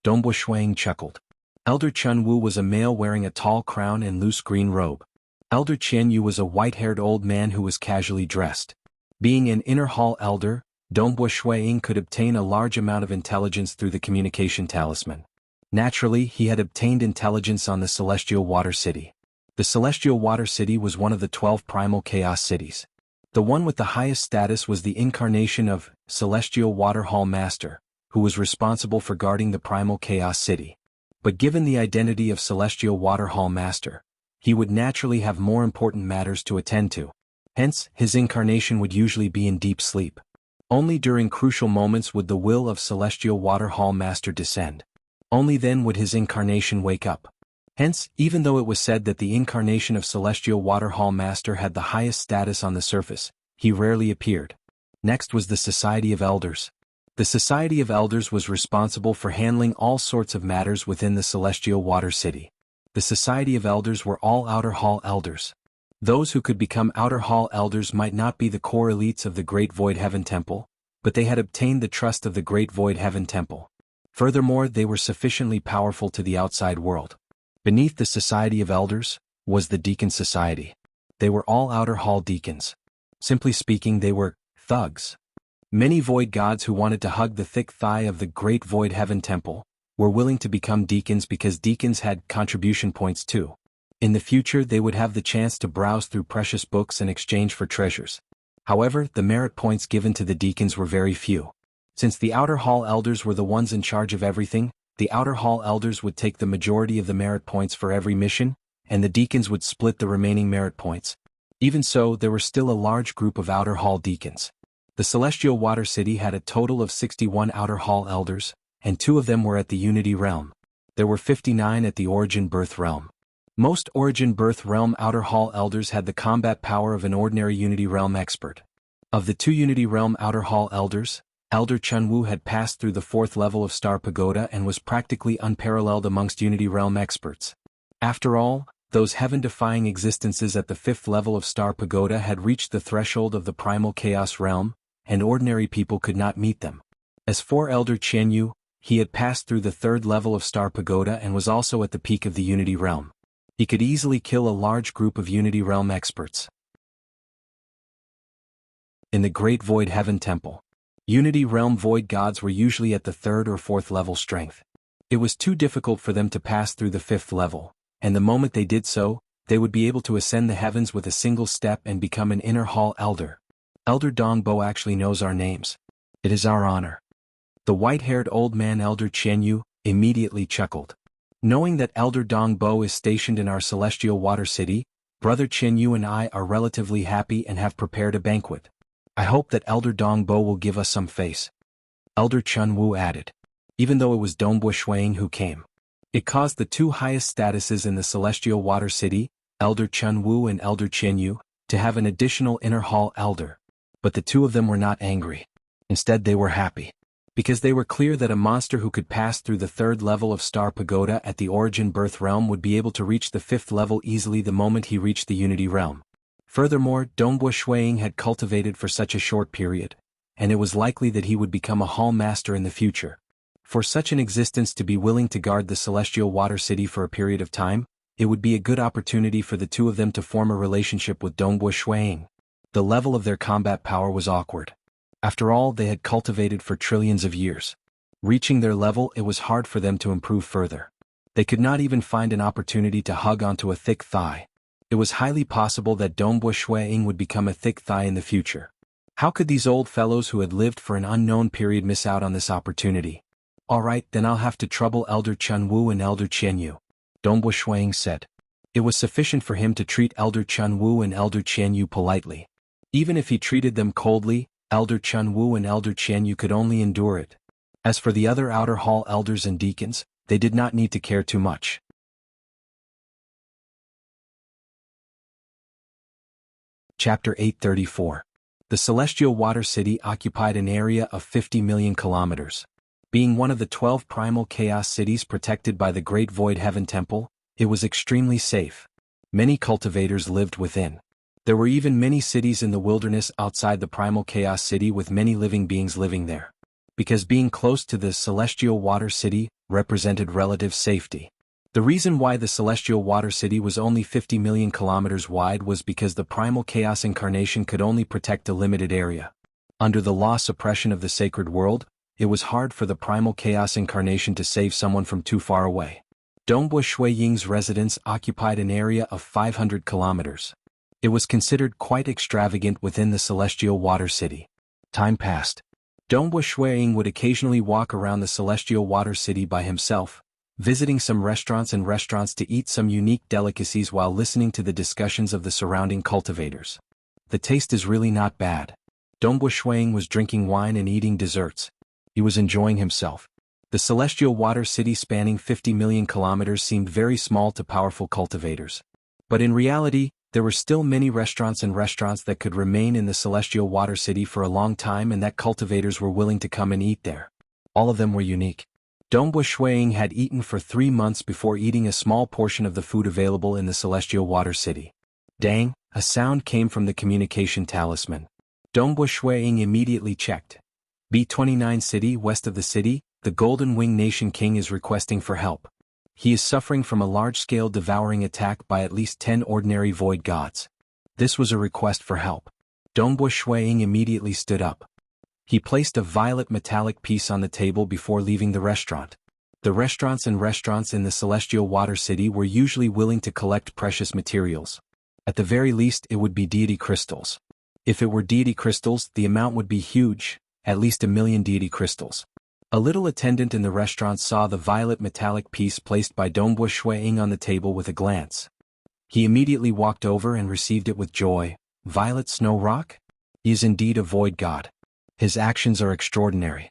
Dongbo Shuang chuckled. Elder Chun Wu was a male wearing a tall crown and loose green robe. Elder Qian Yu was a white-haired old man who was casually dressed. Being an Inner Hall Elder, Dongbua Shuiying could obtain a large amount of intelligence through the communication talisman. Naturally, he had obtained intelligence on the Celestial Water City. The Celestial Water City was one of the 12 primal chaos cities. The one with the highest status was the incarnation of Celestial Water Hall Master, who was responsible for guarding the primal chaos city. But given the identity of Celestial Water Hall Master, he would naturally have more important matters to attend to. Hence, his incarnation would usually be in deep sleep. Only during crucial moments would the will of Celestial Water Hall Master descend. Only then would his incarnation wake up. Hence, even though it was said that the incarnation of Celestial Water Hall Master had the highest status on the surface, he rarely appeared. Next was the Society of Elders. The Society of Elders was responsible for handling all sorts of matters within the Celestial Water City. The Society of Elders were all Outer Hall Elders. Those who could become Outer Hall Elders might not be the core elites of the Great Void Heaven Temple, but they had obtained the trust of the Great Void Heaven Temple. Furthermore, they were sufficiently powerful to the outside world. Beneath the Society of Elders was the Deacon Society. They were all Outer Hall deacons. Simply speaking, they were thugs. Many void gods who wanted to hug the thick thigh of the Great Void Heaven Temple were willing to become deacons because deacons had contribution points too. In the future, they would have the chance to browse through precious books in exchange for treasures. However, the merit points given to the deacons were very few. Since the Outer Hall Elders were the ones in charge of everything, the Outer Hall Elders would take the majority of the merit points for every mission, and the deacons would split the remaining merit points. Even so, there were still a large group of Outer Hall deacons. The Celestial Water City had a total of 61 Outer Hall Elders, and 2 of them were at the Unity Realm. There were 59 at the Origin Birth Realm. Most Origin Birth Realm Outer Hall Elders had the combat power of an ordinary Unity Realm expert. Of the 2 Unity Realm Outer Hall Elders, Elder Chunwu had passed through the 4th level of Star Pagoda and was practically unparalleled amongst Unity Realm experts. After all, those heaven-defying existences at the 5th level of Star Pagoda had reached the threshold of the Primal Chaos Realm, and ordinary people could not meet them. As for Elder Qianyu, he had passed through the 3rd level of Star Pagoda and was also at the peak of the Unity Realm. He could easily kill a large group of Unity Realm experts. In the Great Void Heaven Temple, Unity Realm Void Gods were usually at the 3rd or 4th level strength. It was too difficult for them to pass through the 5th level, and the moment they did so, they would be able to ascend the heavens with a single step and become an Inner Hall Elder. Elder Dongbo actually knows our names. It is our honor. The white-haired old man Elder Qianyu immediately chuckled. Knowing that Elder Dongbo is stationed in our Celestial Water City, Brother Qianyu and I are relatively happy and have prepared a banquet. I hope that Elder Dongbo will give us some face. Elder Chunwu added. Even though it was Dongbua Shuiying who came. It caused the 2 highest statuses in the Celestial Water City, Elder Chunwu and Elder Qianyu, to have an additional Inner Hall Elder. But the 2 of them were not angry. Instead, they were happy. Because they were clear that a monster who could pass through the 3rd level of Star Pagoda at the Origin Birth Realm would be able to reach the 5th level easily the moment he reached the Unity Realm. Furthermore, Dongbua Shuiying had cultivated for such a short period, and it was likely that he would become a Hall Master in the future. For such an existence to be willing to guard the Celestial Water City for a period of time, it would be a good opportunity for the 2 of them to form a relationship with Dongbua Shuiying. The level of their combat power was awkward. After all, they had cultivated for trillions of years. Reaching their level, it was hard for them to improve further. They could not even find an opportunity to hug onto a thick thigh. It was highly possible that Dongbua Shuiying would become a thick thigh in the future. How could these old fellows who had lived for an unknown period miss out on this opportunity? Alright, then I'll have to trouble Elder Chunwu and Elder Qianyu, Dongbua Shuiying said. It was sufficient for him to treat Elder Chunwu and Elder Qianyu politely. Even if he treated them coldly, Elder Chunwu and Elder Qianyu could only endure it. As for the other Outer Hall Elders and Deacons, they did not need to care too much. Chapter 834. The Celestial Water City occupied an area of 50 million kilometers. Being one of the 12 primal chaos cities protected by the Great Void Heaven Temple, it was extremely safe. Many cultivators lived within. There were even many cities in the wilderness outside the primal chaos city with many living beings living there. Because being close to the Celestial Water City represented relative safety. The reason why the Celestial Water City was only 50 million kilometers wide was because the primal chaos incarnation could only protect a limited area. Under the law suppression of the sacred world, it was hard for the primal chaos incarnation to save someone from too far away. Dongbo Shui Ying's residence occupied an area of 500 kilometers. It was considered quite extravagant within the celestial water city. Time passed. Dongbo Shui Ying would occasionally walk around the celestial water city by himself, visiting some restaurants to eat some unique delicacies while listening to the discussions of the surrounding cultivators. The taste is really not bad. Dongbo Shui Ying was drinking wine and eating desserts. He was enjoying himself. The celestial water city spanning 50 million kilometers seemed very small to powerful cultivators. But in reality, there were still many restaurants that could remain in the celestial water city for a long time and that cultivators were willing to come and eat there. All of them were unique. Dongbo Shui Ying had eaten for 3 months before eating a small portion of the food available in the celestial water city. Dang, a sound came from the communication talisman. Dongbo Shui Ying immediately checked. B29 city west of the city, the Golden Wing Nation King is requesting for help. He is suffering from a large-scale devouring attack by at least 10 ordinary void gods. This was a request for help. Dongbo Shui Ying immediately stood up. He placed a violet metallic piece on the table before leaving the restaurant. The restaurants in the celestial water city were usually willing to collect precious materials. At the very least, it would be deity crystals. If it were deity crystals, the amount would be huge, at least 1 million deity crystals. A little attendant in the restaurant saw the violet metallic piece placed by Dongbo Shui Ying on the table with a glance. He immediately walked over and received it with joy. Violet snow rock? He is indeed a void god. His actions are extraordinary.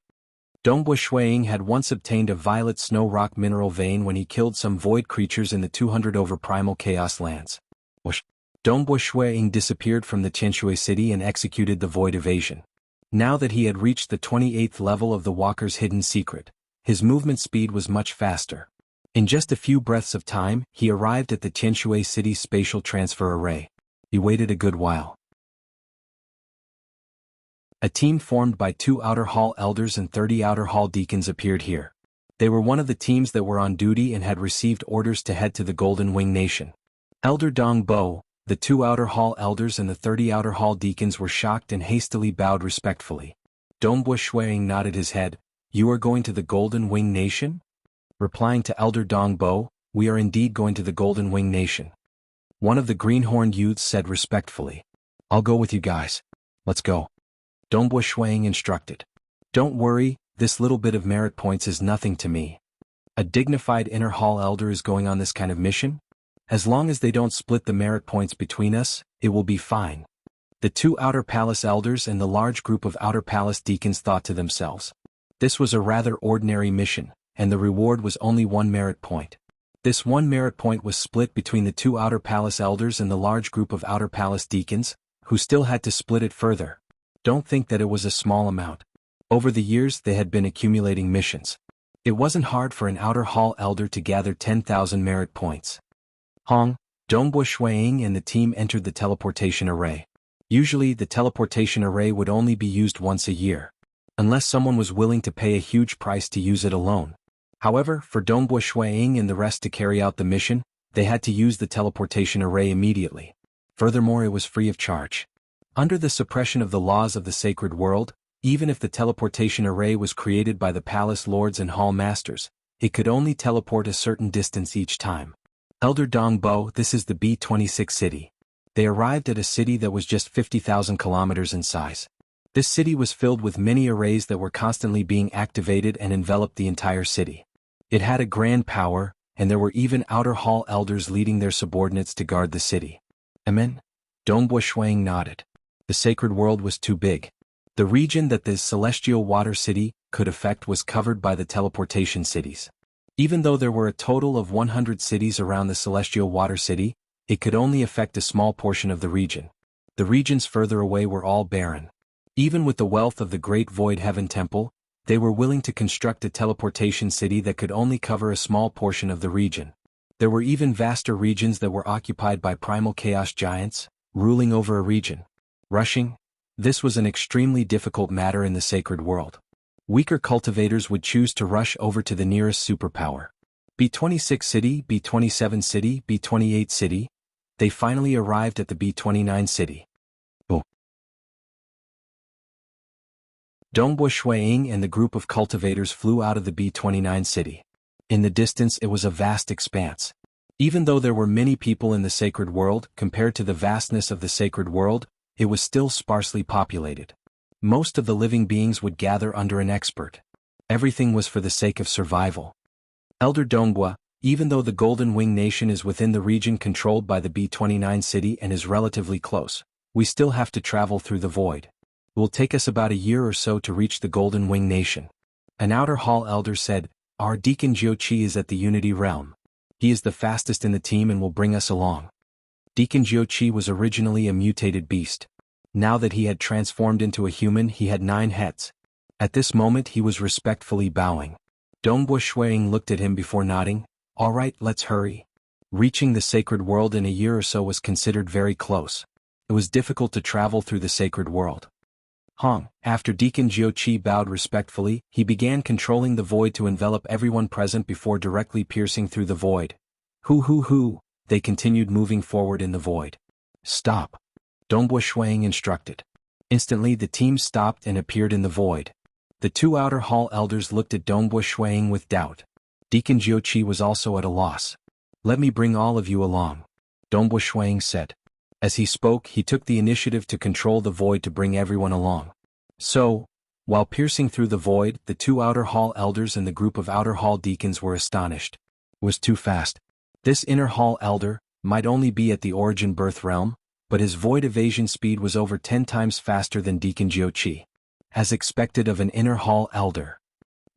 Dongbo Shui Ying had once obtained a violet snow rock mineral vein when he killed some void creatures in the 200 over primal chaos lands. Whoosh! Dongbo Shui Ying disappeared from the Qianshui city and executed the void evasion. Now that he had reached the 28th level of the Walker's hidden secret, his movement speed was much faster. In just a few breaths of time, he arrived at the Qianshui city's spatial transfer array. He waited a good while. A team formed by 2 outer hall elders and 30 outer hall deacons appeared here. They were one of the teams that were on duty and had received orders to head to the Golden Wing Nation. Elder Dong Bo, the 2 outer hall elders and the 30 outer hall deacons were shocked and hastily bowed respectfully. Dongbo Shui Ying nodded his head. You are going to the Golden Wing Nation? Replying to Elder Dong Bo, we are indeed going to the Golden Wing Nation. One of the green-horned youths said respectfully. I'll go with you guys. Let's go. Dongbo Shui Ying instructed. Don't worry, this little bit of merit points is nothing to me. A dignified inner hall elder is going on this kind of mission? As long as they don't split the merit points between us, it will be fine. The 2 outer palace elders and the large group of outer palace deacons thought to themselves. This was a rather ordinary mission, and the reward was only 1 merit point. This 1 merit point was split between the 2 outer palace elders and the large group of outer palace deacons, who still had to split it further. Don't think that it was a small amount. Over the years they had been accumulating missions. It wasn't hard for an outer hall elder to gather 10,000 merit points. Dongbo Shui Ying and the team entered the teleportation array. Usually the teleportation array would only be used once a year, unless someone was willing to pay a huge price to use it alone. However, for Dongbo Shui Ying and the rest to carry out the mission, they had to use the teleportation array immediately. Furthermore, it was free of charge. Under the suppression of the laws of the sacred world, even if the teleportation array was created by the palace lords and hall masters, it could only teleport a certain distance each time. Elder Dong Bo, this is the B26 city. They arrived at a city that was just 50,000 kilometers in size. This city was filled with many arrays that were constantly being activated and enveloped the entire city. It had a grand power, and there were even outer hall elders leading their subordinates to guard the city. Amen? Dongbo Shui Ying nodded. The sacred world was too big. The region that the celestial water city could affect was covered by the teleportation cities. Even though there were a total of 100 cities around the celestial water city, it could only affect a small portion of the region. The regions further away were all barren. Even with the wealth of the Great Void Heaven Temple, they were willing to construct a teleportation city that could only cover a small portion of the region. There were even vaster regions that were occupied by primal chaos giants, ruling over a region. Rushing? This was an extremely difficult matter in the sacred world. Weaker cultivators would choose to rush over to the nearest superpower. B26 city, B27 city, B28 city. They finally arrived at the B29 city. Dongbo Shuiying and the group of cultivators flew out of the B-29 city. In the distance it was a vast expanse. Even though there were many people in the sacred world, compared to the vastness of the sacred world, it was still sparsely populated. Most of the living beings would gather under an expert. Everything was for the sake of survival. Elder Dongbua, even though the Golden Wing Nation is within the region controlled by the B-29 city and is relatively close, we still have to travel through the void. It will take us about a year or so to reach the Golden Wing Nation. An outer hall elder said, "Our Deacon Jiuqi is at the Unity Realm. He is the fastest in the team and will bring us along." Deacon Jiuqi was originally a mutated beast. Now that he had transformed into a human, he had 9 heads. At this moment he was respectfully bowing. Dongbo Shuiying looked at him before nodding. "All right, let's hurry." Reaching the sacred world in a year or so was considered very close. It was difficult to travel through the sacred world. After Deacon Jiuqi bowed respectfully, he began controlling the void to envelop everyone present before directly piercing through the void. Hoo, they continued moving forward in the void. "Stop," Dongbo Shuiying instructed. Instantly the team stopped and appeared in the void. The 2 outer hall elders looked at Dongbo Shuiying with doubt. Deacon Jiuqi was also at a loss. "Let me bring all of you along," Dongbo Shuiying said. As he spoke, he took the initiative to control the void to bring everyone along. So, while piercing through the void, the 2 outer hall elders and the group of outer hall deacons were astonished. It was too fast. This inner hall elder might only be at the origin birth realm, but his void evasion speed was over 10 times faster than Deacon Jiuqi. As expected of an inner hall elder.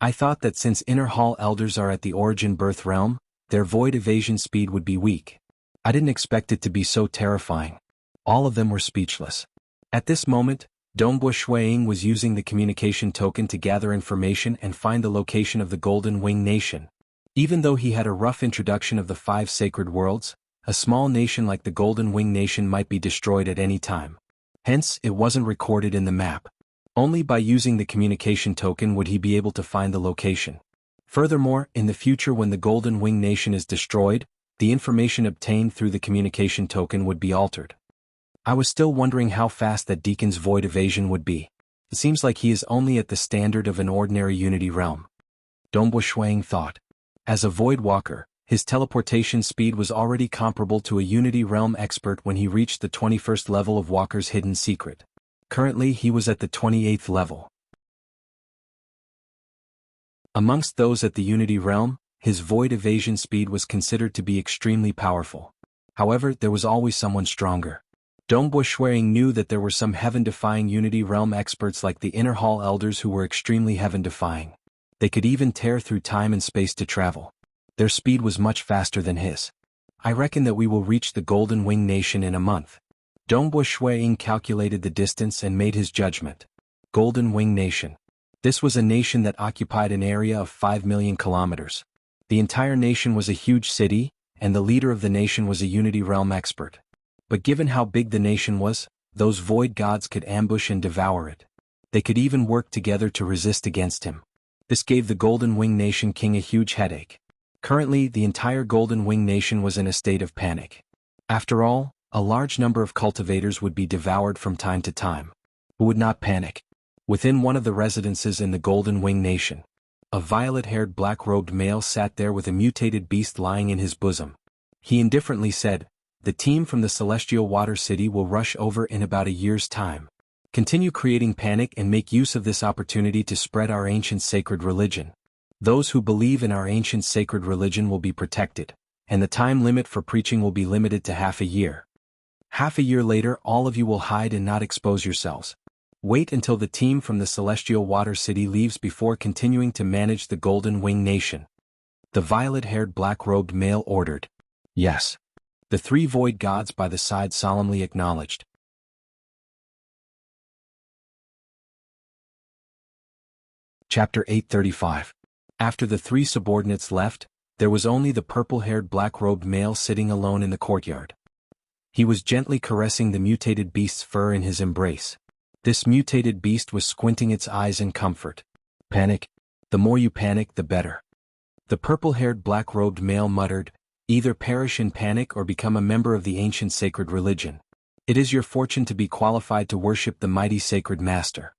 I thought that since inner hall elders are at the origin birth realm, their void evasion speed would be weak. I didn't expect it to be so terrifying. All of them were speechless. At this moment, Dongbo Shuiying was using the communication token to gather information and find the location of the Golden Wing Nation. Even though he had a rough introduction of the 5 sacred worlds, a small nation like the Golden Wing Nation might be destroyed at any time. Hence, it wasn't recorded in the map. Only by using the communication token would he be able to find the location. Furthermore, in the future when the Golden Wing Nation is destroyed, the information obtained through the communication token would be altered. I was still wondering how fast that Deacon's void evasion would be. It seems like he is only at the standard of an ordinary Unity realm. Dongbo Shuiying thought. As a void walker, his teleportation speed was already comparable to a Unity realm expert when he reached the 21st level of Walker's hidden secret. Currently he was at the 28th level. Amongst those at the Unity realm, his void evasion speed was considered to be extremely powerful. However, there was always someone stronger. Dongbo Shuiying knew that there were some heaven-defying Unity realm experts like the Inner Hall Elders who were extremely heaven-defying. They could even tear through time and space to travel. Their speed was much faster than his. I reckon that we will reach the Golden Wing Nation in a month. Dongbo Shuiying calculated the distance and made his judgment. Golden Wing Nation. This was a nation that occupied an area of 5 million kilometers. The entire nation was a huge city, and the leader of the nation was a Unity realm expert. But given how big the nation was, those void gods could ambush and devour it. They could even work together to resist against him. This gave the Golden Wing Nation king a huge headache. Currently, the entire Golden Wing Nation was in a state of panic. After all, a large number of cultivators would be devoured from time to time. Who would not panic? Within one of the residences in the Golden Wing Nation, a violet-haired black-robed male sat there with a mutated beast lying in his bosom. He indifferently said, "The team from the Celestial Water City will rush over in about a year's time. Continue creating panic and make use of this opportunity to spread our ancient sacred religion. Those who believe in our ancient sacred religion will be protected, and the time limit for preaching will be limited to half a year. Half a year later, all of you will hide and not expose yourselves. Wait until the team from the Celestial Water City leaves before continuing to manage the Golden Wing Nation." The violet-haired black-robed male ordered. Yes. The 3 void gods by the side solemnly acknowledged. Chapter 835. After the 3 subordinates left, there was only the purple-haired black-robed male sitting alone in the courtyard. He was gently caressing the mutated beast's fur in his embrace. This mutated beast was squinting its eyes in comfort. "Panic? The more you panic, the better." The purple-haired black-robed male muttered, "Either perish in panic or become a member of the ancient sacred religion. It is your fortune to be qualified to worship the mighty sacred master."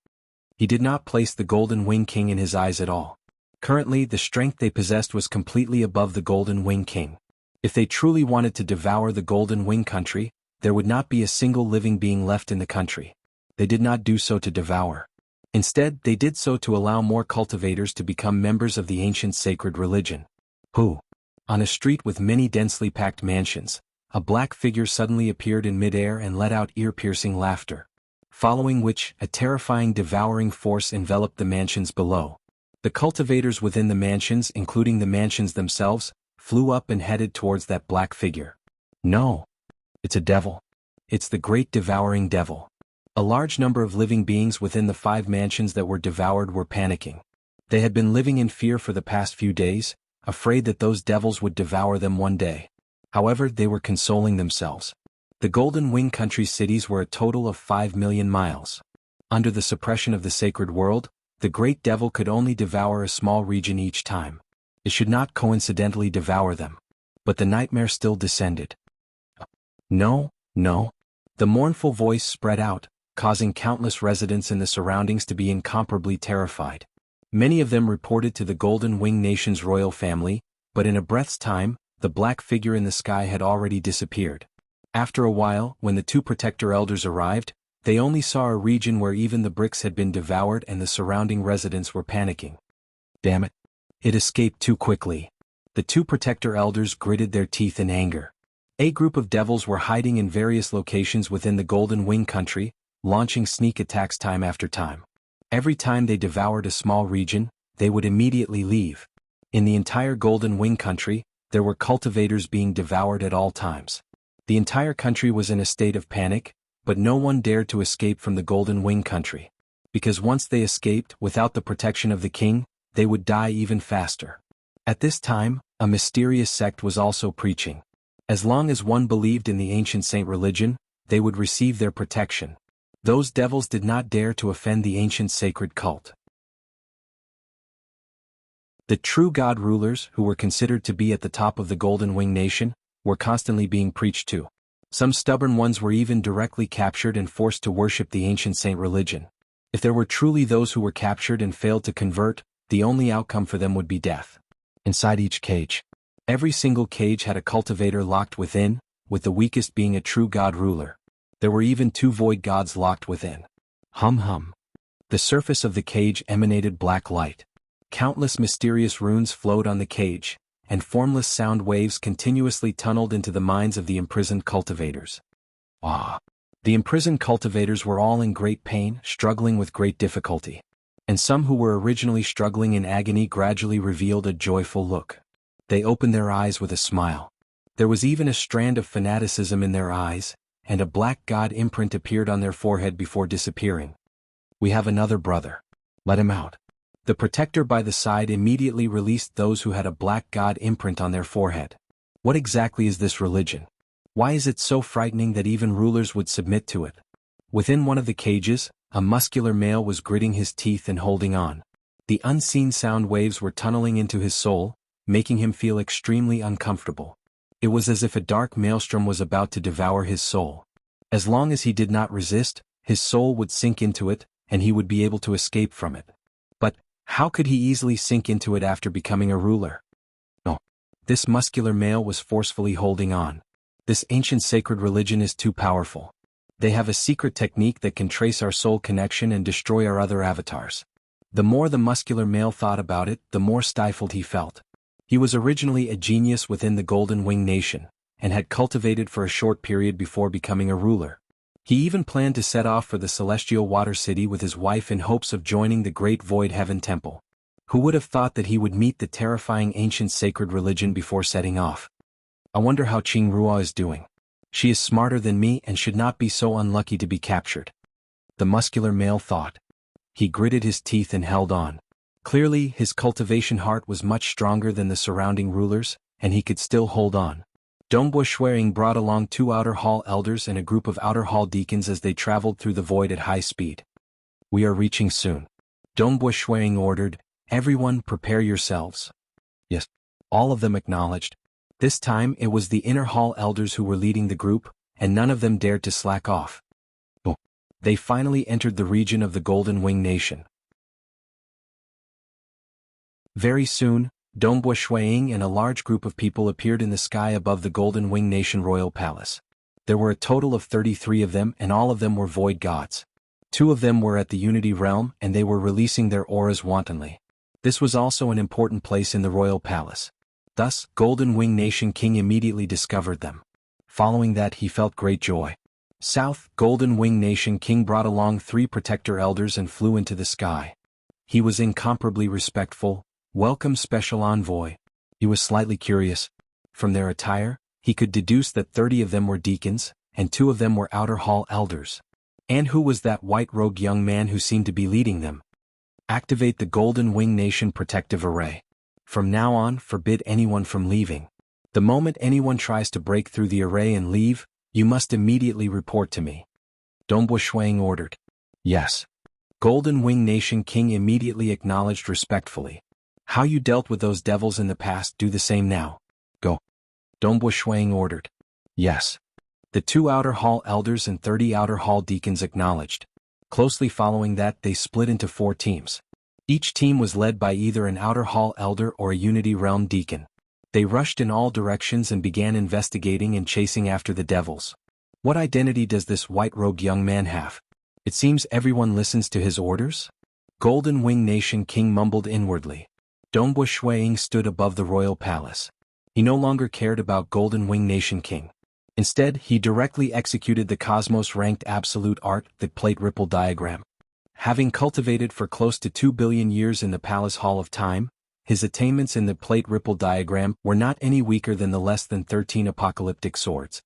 He did not place the Golden Wing King in his eyes at all. Currently, the strength they possessed was completely above the Golden Wing King. If they truly wanted to devour the Golden Wing country, there would not be a single living being left in the country. They did not do so to devour. Instead, they did so to allow more cultivators to become members of the ancient sacred religion. Who? On a street with many densely packed mansions, a black figure suddenly appeared in midair and let out ear-piercing laughter. Following which, a terrifying devouring force enveloped the mansions below. The cultivators within the mansions, including the mansions themselves, flew up and headed towards that black figure. No. It's a devil. It's the great devouring devil. A large number of living beings within the 5 mansions that were devoured were panicking. They had been living in fear for the past few days, afraid that those devils would devour them one day. However, they were consoling themselves. The Golden Wing country cities were a total of 5 million miles. Under the suppression of the sacred world, the great devil could only devour a small region each time. It should not coincidentally devour them. But the nightmare still descended. No, no. The mournful voice spread out, causing countless residents in the surroundings to be incomparably terrified. Many of them reported to the Golden Wing Nation's royal family, but in a breath's time, the black figure in the sky had already disappeared. After a while, when the 2 protector elders arrived, they only saw a region where even the bricks had been devoured and the surrounding residents were panicking. Damn it. It escaped too quickly. The 2 protector elders gritted their teeth in anger. A group of devils were hiding in various locations within the Golden Wing country, launching sneak attacks time after time. Every time they devoured a small region, they would immediately leave. In the entire Golden Wing country, there were cultivators being devoured at all times. The entire country was in a state of panic, but no one dared to escape from the Golden Wing country. Because once they escaped without the protection of the king, they would die even faster. At this time, a mysterious sect was also preaching. As long as one believed in the ancient saint religion, they would receive their protection. Those devils did not dare to offend the ancient sacred cult. The true god rulers, who were considered to be at the top of the Golden Wing Nation, were constantly being preached to. Some stubborn ones were even directly captured and forced to worship the ancient saint religion. If there were truly those who were captured and failed to convert, the only outcome for them would be death. Inside each cage. Every single cage had a cultivator locked within, with the weakest being a true god ruler. There were even 2 void gods locked within. Hum hum. The surface of the cage emanated black light. Countless mysterious runes flowed on the cage, and formless sound waves continuously tunneled into the minds of the imprisoned cultivators. Ah! The imprisoned cultivators were all in great pain, struggling with great difficulty. And some who were originally struggling in agony gradually revealed a joyful look. They opened their eyes with a smile. There was even a strand of fanaticism in their eyes, and a black god imprint appeared on their forehead before disappearing. We have another brother. Let him out. The protector by the side immediately released those who had a black god imprint on their forehead. What exactly is this religion? Why is it so frightening that even rulers would submit to it? Within one of the cages, a muscular male was gritting his teeth and holding on. The unseen sound waves were tunneling into his soul, making him feel extremely uncomfortable. It was as if a dark maelstrom was about to devour his soul. As long as he did not resist, his soul would sink into it, and he would be able to escape from it. But how could he easily sink into it after becoming a ruler? No. This muscular male was forcefully holding on. This ancient sacred religion is too powerful. They have a secret technique that can trace our soul connection and destroy our other avatars. The more the muscular male thought about it, the more stifled he felt. He was originally a genius within the Golden Wing Nation, and had cultivated for a short period before becoming a ruler. He even planned to set off for the Celestial Water City with his wife in hopes of joining the Great Void Heaven Temple. Who would have thought that he would meet the terrifying ancient sacred religion before setting off? I wonder how Qingrua is doing. She is smarter than me and should not be so unlucky to be captured. The muscular male thought. He gritted his teeth and held on. Clearly, his cultivation heart was much stronger than the surrounding rulers, and he could still hold on. Dongbo Shuang brought along 2 outer hall elders and a group of outer hall deacons as they traveled through the void at high speed. We are reaching soon. Dongbo Shuang ordered, everyone prepare yourselves. Yes. All of them acknowledged. This time it was the inner hall elders who were leading the group, and none of them dared to slack off. Oh. They finally entered the region of the Golden Wing Nation. Very soon, Dongbua Shuiying and a large group of people appeared in the sky above the Golden Wing Nation royal palace. There were a total of 33 of them, and all of them were void gods. 2 of them were at the Unity Realm, and they were releasing their auras wantonly. This was also an important place in the royal palace. Thus, Golden Wing Nation King immediately discovered them. Following that, he felt great joy. South, Golden Wing Nation King brought along 3 protector elders and flew into the sky. He was incomparably respectful. Welcome, special envoy. He was slightly curious. From their attire, he could deduce that 30 of them were deacons, and 2 of them were outer hall elders. And who was that white-robed young man who seemed to be leading them? Activate the Golden Wing Nation protective array. From now on, forbid anyone from leaving. The moment anyone tries to break through the array and leave, you must immediately report to me. Dongbua Shuiying ordered. Yes. Golden Wing Nation King immediately acknowledged respectfully. How you dealt with those devils in the past, do the same now. Go. Dongbua Shuiying ordered. Yes. The 2 outer hall elders and 30 outer hall deacons acknowledged. Closely following that, they split into 4 teams. Each team was led by either an outer hall elder or a Unity Realm deacon. They rushed in all directions and began investigating and chasing after the devils. What identity does this white-robed young man have? It seems everyone listens to his orders? Golden Wing Nation King mumbled inwardly. Dongbua Shuiying stood above the royal palace. He no longer cared about Golden Wing Nation King. Instead, he directly executed the cosmos-ranked absolute art, the plate ripple diagram. Having cultivated for close to 2 billion years in the Palace Hall of Time, his attainments in the plate ripple diagram were not any weaker than the less than 13 apocalyptic swords.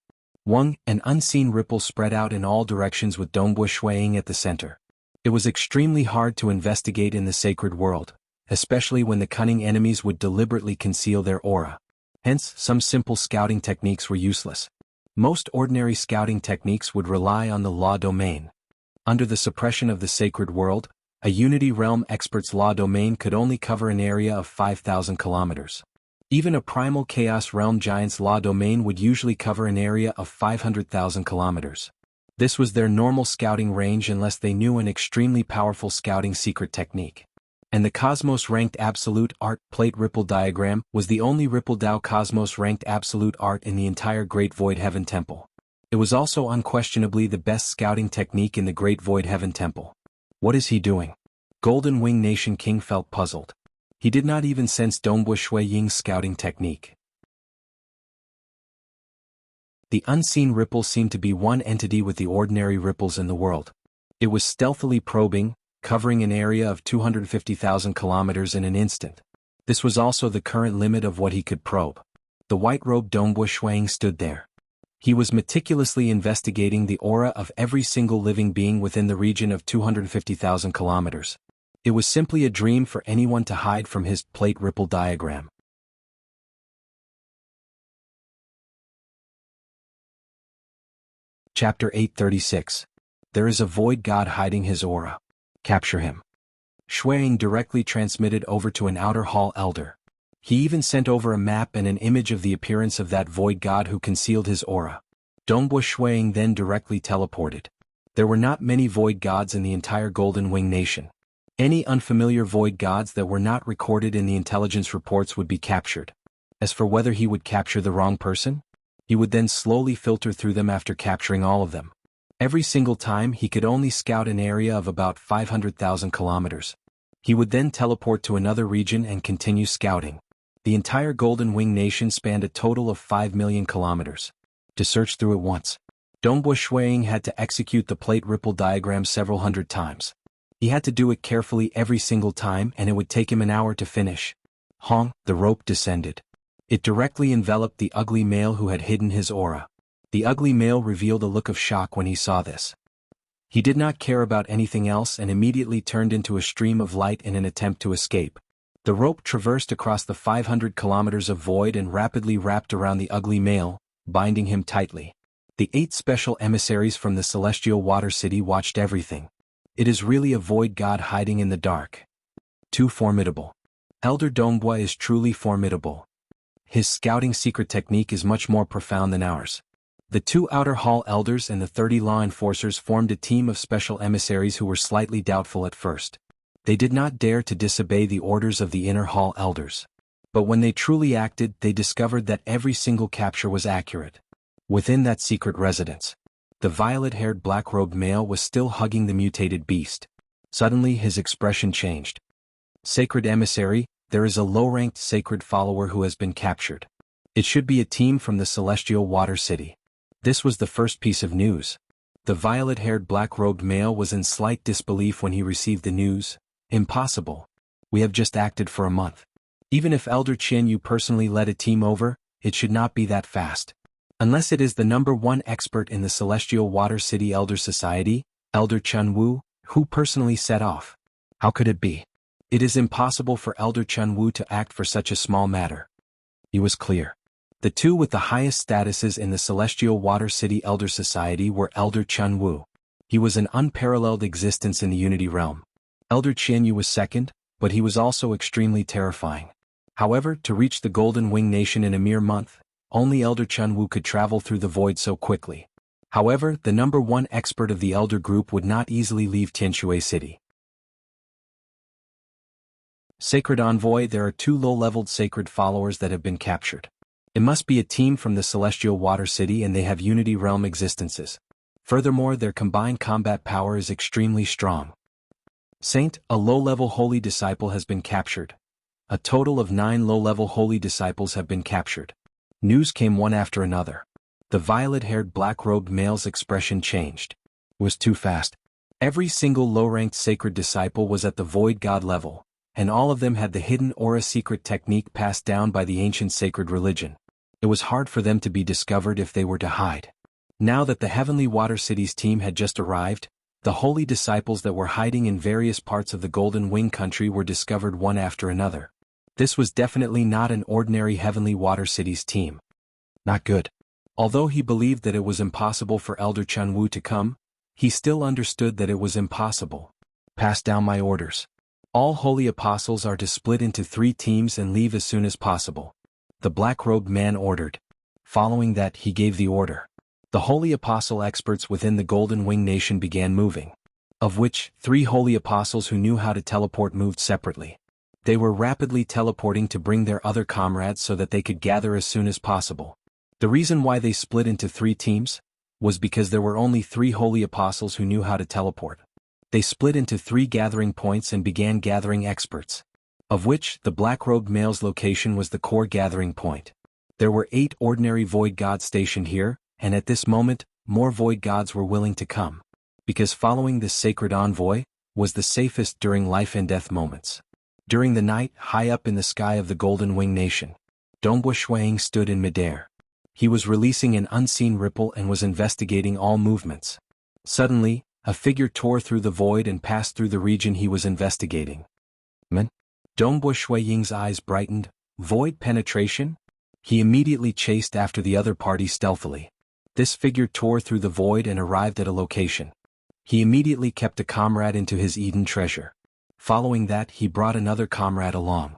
An unseen ripple spread out in all directions with Dongbua Shuiying at the center. It was extremely hard to investigate in the sacred world, especially when the cunning enemies would deliberately conceal their aura. Hence, some simple scouting techniques were useless. Most ordinary scouting techniques would rely on the law domain. Under the suppression of the sacred world, a Unity Realm expert's law domain could only cover an area of 5,000 kilometers. Even a primal Chaos Realm giant's law domain would usually cover an area of 500,000 kilometers. This was their normal scouting range unless they knew an extremely powerful scouting secret technique. And the Cosmos-ranked Absolute Art plate ripple diagram was the only Ripple Dao Cosmos-ranked Absolute Art in the entire Great Void Heaven Temple. It was also unquestionably the best scouting technique in the Great Void Heaven Temple. What is he doing? Golden Wing Nation King felt puzzled. He did not even sense Dongbua Shuiying's scouting technique. The unseen ripple seemed to be one entity with the ordinary ripples in the world. It was stealthily probing, covering an area of 250,000 kilometers in an instant. This was also the current limit of what he could probe. The white-robed Dongbua Shuiying stood there. He was meticulously investigating the aura of every single living being within the region of 250,000 kilometers. It was simply a dream for anyone to hide from his plate ripple diagram. Chapter 836. There is a void god hiding his aura. Capture him. Shuiying directly transmitted over to an outer hall elder. He even sent over a map and an image of the appearance of that void god who concealed his aura. Dongbua Shuiying then directly teleported. There were not many void gods in the entire Golden Wing Nation. Any unfamiliar void gods that were not recorded in the intelligence reports would be captured. As for whether he would capture the wrong person, he would then slowly filter through them after capturing all of them. Every single time he could only scout an area of about 500,000 kilometers. He would then teleport to another region and continue scouting. The entire Golden Wing Nation spanned a total of 5 million kilometers. To search through it once, Dongbua Shuiying had to execute the plate ripple diagram several hundred times. He had to do it carefully every single time, and it would take him an hour to finish. Hong, the rope descended. It directly enveloped the ugly male who had hidden his aura. The ugly male revealed a look of shock when he saw this. He did not care about anything else and immediately turned into a stream of light in an attempt to escape. The rope traversed across the 500 kilometers of void and rapidly wrapped around the ugly male, binding him tightly. The 8 special emissaries from the Celestial Water City watched everything. It is really a void god hiding in the dark. Too formidable. Elder Dongbua is truly formidable. His scouting secret technique is much more profound than ours. The 2 outer hall elders and the 30 law enforcers formed a team of special emissaries who were slightly doubtful at first. They did not dare to disobey the orders of the inner hall elders. But when they truly acted, they discovered that every single capture was accurate. Within that secret residence, the violet-haired black-robed male was still hugging the mutated beast. Suddenly his expression changed. Sacred emissary, there is a low-ranked sacred follower who has been captured. It should be a team from the celestial water city. This was the first piece of news. The violet-haired black-robed male was in slight disbelief when he received the news. Impossible. We have just acted for a month. Even if Elder Jianghu personally led a team over, it should not be that fast. Unless it is the #1 expert in the Celestial Water City Elder Society, Elder Jianghu, who personally set off. How could it be? It is impossible for Elder Jianghu to act for such a small matter. He was clear. The two with the highest statuses in the Celestial Water City Elder Society were Elder Jianghu. He was an unparalleled existence in the Unity Realm. Elder Jianghu was second, but he was also extremely terrifying. However, to reach the Golden Wing Nation in a mere month, only Elder Jianghu could travel through the void so quickly. However, the #1 expert of the Elder Group would not easily leave Tianshui City. Sacred Envoy, there are 2 low-leveled sacred followers that have been captured. It must be a team from the Celestial Water City and they have Unity Realm existences. Furthermore, their combined combat power is extremely strong. Saint, a low-level holy disciple has been captured. A total of 9 low-level holy disciples have been captured. News came one after another. The violet-haired black-robed male's expression changed. It was too fast. Every single low-ranked sacred disciple was at the void god level, and all of them had the hidden aura secret technique passed down by the ancient sacred religion. It was hard for them to be discovered if they were to hide. Now that the Heavenly Water City's team had just arrived, the holy disciples that were hiding in various parts of the Golden Wing country were discovered one after another. This was definitely not an ordinary Heavenly Water City's team. Not good. Although he believed that it was impossible for Elder Jianghu to come, he still understood that it was impossible. Pass down my orders. All holy apostles are to split into 3 teams and leave as soon as possible. The black-robed man ordered. Following that, he gave the order. The holy apostle experts within the Golden Wing Nation began moving. Of which, 3 holy apostles who knew how to teleport moved separately. They were rapidly teleporting to bring their other comrades so that they could gather as soon as possible. The reason why they split into 3 teams was because there were only 3 holy apostles who knew how to teleport. They split into 3 gathering points and began gathering experts. Of which, the black-robed male's location was the core gathering point. There were 8 ordinary void gods stationed here, and at this moment, more void gods were willing to come. Because following this sacred envoy was the safest during life and death moments. During the night, high up in the sky of the Golden Wing Nation, Dongbushuang stood in midair. He was releasing an unseen ripple and was investigating all movements. Suddenly, a figure tore through the void and passed through the region he was investigating. Dongbushuang's eyes brightened. Void penetration? He immediately chased after the other party stealthily. This figure tore through the void and arrived at a location. He immediately kept a comrade into his Eden treasure. Following that, he brought another comrade along.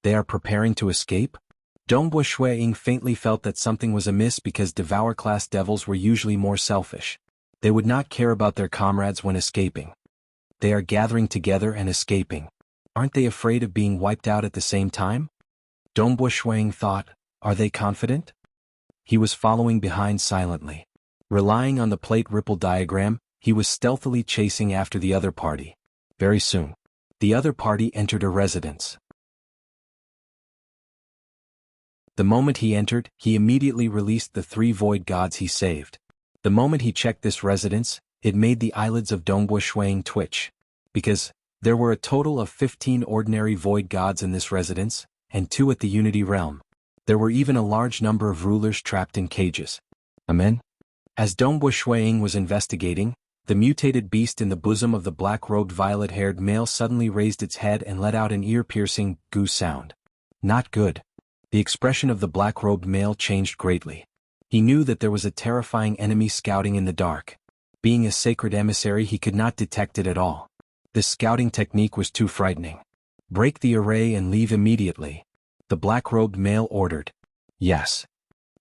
They are preparing to escape? Dongbushuang faintly felt that something was amiss because Devour-class devils were usually more selfish. They would not care about their comrades when escaping. They are gathering together and escaping. Aren't they afraid of being wiped out at the same time? Dongbushuang thought, are they confident? He was following behind silently. Relying on the plate ripple diagram, he was stealthily chasing after the other party. Very soon, the other party entered a residence. The moment he entered, he immediately released the 3 void gods he saved. The moment he checked this residence, it made the eyelids of Dongbushuang twitch. Because there were a total of 15 ordinary void gods in this residence, and 2 at the Unity Realm. There were even a large number of rulers trapped in cages. Amen? As Dongbushuang was investigating, the mutated beast in the bosom of the black-robed violet-haired male suddenly raised its head and let out an ear-piercing goo sound. Not good. The expression of the black-robed male changed greatly. He knew that there was a terrifying enemy scouting in the dark. Being a sacred emissary, he could not detect it at all. This scouting technique was too frightening. Break the array and leave immediately. The black-robed male ordered. Yes.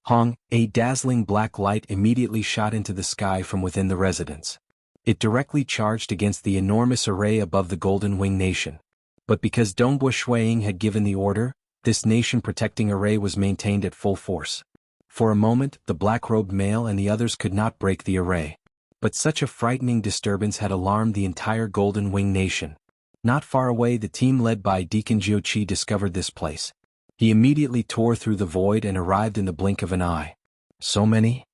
Hong, a dazzling black light immediately shot into the sky from within the residence. It directly charged against the enormous array above the Golden Wing Nation. But because Dongbo Shuiying had given the order, this nation-protecting array was maintained at full force. For a moment, the black-robed male and the others could not break the array. But such a frightening disturbance had alarmed the entire Golden Wing Nation. Not far away, the team led by Deacon Jiuqi discovered this place. He immediately tore through the void and arrived in the blink of an eye. So many?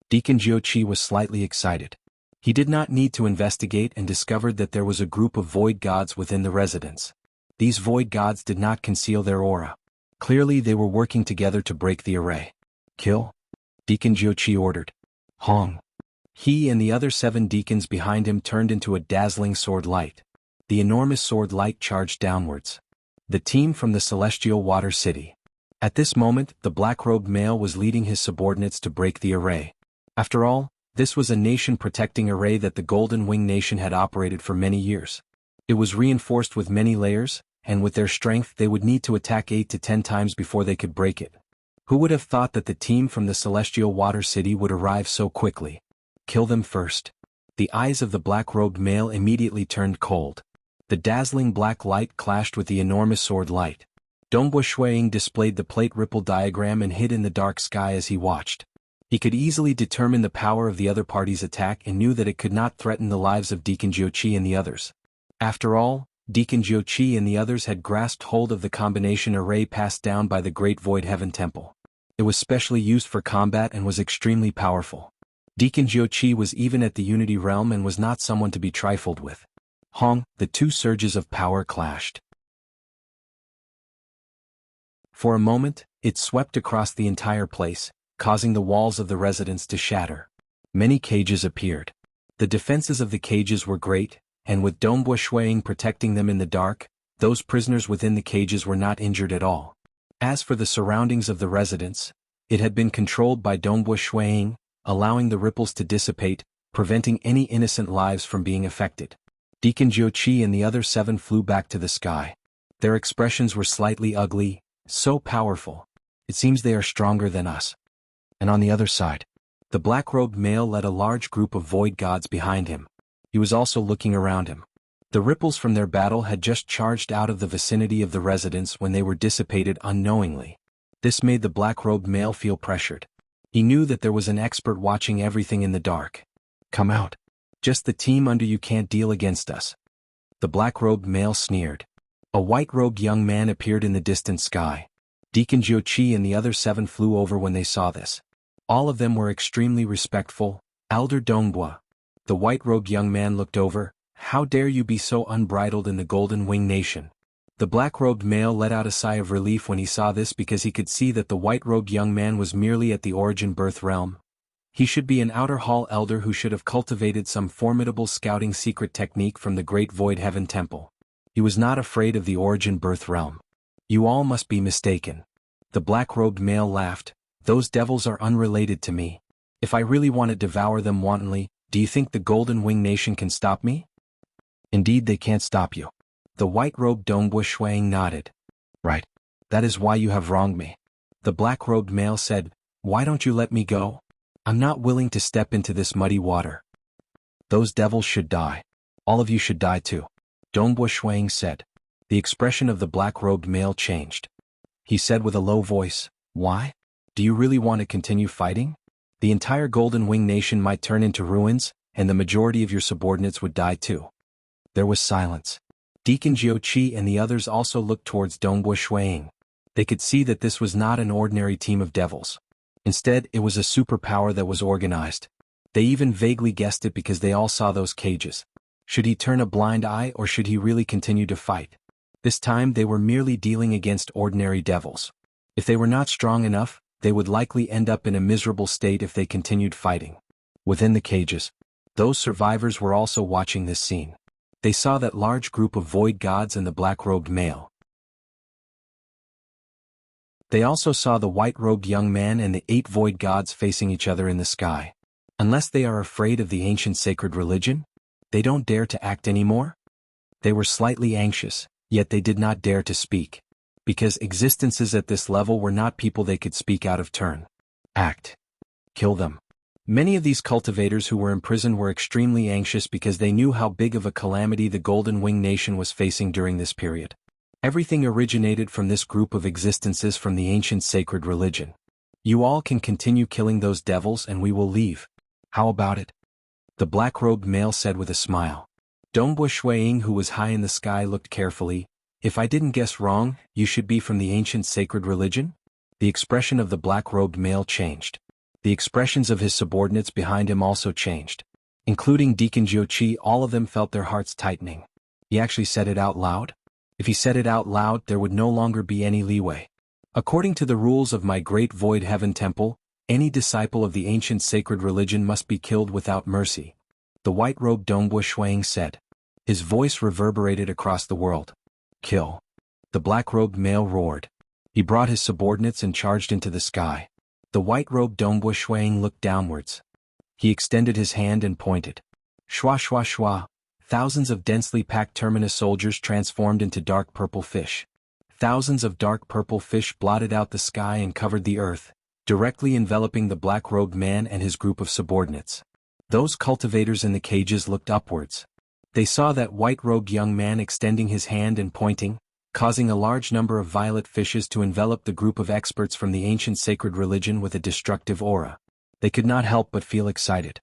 Deacon Jiuqi was slightly excited. He did not need to investigate and discovered that there was a group of void gods within the residence. These void gods did not conceal their aura. Clearly they were working together to break the array. Kill? Deacon Jiuqi ordered. Hong. He and the other 7 deacons behind him turned into a dazzling sword light. The enormous sword light charged downwards. The team from the Celestial Water City. At this moment, the black-robed male was leading his subordinates to break the array. After all, this was a nation-protecting array that the Golden Wing Nation had operated for many years. It was reinforced with many layers, and with their strength they would need to attack 8 to 10 times before they could break it. Who would have thought that the team from the Celestial Water City would arrive so quickly? Kill them first. The eyes of the black-robed male immediately turned cold. The dazzling black light clashed with the enormous sword light. Dongbo Shuiying displayed the plate ripple diagram and hid in the dark sky as he watched. He could easily determine the power of the other party's attack and knew that it could not threaten the lives of Deacon Jiuqi and the others. After all, Deacon Jiuqi and the others had grasped hold of the combination array passed down by the Great Void Heaven Temple. It was specially used for combat and was extremely powerful. Deacon Jiuqi was even at the Unity Realm and was not someone to be trifled with. Hong, the 2 surges of power clashed. For a moment, it swept across the entire place, causing the walls of the residence to shatter. Many cages appeared. The defenses of the cages were great, and with Dongbo Shuiying protecting them in the dark, those prisoners within the cages were not injured at all. As for the surroundings of the residence, it had been controlled by Dongbo Shuiying, allowing the ripples to dissipate, preventing any innocent lives from being affected. Deacon Jiuqi and the other 7 flew back to the sky. Their expressions were slightly ugly, so powerful. It seems they are stronger than us. And on the other side, the black-robed male led a large group of void gods behind him. He was also looking around him. The ripples from their battle had just charged out of the vicinity of the residence when they were dissipated unknowingly. This made the black-robed male feel pressured. He knew that there was an expert watching everything in the dark. Come out. Just the team under you can't deal against us. The black-robed male sneered. A white-robed young man appeared in the distant sky. Deacon Jiuqi and the other 7 flew over when they saw this. All of them were extremely respectful. Elder Dongbo. The white-robed young man looked over. How dare you be so unbridled in the Golden Wing Nation? The black-robed male let out a sigh of relief when he saw this because he could see that the white-robed young man was merely at the origin birth realm. He should be an outer hall elder who should have cultivated some formidable scouting secret technique from the Great Void Heaven Temple. He was not afraid of the origin birth realm. You all must be mistaken. The black-robed male laughed. Those devils are unrelated to me. If I really want to devour them wantonly, do you think the Golden Wing Nation can stop me? Indeed they can't stop you. The white-robed Dongbo Shuiying nodded. Right. That is why you have wronged me. The black-robed male said, why don't you let me go? I'm not willing to step into this muddy water. Those devils should die. All of you should die too. Dongbo Shuiying said. The expression of the black-robed male changed. He said with a low voice, why? Do you really want to continue fighting? The entire Golden Wing Nation might turn into ruins, and the majority of your subordinates would die too. There was silence. Deacon Jiuqi and the others also looked towards Dongbo Shuiying. They could see that this was not an ordinary team of devils. Instead, it was a superpower that was organized. They even vaguely guessed it because they all saw those cages. Should he turn a blind eye or should he really continue to fight? This time they were merely dealing against ordinary devils. If they were not strong enough, they would likely end up in a miserable state if they continued fighting. Within the cages, those survivors were also watching this scene. They saw that large group of void gods and the black-robed male. They also saw the white-robed young man and the 8 void gods facing each other in the sky. Unless they are afraid of the ancient sacred religion, they don't dare to act anymore? They were slightly anxious, yet they did not dare to speak. Because existences at this level were not people they could speak out of turn. Act. Kill them. Many of these cultivators who were imprisoned were extremely anxious because they knew how big of a calamity the Golden Wing Nation was facing during this period. Everything originated from this group of existences from the ancient sacred religion. You all can continue killing those devils and we will leave. How about it? The black-robed male said with a smile. Dongbo Shuiying, who was high in the sky, looked carefully. If I didn't guess wrong, you should be from the ancient sacred religion? The expression of the black-robed male changed. The expressions of his subordinates behind him also changed. Including Deacon Jiuqi, all of them felt their hearts tightening. He actually said it out loud? If he said it out loud, there would no longer be any leeway. According to the rules of my great void heaven temple, any disciple of the ancient sacred religion must be killed without mercy. The white-robed Dongbo Shuiying said. His voice reverberated across the world. Kill. The black-robed male roared. He brought his subordinates and charged into the sky. The white-robed Dongbo Shuiying looked downwards. He extended his hand and pointed. Shwa shwa shwa. Thousands of densely packed terminus soldiers transformed into dark purple fish. Thousands of dark purple fish blotted out the sky and covered the earth, directly enveloping the black-robed man and his group of subordinates. Those cultivators in the cages looked upwards. They saw that white-robed young man extending his hand and pointing, causing a large number of violet fishes to envelop the group of experts from the ancient sacred religion with a destructive aura. They could not help but feel excited.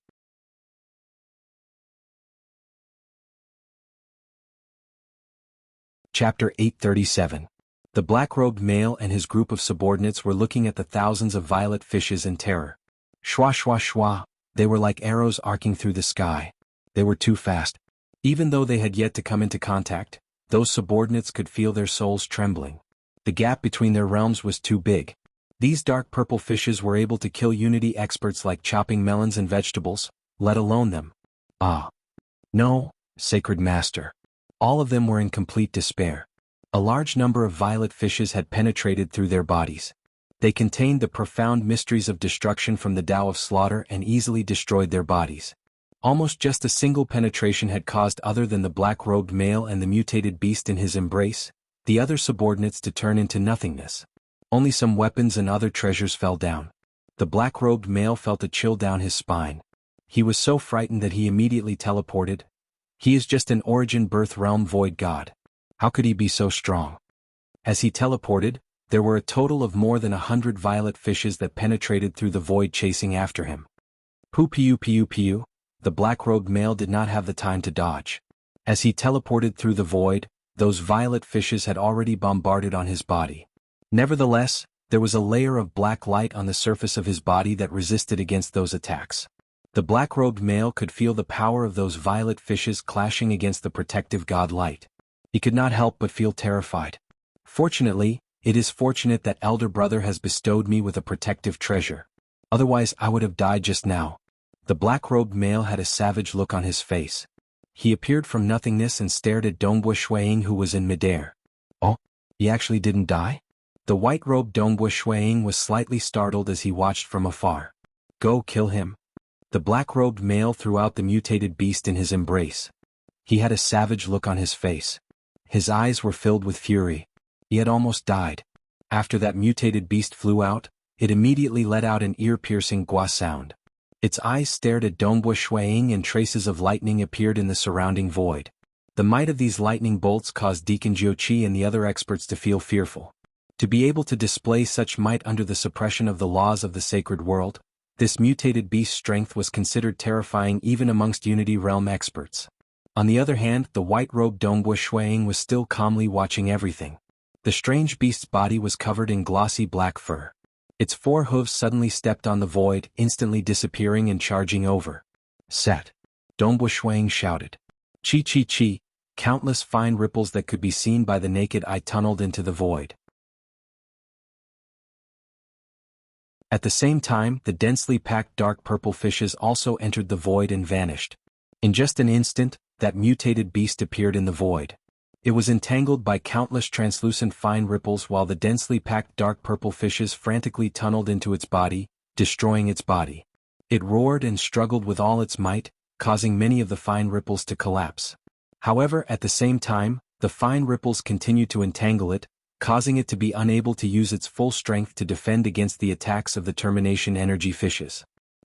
Chapter 837. The black-robed male and his group of subordinates were looking at the thousands of violet fishes in terror. Shwa shwa shwa, they were like arrows arcing through the sky. They were too fast. Even though they had yet to come into contact, those subordinates could feel their souls trembling. The gap between their realms was too big. These dark purple fishes were able to kill Unity experts like chopping melons and vegetables, let alone them. Ah. No, Sacred Master. All of them were in complete despair. A large number of violet fishes had penetrated through their bodies. They contained the profound mysteries of destruction from the Tao of slaughter and easily destroyed their bodies. Almost just a single penetration had caused other than the black-robed male and the mutated beast in his embrace, the other subordinates to turn into nothingness. Only some weapons and other treasures fell down. The black-robed male felt a chill down his spine. He was so frightened that he immediately teleported. He is just an origin birth realm void god. How could he be so strong? As he teleported, there were a total of more than 100 violet fishes that penetrated through the void chasing after him. Pu piu piu piu. The black-robed male did not have the time to dodge. As he teleported through the void, those violet fishes had already bombarded on his body. Nevertheless, there was a layer of black light on the surface of his body that resisted against those attacks. The black-robed male could feel the power of those violet fishes clashing against the protective god light. He could not help but feel terrified. Fortunately, it is fortunate that Elder Brother has bestowed me with a protective treasure. Otherwise I would have died just now. The black-robed male had a savage look on his face. He appeared from nothingness and stared at Dongbo Shuiying, who was in midair. Oh, he actually didn't die? The white-robed Dongbo Shuiying was slightly startled as he watched from afar. Go kill him. The black-robed male threw out the mutated beast in his embrace. He had a savage look on his face. His eyes were filled with fury. He had almost died. After that mutated beast flew out, it immediately let out an ear-piercing gua sound. Its eyes stared at Dongbo Shuiying and traces of lightning appeared in the surrounding void. The might of these lightning bolts caused Deacon Jiuqi and the other experts to feel fearful. To be able to display such might under the suppression of the laws of the sacred world, this mutated beast's strength was considered terrifying even amongst Unity Realm experts. On the other hand, the white-robed Dongbo Shuiying was still calmly watching everything. The strange beast's body was covered in glossy black fur. Its 4 hooves suddenly stepped on the void, instantly disappearing and charging over. Set. Dongbo Shuiying shouted. Chi chi chi, countless fine ripples that could be seen by the naked eye tunneled into the void. At the same time, the densely packed dark purple fishes also entered the void and vanished. In just an instant, that mutated beast appeared in the void. It was entangled by countless translucent fine ripples while the densely packed dark purple fishes frantically tunneled into its body, destroying its body. It roared and struggled with all its might, causing many of the fine ripples to collapse. However, at the same time, the fine ripples continued to entangle it, causing it to be unable to use its full strength to defend against the attacks of the termination energy fishes.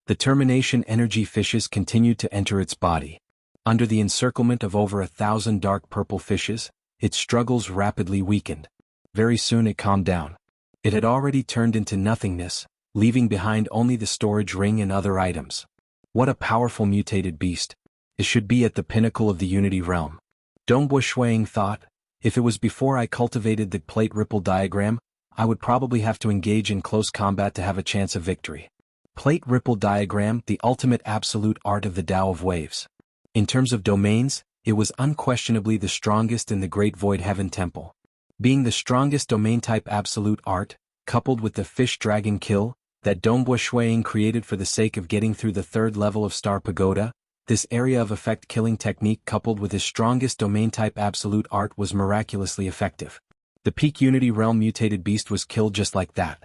The termination energy fishes continued to enter its body. Under the encirclement of over 1,000 dark purple fishes, its struggles rapidly weakened. Very soon it calmed down. It had already turned into nothingness, leaving behind only the storage ring and other items. What a powerful mutated beast. It should be at the pinnacle of the Unity realm. Dongbo Shuang thought, if it was before I cultivated the plate ripple diagram, I would probably have to engage in close combat to have a chance of victory. Plate ripple diagram, the ultimate absolute art of the Tao of waves. In terms of domains, it was unquestionably the strongest in the Great Void Heaven Temple. Being the strongest domain type absolute art, coupled with the fish dragon kill, that Dongbo Shuang created for the sake of getting through the third level of Star Pagoda, this area of effect killing technique coupled with his strongest domain type absolute art was miraculously effective. The peak Unity Realm mutated beast was killed just like that.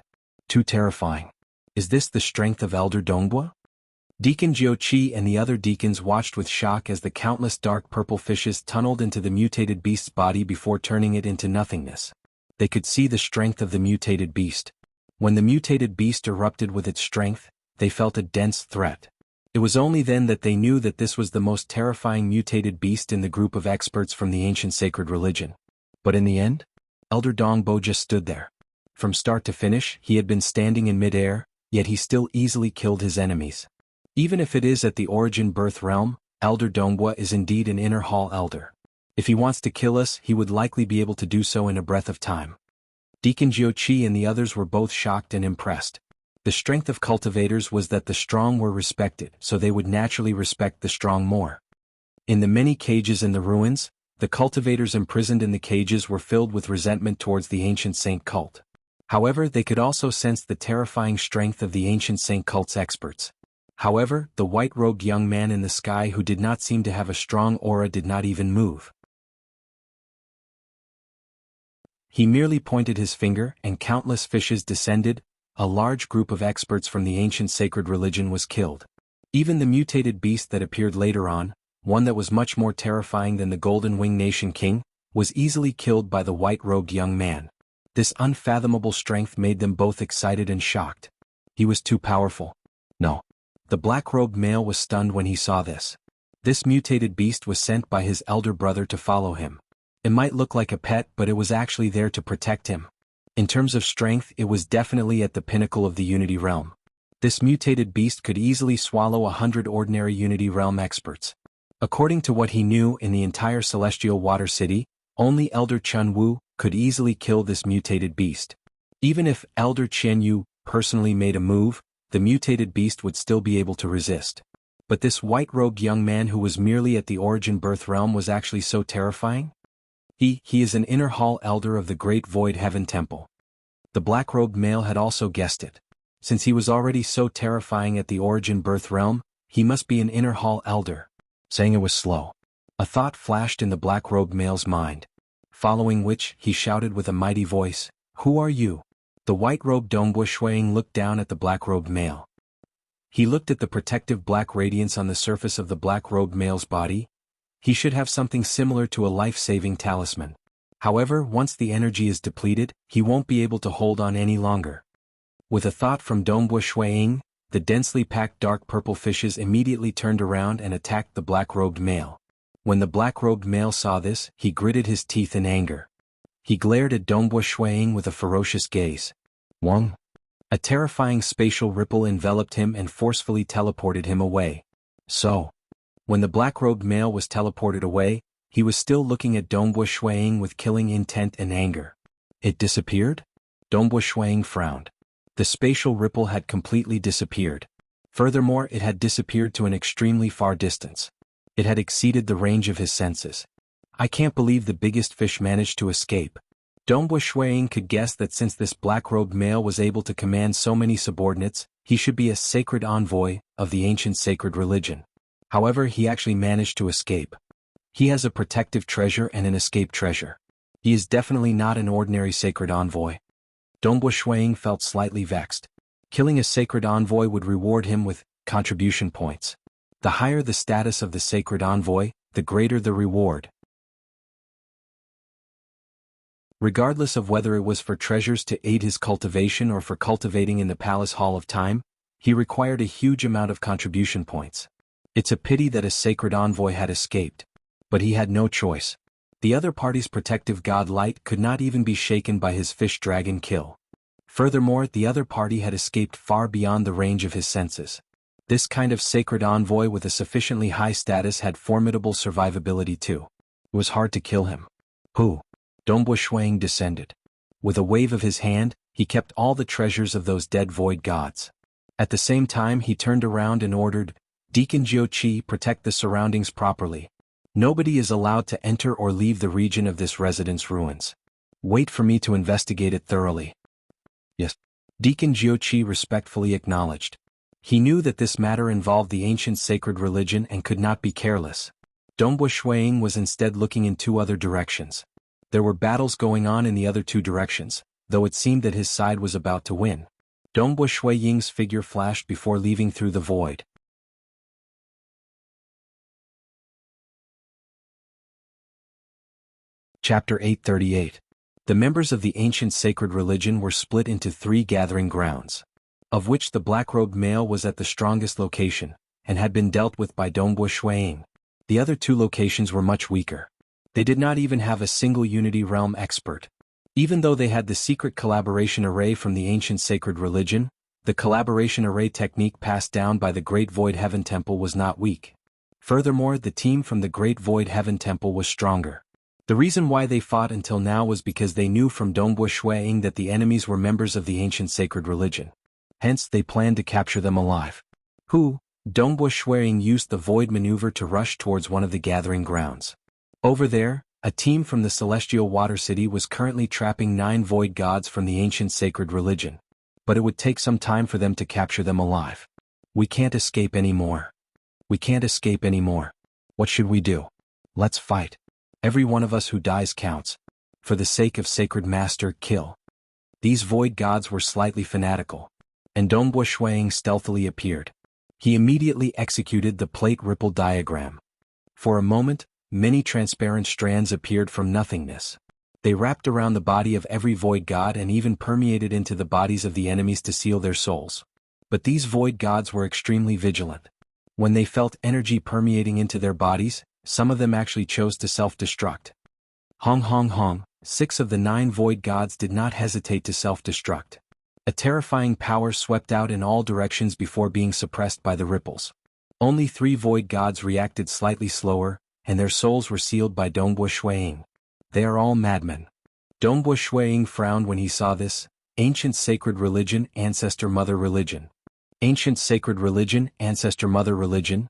Too terrifying. Is this the strength of Elder Dongbo? Deacon Jiuqi and the other deacons watched with shock as the countless dark purple fishes tunneled into the mutated beast's body before turning it into nothingness. They could see the strength of the mutated beast. When the mutated beast erupted with its strength, they felt a dense threat. It was only then that they knew that this was the most terrifying mutated beast in the group of experts from the ancient sacred religion. But in the end, Elder Dongbo just stood there. From start to finish, he had been standing in midair, yet he still easily killed his enemies. Even if it is at the origin birth realm, Elder Dongbo is indeed an inner hall elder. If he wants to kill us, he would likely be able to do so in a breath of time. Deacon Jiuqi and the others were both shocked and impressed. The strength of cultivators was that the strong were respected, so they would naturally respect the strong more. In the many cages in the ruins, the cultivators imprisoned in the cages were filled with resentment towards the ancient saint cult. However, they could also sense the terrifying strength of the ancient saint cult's experts. However, the white-robed young man in the sky who did not seem to have a strong aura did not even move. He merely pointed his finger, and countless fishes descended. A large group of experts from the ancient sacred religion was killed. Even the mutated beast that appeared later on, one that was much more terrifying than the Golden Wing Nation King, was easily killed by the white-robed young man. This unfathomable strength made them both excited and shocked. He was too powerful. No. The black-robed male was stunned when he saw this. This mutated beast was sent by his elder brother to follow him. It might look like a pet, but it was actually there to protect him. In terms of strength, it was definitely at the pinnacle of the Unity Realm. This mutated beast could easily swallow 100 ordinary Unity Realm experts. According to what he knew in the entire Celestial Water City, only Elder Chun Wu could easily kill this mutated beast. Even if Elder Qian Yu personally made a move, the mutated beast would still be able to resist. But this white-robed young man who was merely at the origin birth realm was actually so terrifying? He is an inner hall elder of the Great Void Heaven Temple. The black-robed male had also guessed it. Since he was already so terrifying at the origin birth realm, he must be an inner hall elder. Saying it was slow. A thought flashed in the black-robed male's mind. Following which, he shouted with a mighty voice, "Who are you?" The white-robed Dongbo Shuang looked down at the black-robed male. He looked at the protective black radiance on the surface of the black-robed male's body. He should have something similar to a life-saving talisman. However, once the energy is depleted, he won't be able to hold on any longer. With a thought from Dongbo Shuang, the densely packed dark purple fishes immediately turned around and attacked the black-robed male. When the black-robed male saw this, he gritted his teeth in anger. He glared at Dongbo Shuang with a ferocious gaze. Wang. A terrifying spatial ripple enveloped him and forcefully teleported him away. So, when the black-robed male was teleported away, he was still looking at Dongbo Shuang with killing intent and anger. It disappeared? Dongbo Shuang frowned. The spatial ripple had completely disappeared. Furthermore, it had disappeared to an extremely far distance. It had exceeded the range of his senses. I can't believe the biggest fish managed to escape. Dongbo Shuang could guess that since this black-robed male was able to command so many subordinates, he should be a sacred envoy of the ancient sacred religion. However, he actually managed to escape. He has a protective treasure and an escape treasure. He is definitely not an ordinary sacred envoy. Dongbo Shuang felt slightly vexed. Killing a sacred envoy would reward him with contribution points. The higher the status of the sacred envoy, the greater the reward. Regardless of whether it was for treasures to aid his cultivation or for cultivating in the Palace Hall of Time, He required a huge amount of contribution points. It's a pity that a sacred envoy had escaped. But he had no choice. The other party's protective god Light could not even be shaken by his fish dragon kill. Furthermore, the other party had escaped far beyond the range of his senses. This kind of sacred envoy with a sufficiently high status had formidable survivability too. It was hard to kill him. Who? Dongbo Shuang descended. With a wave of his hand, he kept all the treasures of those dead void gods. At the same time he turned around and ordered, Deacon Jiuqi, protect the surroundings properly. Nobody is allowed to enter or leave the region of this residence ruins. Wait for me to investigate it thoroughly. Yes. Deacon Jiuqi respectfully acknowledged. He knew that this matter involved the ancient sacred religion and could not be careless. Dongbo Shuang was instead looking in two other directions. There were battles going on in the other two directions, though it seemed that his side was about to win. Dongbo Shuang's figure flashed before leaving through the void. Chapter 838. The members of the ancient sacred religion were split into 3 gathering grounds, of which the black-robed male was at the strongest location, and had been dealt with by Dongbo Shuang. The other 2 locations were much weaker. They did not even have a single Unity Realm expert. Even though they had the secret collaboration array from the ancient sacred religion, the collaboration array technique passed down by the Great Void Heaven Temple was not weak. Furthermore, the team from the Great Void Heaven Temple was stronger. The reason why they fought until now was because they knew from Dongbo Shuang that the enemies were members of the ancient sacred religion. Hence they planned to capture them alive. Dongbo Shuang used the void maneuver to rush towards one of the gathering grounds. Over there, a team from the Celestial Water City was currently trapping 9 void gods from the ancient sacred religion. But it would take some time for them to capture them alive. We can't escape anymore. We can't escape anymore. What should we do? Let's fight. Every one of us who dies counts. For the sake of Sacred Master, kill. These void gods were slightly fanatical. And Dongbo Shuang stealthily appeared. He immediately executed the plate ripple diagram. For a moment, many transparent strands appeared from nothingness. They wrapped around the body of every void god and even permeated into the bodies of the enemies to seal their souls. But these void gods were extremely vigilant. When they felt energy permeating into their bodies, some of them actually chose to self-destruct. Hong. 6 of the 9 void gods did not hesitate to self-destruct. A terrifying power swept out in all directions before being suppressed by the ripples. Only 3 void gods reacted slightly slower, and their souls were sealed by Dongbo Shuang. They are all madmen. Dongbo Shuang frowned when he saw this. Ancient sacred religion, ancestor mother religion. Ancient sacred religion, ancestor mother religion.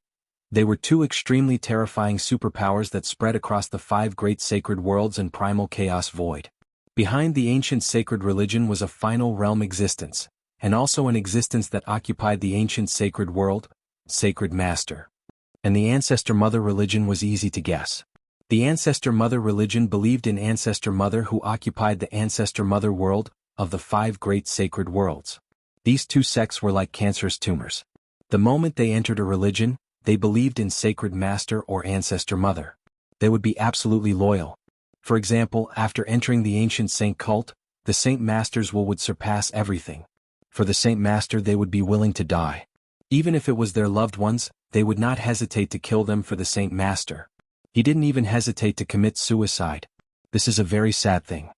They were 2 extremely terrifying superpowers that spread across the 5 great sacred worlds and primal chaos void. Behind the ancient sacred religion was a final realm existence, and also an existence that occupied the ancient sacred world, Sacred Master. And the ancestor mother religion was easy to guess. The ancestor mother religion believed in ancestor mother who occupied the ancestor mother world of the 5 great sacred worlds. These 2 sects were like cancerous tumors. The moment they entered a religion, they believed in Sacred Master or Ancestor Mother. They would be absolutely loyal. For example, after entering the ancient saint cult, the Saint Master's will would surpass everything. For the Saint Master they would be willing to die. Even if it was their loved ones, they would not hesitate to kill them for the Saint Master. He didn't even hesitate to commit suicide. This is a very sad thing.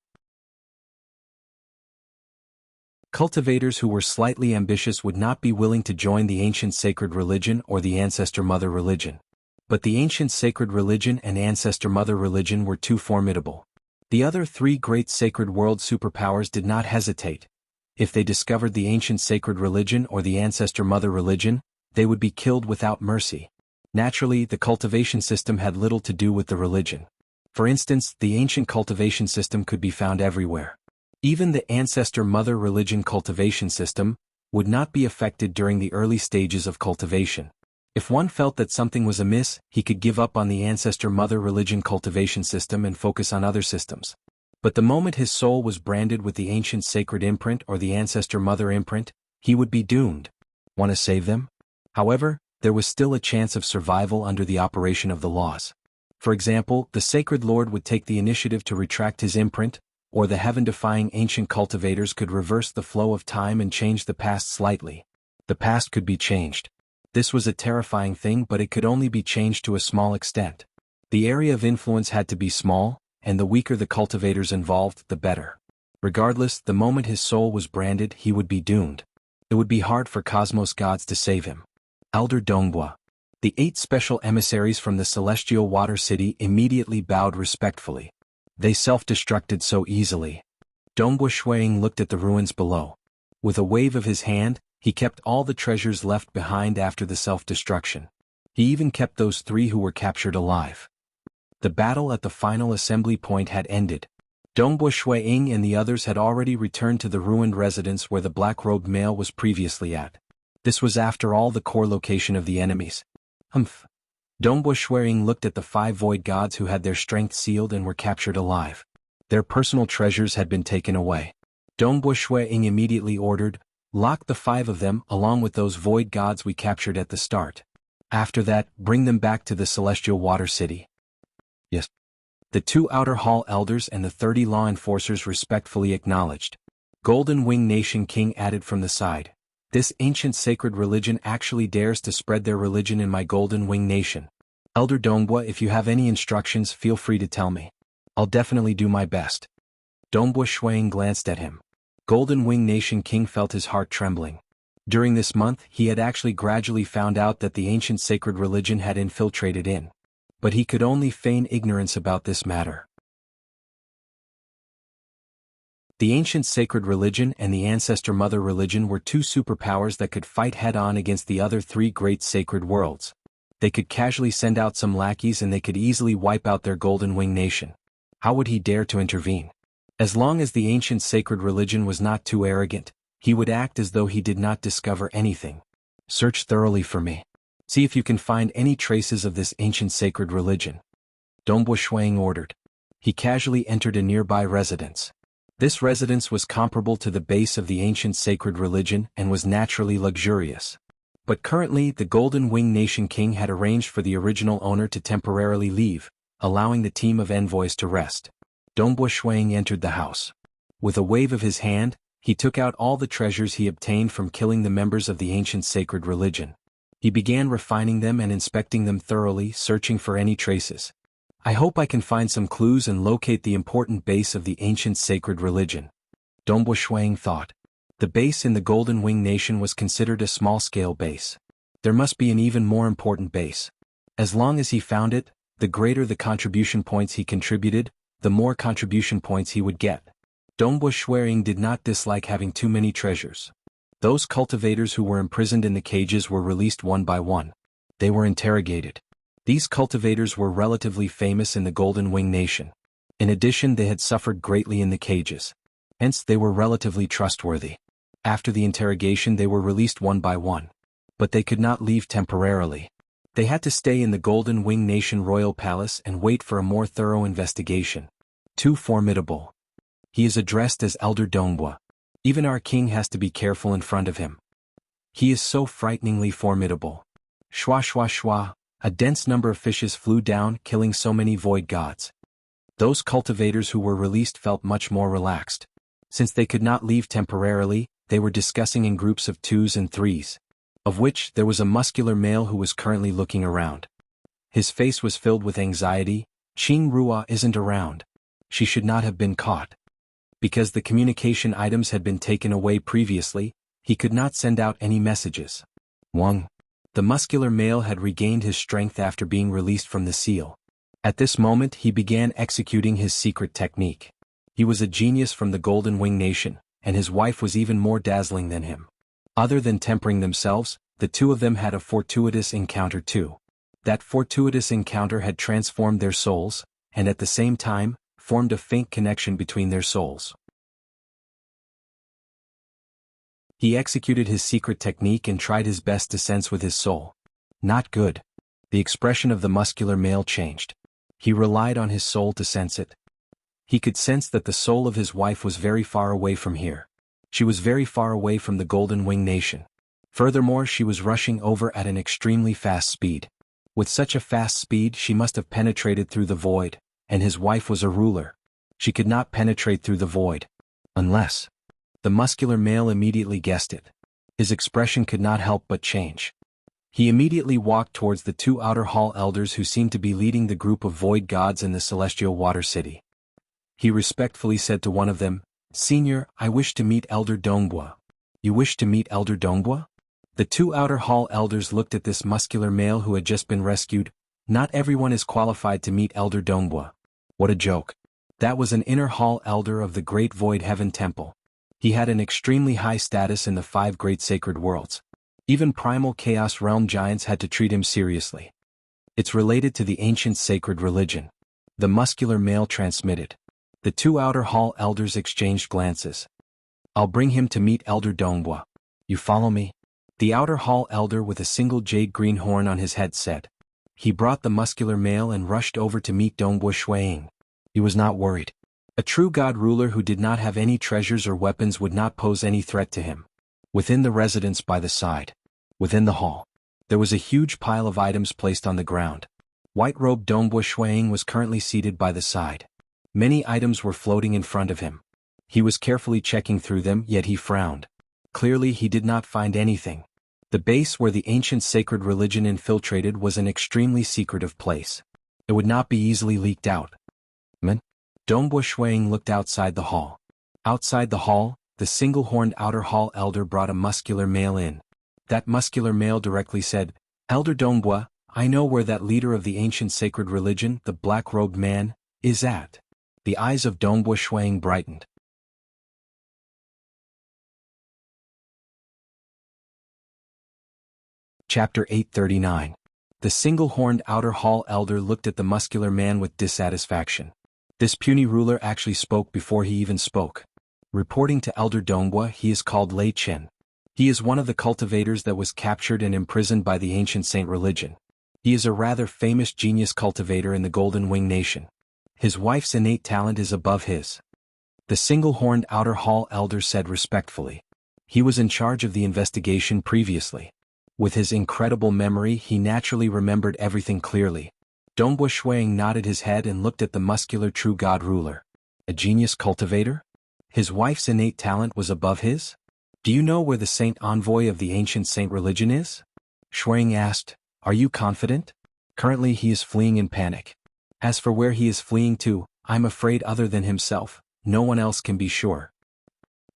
Cultivators who were slightly ambitious would not be willing to join the ancient sacred religion or the ancestor mother religion. But the ancient sacred religion and ancestor mother religion were too formidable. The other 3 great sacred world superpowers did not hesitate. If they discovered the ancient sacred religion or the ancestor mother religion, they would be killed without mercy. Naturally, the cultivation system had little to do with the religion. For instance, the ancient cultivation system could be found everywhere. Even the ancestor mother religion cultivation system would not be affected during the early stages of cultivation. If one felt that something was amiss, he could give up on the ancestor mother religion cultivation system and focus on other systems. But the moment his soul was branded with the ancient sacred imprint or the ancestor mother imprint, he would be doomed. Want to save them? However, there was still a chance of survival under the operation of the laws. For example, the Sacred Lord would take the initiative to retract his imprint, or the heaven-defying ancient cultivators could reverse the flow of time and change the past slightly. The past could be changed. This was a terrifying thing, but it could only be changed to a small extent. The area of influence had to be small, and the weaker the cultivators involved, the better. Regardless, the moment his soul was branded, he would be doomed. It would be hard for Cosmos gods to save him. Elder Dongbua. The 8 special emissaries from the celestial water city immediately bowed respectfully. They self-destructed so easily. Dongbua Shuang looked at the ruins below. With a wave of his hand, he kept all the treasures left behind after the self-destruction. He even kept those 3 who were captured alive. The battle at the final assembly point had ended. Dongbua Shuang and the others had already returned to the ruined residence where the black-robed male was previously at. This was after all the core location of the enemies. Dongbua Shuang looked at the 5 void gods who had their strength sealed and were captured alive. Their personal treasures had been taken away. Dongbua Shuang immediately ordered, "Lock the 5 of them along with those void gods we captured at the start. After that, bring them back to the celestial water city." Yes. The 2 outer hall elders and the 30 law enforcers respectfully acknowledged. Golden Wing Nation King added from the side, "This ancient sacred religion actually dares to spread their religion in my Golden Wing Nation. Elder Dongbua, if you have any instructions, feel free to tell me. I'll definitely do my best." Dongbua Shuang glanced at him. Golden Wing Nation King felt his heart trembling. During this month, he had actually gradually found out that the ancient sacred religion had infiltrated in. But he could only feign ignorance about this matter. The ancient sacred religion and the ancestor mother religion were 2 superpowers that could fight head-on against the other 3 great sacred worlds. They could casually send out some lackeys and they could easily wipe out their Golden Wing Nation. How would he dare to intervene? As long as the ancient sacred religion was not too arrogant, he would act as though he did not discover anything. "Search thoroughly for me. See if you can find any traces of this ancient sacred religion," Dongbua Shuang ordered. He casually entered a nearby residence. This residence was comparable to the base of the ancient sacred religion and was naturally luxurious. But currently the Golden Wing Nation King had arranged for the original owner to temporarily leave, allowing the team of envoys to rest. Dongbua Shuang entered the house. With a wave of his hand, he took out all the treasures he obtained from killing the members of the ancient sacred religion. He began refining them and inspecting them thoroughly, searching for any traces. "I hope I can find some clues and locate the important base of the ancient sacred religion," Dongbua Shuang thought. The base in the Golden Wing Nation was considered a small-scale base. There must be an even more important base. As long as he found it, the greater the contribution points he contributed, the more contribution points he would get. Dongbua Shuang did not dislike having too many treasures. Those cultivators who were imprisoned in the cages were released one by one. They were interrogated. These cultivators were relatively famous in the Golden Wing Nation. In addition, they had suffered greatly in the cages. Hence, they were relatively trustworthy. After the interrogation, they were released one by one. But they could not leave temporarily. They had to stay in the Golden Wing Nation Royal Palace and wait for a more thorough investigation. Too formidable. He is addressed as Elder Dongbua. Even our king has to be careful in front of him. He is so frighteningly formidable. Shwa shwa shwa, a dense number of fishes flew down, killing so many void gods. Those cultivators who were released felt much more relaxed. Since they could not leave temporarily, they were discussing in groups of 2s and 3s. Of which there was a muscular male who was currently looking around. His face was filled with anxiety. Qing Rua isn't around. She should not have been caught. Because the communication items had been taken away previously, he could not send out any messages. Wang. The muscular male had regained his strength after being released from the seal. At this moment he began executing his secret technique. He was a genius from the Golden Wing Nation, and his wife was even more dazzling than him. Other than tempering themselves, the 2 of them had a fortuitous encounter too. That fortuitous encounter had transformed their souls, and at the same time, formed a faint connection between their souls. He executed his secret technique and tried his best to sense with his soul. Not good. The expression of the muscular male changed. He relied on his soul to sense it. He could sense that the soul of his wife was very far away from here. She was very far away from the Golden Wing Nation. Furthermore, she was rushing over at an extremely fast speed. With such a fast speed, she must have penetrated through the void, and his wife was a ruler. She could not penetrate through the void. Unless. The muscular male immediately guessed it. His expression could not help but change. He immediately walked towards the two outer hall elders who seemed to be leading the group of void gods in the celestial water city. He respectfully said to one of them, "Senior, I wish to meet Elder Dongbua." "You wish to meet Elder Dongbua?" The two outer hall elders looked at this muscular male who had just been rescued. Not everyone is qualified to meet Elder Dongbua. What a joke. That was an inner hall elder of the Great Void Heaven Temple. He had an extremely high status in the 5 great sacred worlds. Even primal chaos realm giants had to treat him seriously. "It's related to the ancient sacred religion," the muscular male transmitted. The two outer hall elders exchanged glances. "I'll bring him to meet Elder Dongbua. You follow me?" The outer hall elder with a single jade green horn on his head said. He brought the muscular male and rushed over to meet Dongbua Shuiying. He was not worried. A true god ruler who did not have any treasures or weapons would not pose any threat to him. Within the residence by the side, within the hall, there was a huge pile of items placed on the ground. White-robed Dongbua Shuiying was currently seated by the side. Many items were floating in front of him. He was carefully checking through them, yet he frowned. Clearly he did not find anything. The base where the ancient sacred religion infiltrated was an extremely secretive place. It would not be easily leaked out. Dongbua Shuiying looked outside the hall. Outside the hall, the single-horned outer hall elder brought a muscular male in. That muscular male directly said, "Elder Dongbua, I know where that leader of the ancient sacred religion, the black-robed man, is at." The eyes of Dongbua Shuiying brightened. Chapter 839. The single-horned outer hall elder looked at the muscular man with dissatisfaction. This puny ruler actually spoke before he even spoke. Reporting to Elder Dongbua, he is called Lei Chen. He is one of the cultivators that was captured and imprisoned by the ancient saint religion. He is a rather famous genius cultivator in the Golden Wing Nation. His wife's innate talent is above his. The single-horned outer hall elder said respectfully. He was in charge of the investigation previously. With his incredible memory, he naturally remembered everything clearly. Dongbua Shuiying nodded his head and looked at the muscular true god ruler. A genius cultivator? His wife's innate talent was above his? Do you know where the saint envoy of the ancient saint religion is? Shuiying asked. Are you confident? Currently he is fleeing in panic. As for where he is fleeing to, I'm afraid other than himself, no one else can be sure.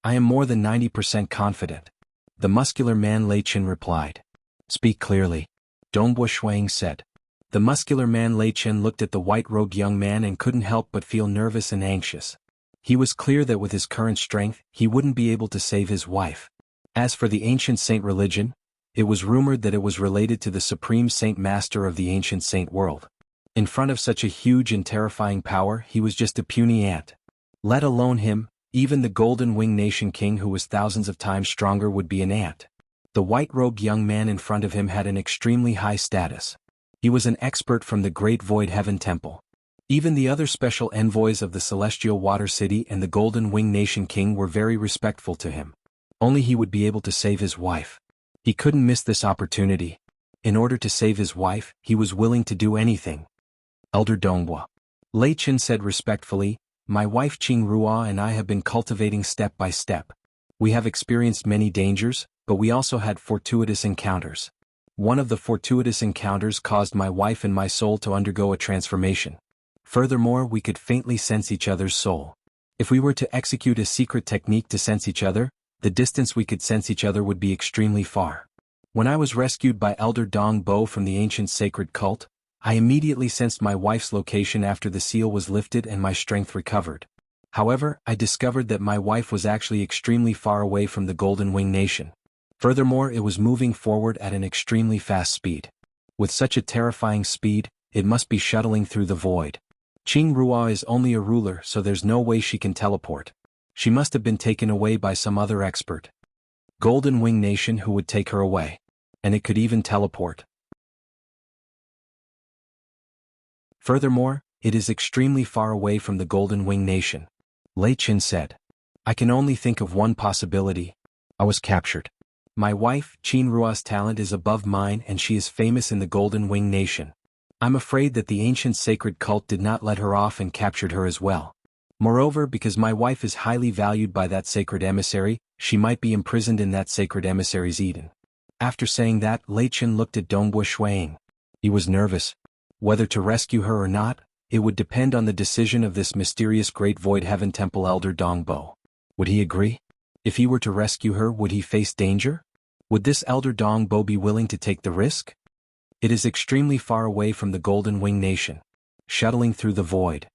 I am more than 90% confident. The muscular man Lei Chen replied. Speak clearly. Dongbua Shuiying said. The muscular man Lei Chen looked at the white-robed young man and couldn't help but feel nervous and anxious. He was clear that with his current strength, he wouldn't be able to save his wife. As for the ancient saint religion, it was rumored that it was related to the supreme saint master of the ancient saint world. In front of such a huge and terrifying power, he was just a puny ant. Let alone him, even the Golden Wing Nation king who was thousands of times stronger would be an ant. The white-robed young man in front of him had an extremely high status. He was an expert from the Great Void Heaven Temple. Even the other special envoys of the Celestial Water City and the Golden Wing Nation King were very respectful to him. Only he would be able to save his wife. He couldn't miss this opportunity. In order to save his wife, he was willing to do anything. Elder Dongbua. Lei Chen said respectfully, my wife Qing Ruo and I have been cultivating step by step. We have experienced many dangers, but we also had fortuitous encounters. One of the fortuitous encounters caused my wife and my soul to undergo a transformation. Furthermore, we could faintly sense each other's soul. If we were to execute a secret technique to sense each other, the distance we could sense each other would be extremely far. When I was rescued by Elder Dong Bo from the ancient sacred cult, I immediately sensed my wife's location after the seal was lifted and my strength recovered. However, I discovered that my wife was actually extremely far away from the Golden Wing Nation. Furthermore, it was moving forward at an extremely fast speed. With such a terrifying speed, it must be shuttling through the void. Qing Ruo is only a ruler, so there's no way she can teleport. She must have been taken away by some other expert. Golden Wing Nation who would take her away. And it could even teleport. Furthermore, it is extremely far away from the Golden Wing Nation. Lei Chen said. I can only think of one possibility. I was captured. My wife, Qin Ruo's talent is above mine and she is famous in the Golden Wing Nation. I'm afraid that the ancient sacred cult did not let her off and captured her as well. Moreover, because my wife is highly valued by that sacred emissary, she might be imprisoned in that sacred emissary's Eden. After saying that, Lei Chen looked at Dongbo Shuiying. He was nervous. Whether to rescue her or not, it would depend on the decision of this mysterious Great Void Heaven Temple elder Dongbo. Would he agree? If he were to rescue her, would he face danger? Would this elder Dongbo be willing to take the risk? It is extremely far away from the Golden Wing Nation. Shuttling through the void.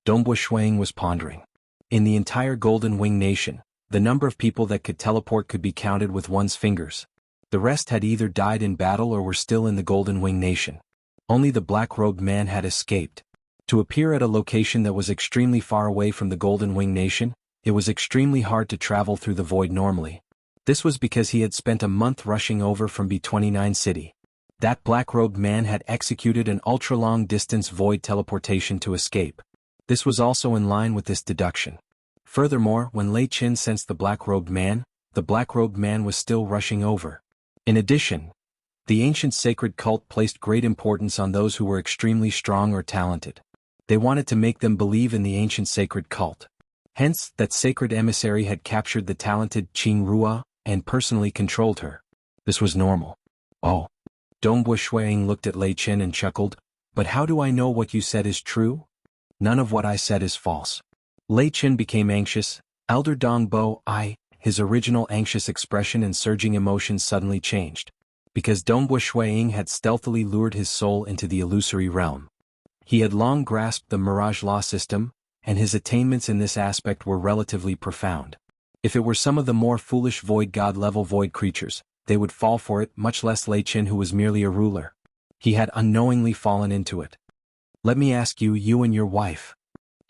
Dongbo Shuiying was pondering. In the entire Golden Wing Nation, the number of people that could teleport could be counted with one's fingers. The rest had either died in battle or were still in the Golden Wing Nation. Only the black-robed man had escaped. To appear at a location that was extremely far away from the Golden Wing Nation, it was extremely hard to travel through the void normally. This was because he had spent a month rushing over from B-29 City. That black-robed man had executed an ultra-long-distance void teleportation to escape. This was also in line with this deduction. Furthermore, when Lei Chen sensed the black-robed man was still rushing over. In addition, the ancient sacred cult placed great importance on those who were extremely strong or talented. They wanted to make them believe in the ancient sacred cult. Hence, that sacred emissary had captured the talented Qing Rua and personally controlled her. This was normal. Oh. Dongbo Shuiying looked at Lei Chen and chuckled, but how do I know what you said is true? None of what I said is false. Lei Chen became anxious. Elder Dongbo, his original anxious expression and surging emotions suddenly changed. Because Dongbo Shuiying had stealthily lured his soul into the illusory realm. He had long grasped the Mirage Law system, and his attainments in this aspect were relatively profound. If it were some of the more foolish void god-level void creatures, they would fall for it, much less Lei Chen, who was merely a ruler. He had unknowingly fallen into it. Let me ask you, you and your wife.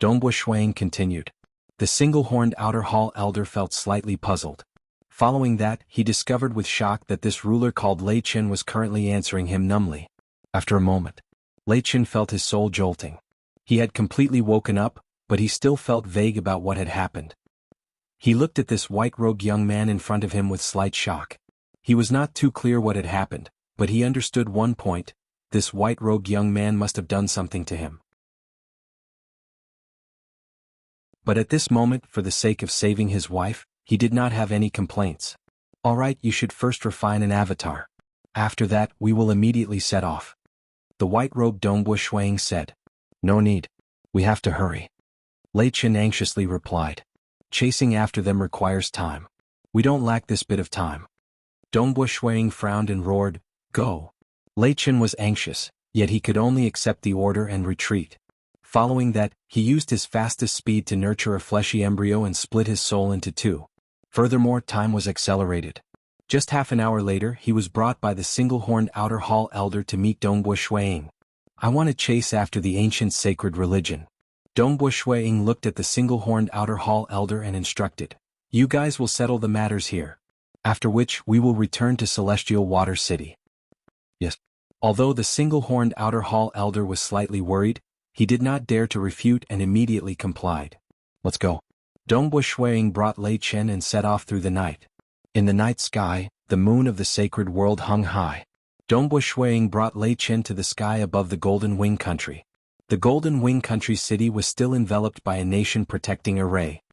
Dongbo Shuiying continued. The single-horned outer hall elder felt slightly puzzled. Following that, he discovered with shock that this ruler called Lei Chen was currently answering him numbly. After a moment, Lei Chen felt his soul jolting. He had completely woken up, but he still felt vague about what had happened. He looked at this white-robed young man in front of him with slight shock. He was not too clear what had happened, but he understood one point: this white-robed young man must have done something to him. But at this moment, for the sake of saving his wife, he did not have any complaints. All right, you should first refine an avatar. After that, we will immediately set off. The white-robed Dongbo Shuiying said. No need. We have to hurry. Lei Chen anxiously replied. Chasing after them requires time. We don't lack this bit of time. Dongbo Shuiying frowned and roared, Go! Lei Chen was anxious, yet he could only accept the order and retreat. Following that, he used his fastest speed to nurture a fleshy embryo and split his soul into two. Furthermore, time was accelerated. Just half an hour later, he was brought by the single-horned outer hall elder to meet Dongbo Shuiying. I want to chase after the ancient sacred religion. Dongbo Shuiying looked at the single-horned outer hall elder and instructed. You guys will settle the matters here. After which, we will return to Celestial Water City. Yes. Although the single-horned outer hall elder was slightly worried, he did not dare to refute and immediately complied. Let's go. Dongbo Shuiying brought Lei Chen and set off through the night. In the night sky, the moon of the sacred world hung high. Dongbo Shuiying brought Lei Chen to the sky above the Golden Wing Country. The Golden Wing Country city was still enveloped by a nation-protecting array.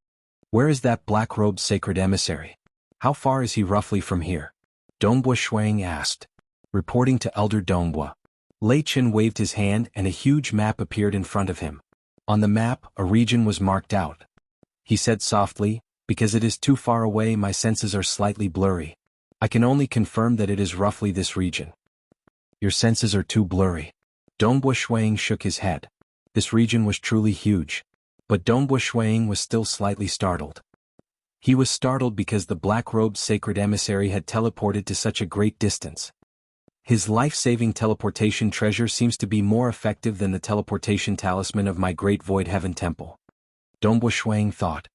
Where is that black-robed sacred emissary? How far is he roughly from here? Dongbo Shuiying asked. Reporting to Elder Dongbo. Lei Chen waved his hand and a huge map appeared in front of him. On the map, a region was marked out. He said softly, because it is too far away, my senses are slightly blurry. I can only confirm that it is roughly this region. Your senses are too blurry. Dongbo Shuiying shook his head. This region was truly huge. But Dongbo Shuiying was still slightly startled. He was startled because the black-robed sacred emissary had teleported to such a great distance. His life-saving teleportation treasure seems to be more effective than the teleportation talisman of my great void heaven temple. Dongbo Shuiying thought.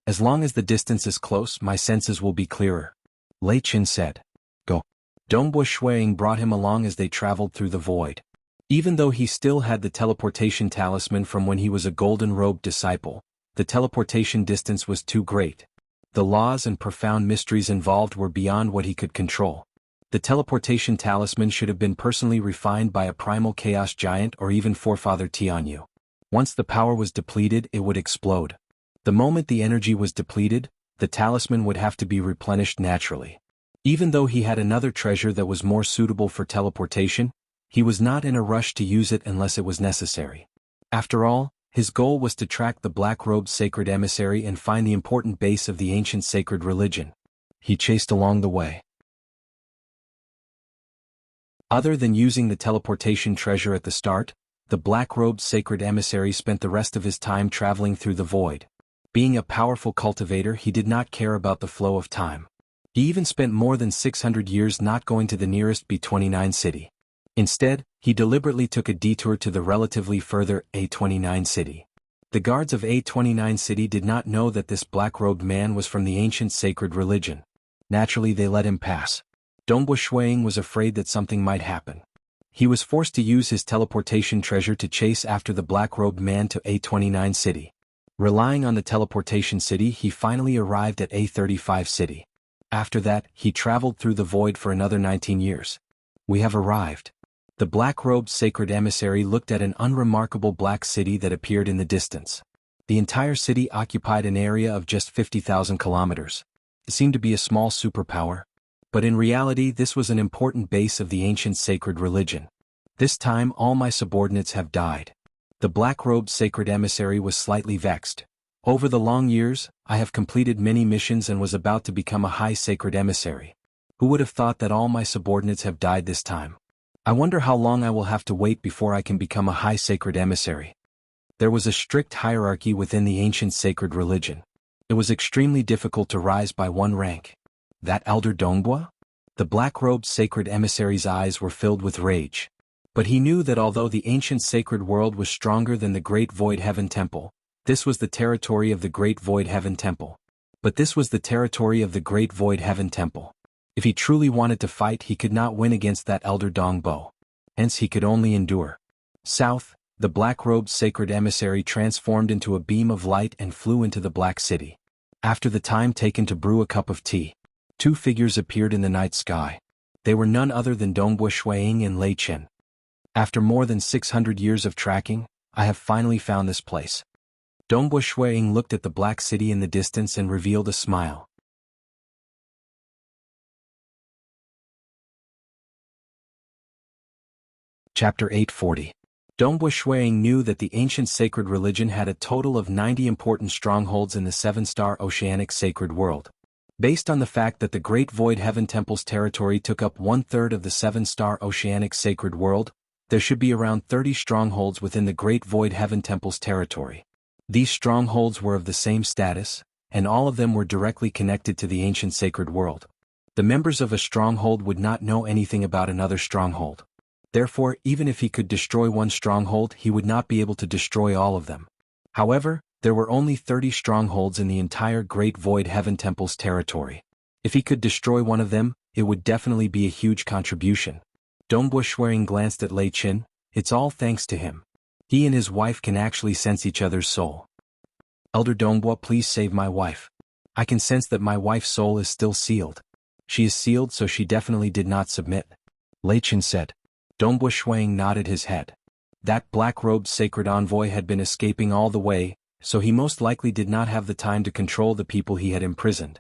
As long as the distance is close, my senses will be clearer. Lei Chen said. Go. Dongbo Shuiying brought him along as they traveled through the void. Even though he still had the teleportation talisman from when he was a golden-robed disciple, the teleportation distance was too great. The laws and profound mysteries involved were beyond what he could control. The teleportation talisman should have been personally refined by a primal chaos giant or even forefather Tianyu. Once the power was depleted, it would explode. The moment the energy was depleted, the talisman would have to be replenished naturally. Even though he had another treasure that was more suitable for teleportation, he was not in a rush to use it unless it was necessary. After all, his goal was to track the black-robed sacred emissary and find the important base of the ancient sacred religion. He chased along the way. Other than using the teleportation treasure at the start, the black-robed sacred emissary spent the rest of his time traveling through the void. Being a powerful cultivator, he did not care about the flow of time. He even spent more than 600 years not going to the nearest B29 city. Instead, he deliberately took a detour to the relatively further A29 city. The guards of A29 city did not know that this black-robed man was from the ancient sacred religion. Naturally, they let him pass. Dongbo Shuiying was afraid that something might happen. He was forced to use his teleportation treasure to chase after the black-robed man to A29 city. Relying on the teleportation city, he finally arrived at A35 city. After that, he traveled through the void for another 19 years. We have arrived. The black-robed sacred emissary looked at an unremarkable black city that appeared in the distance. The entire city occupied an area of just 50,000 kilometers. It seemed to be a small superpower. But in reality, this was an important base of the ancient sacred religion. This time, all my subordinates have died. The black-robed sacred emissary was slightly vexed. Over the long years, I have completed many missions and was about to become a high sacred emissary. Who would have thought that all my subordinates have died this time? I wonder how long I will have to wait before I can become a high sacred emissary. There was a strict hierarchy within the ancient sacred religion. It was extremely difficult to rise by one rank. That elder Dongbua? The black-robed sacred emissary's eyes were filled with rage. But he knew that although the ancient sacred world was stronger than the Great Void Heaven Temple, this was the territory of the Great Void Heaven Temple. But this was the territory of the Great Void Heaven Temple. If he truly wanted to fight, he could not win against that elder Dongbo. Hence he could only endure. South, the black-robed sacred emissary transformed into a beam of light and flew into the Black City. After the time taken to brew a cup of tea, two figures appeared in the night sky. They were none other than Dongbo Shuiying and Lei Qin. After more than 600 years of tracking, I have finally found this place. Dongbo Shuiying looked at the Black City in the distance and revealed a smile. Chapter 840. Dongbo Shuiying knew that the ancient sacred religion had a total of 90 important strongholds in the seven-star oceanic sacred world. Based on the fact that the Great Void Heaven Temple's territory took up 1/3 of the seven-star oceanic sacred world, there should be around 30 strongholds within the Great Void Heaven Temple's territory. These strongholds were of the same status, and all of them were directly connected to the ancient sacred world. The members of a stronghold would not know anything about another stronghold. Therefore, even if he could destroy one stronghold, he would not be able to destroy all of them. However, there were only 30 strongholds in the entire Great Void Heaven Temple's territory. If he could destroy one of them, it would definitely be a huge contribution. Dongbo Shuiying glanced at Lei Qin. It's all thanks to him. He and his wife can actually sense each other's soul. Elder Dongbo, please save my wife. I can sense that my wife's soul is still sealed. She is sealed, so she definitely did not submit. Lei Qin said. Dongbo Shuiying nodded his head. That black-robed sacred envoy had been escaping all the way, so he most likely did not have the time to control the people he had imprisoned.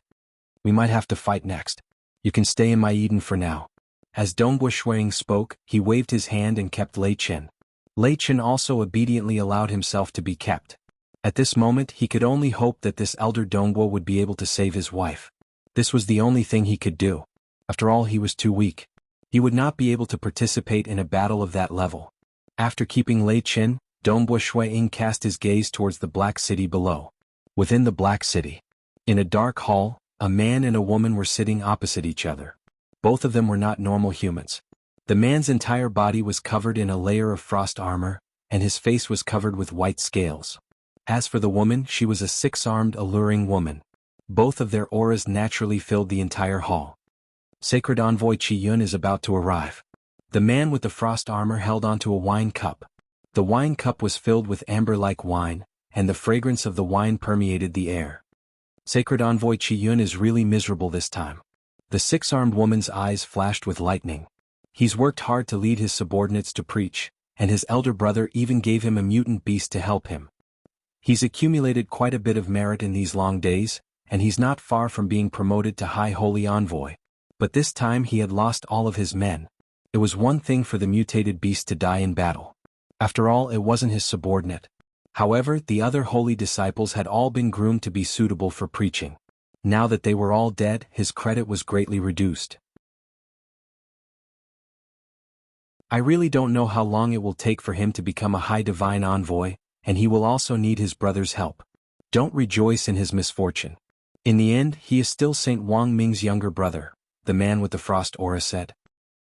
We might have to fight next. You can stay in my Eden for now. As Dongbo Shuiying spoke, he waved his hand and kept Lei Qin. Lei Qin also obediently allowed himself to be kept. At this moment, he could only hope that this elder Dongbo would be able to save his wife. This was the only thing he could do. After all, he was too weak. He would not be able to participate in a battle of that level. After keeping Lei Qin, Dongbo Shuiying cast his gaze towards the Black City below. Within the Black City, in a dark hall, a man and a woman were sitting opposite each other. Both of them were not normal humans. The man's entire body was covered in a layer of frost armor, and his face was covered with white scales. As for the woman, she was a six-armed, alluring woman. Both of their auras naturally filled the entire hall. Sacred Envoy Qi Yun is about to arrive. The man with the frost armor held onto a wine cup. The wine cup was filled with amber-like wine, and the fragrance of the wine permeated the air. Sacred Envoy Qi Yun is really miserable this time. The six-armed woman's eyes flashed with lightning. He's worked hard to lead his subordinates to preach, and his elder brother even gave him a mutant beast to help him. He's accumulated quite a bit of merit in these long days, and he's not far from being promoted to High Holy Envoy. But this time he had lost all of his men. It was one thing for the mutated beast to die in battle. After all, it wasn't his subordinate. However, the other holy disciples had all been groomed to be suitable for preaching. Now that they were all dead, his credit was greatly reduced. I really don't know how long it will take for him to become a high divine envoy, and he will also need his brother's help. Don't rejoice in his misfortune. In the end, he is still Saint Wang Ming's younger brother, the man with the frost aura said.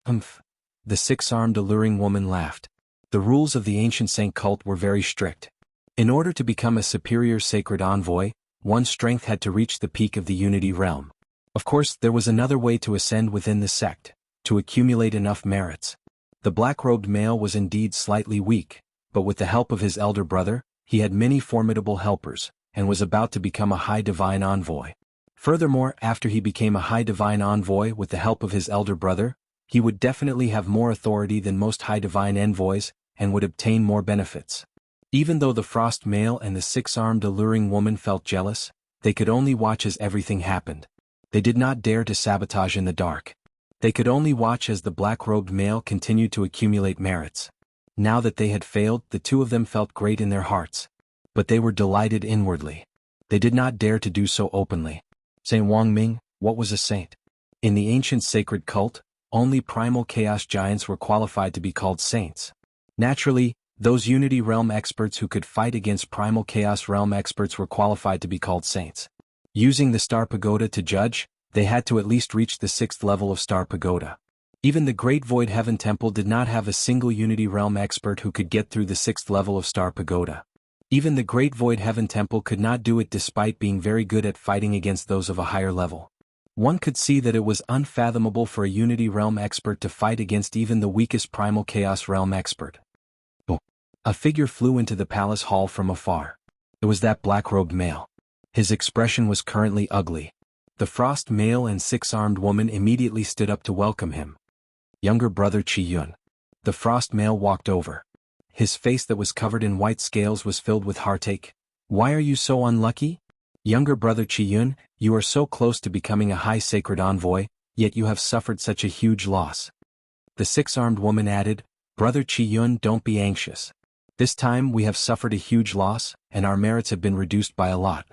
Humph. The six-armed alluring woman laughed. The rules of the ancient saint cult were very strict. In order to become a superior sacred envoy, one's strength had to reach the peak of the unity realm. Of course, there was another way to ascend within the sect, to accumulate enough merits. The black-robed male was indeed slightly weak, but with the help of his elder brother, he had many formidable helpers, and was about to become a high divine envoy. Furthermore, after he became a high divine envoy with the help of his elder brother, he would definitely have more authority than most high divine envoys, and would obtain more benefits. Even though the frost male and the six-armed alluring woman felt jealous, they could only watch as everything happened. They did not dare to sabotage in the dark. They could only watch as the black-robed male continued to accumulate merits. Now that they had failed, the two of them felt great in their hearts. But they were delighted inwardly. They did not dare to do so openly. Saint Wang Ming, what was a saint? In the ancient sacred cult, only primal chaos giants were qualified to be called saints. Naturally, those Unity Realm experts who could fight against primal chaos realm experts were qualified to be called saints. Using the Star Pagoda to judge, they had to at least reach the 6th level of Star Pagoda. Even the Great Void Heaven Temple did not have a single Unity Realm expert who could get through the 6th level of Star Pagoda. Even the Great Void Heaven Temple could not do it despite being very good at fighting against those of a higher level. One could see that it was unfathomable for a Unity Realm expert to fight against even the weakest Primal Chaos Realm expert. A figure flew into the palace hall from afar. It was that black-robed male. His expression was currently ugly. The frost male and six-armed woman immediately stood up to welcome him. Younger brother Qi-yun. The frost male walked over. His face that was covered in white scales was filled with heartache. Why are you so unlucky? Younger brother Qi-yun, you are so close to becoming a high sacred envoy, yet you have suffered such a huge loss. The six-armed woman added, Brother Qi-yun, don't be anxious. This time we have suffered a huge loss, and our merits have been reduced by a lot.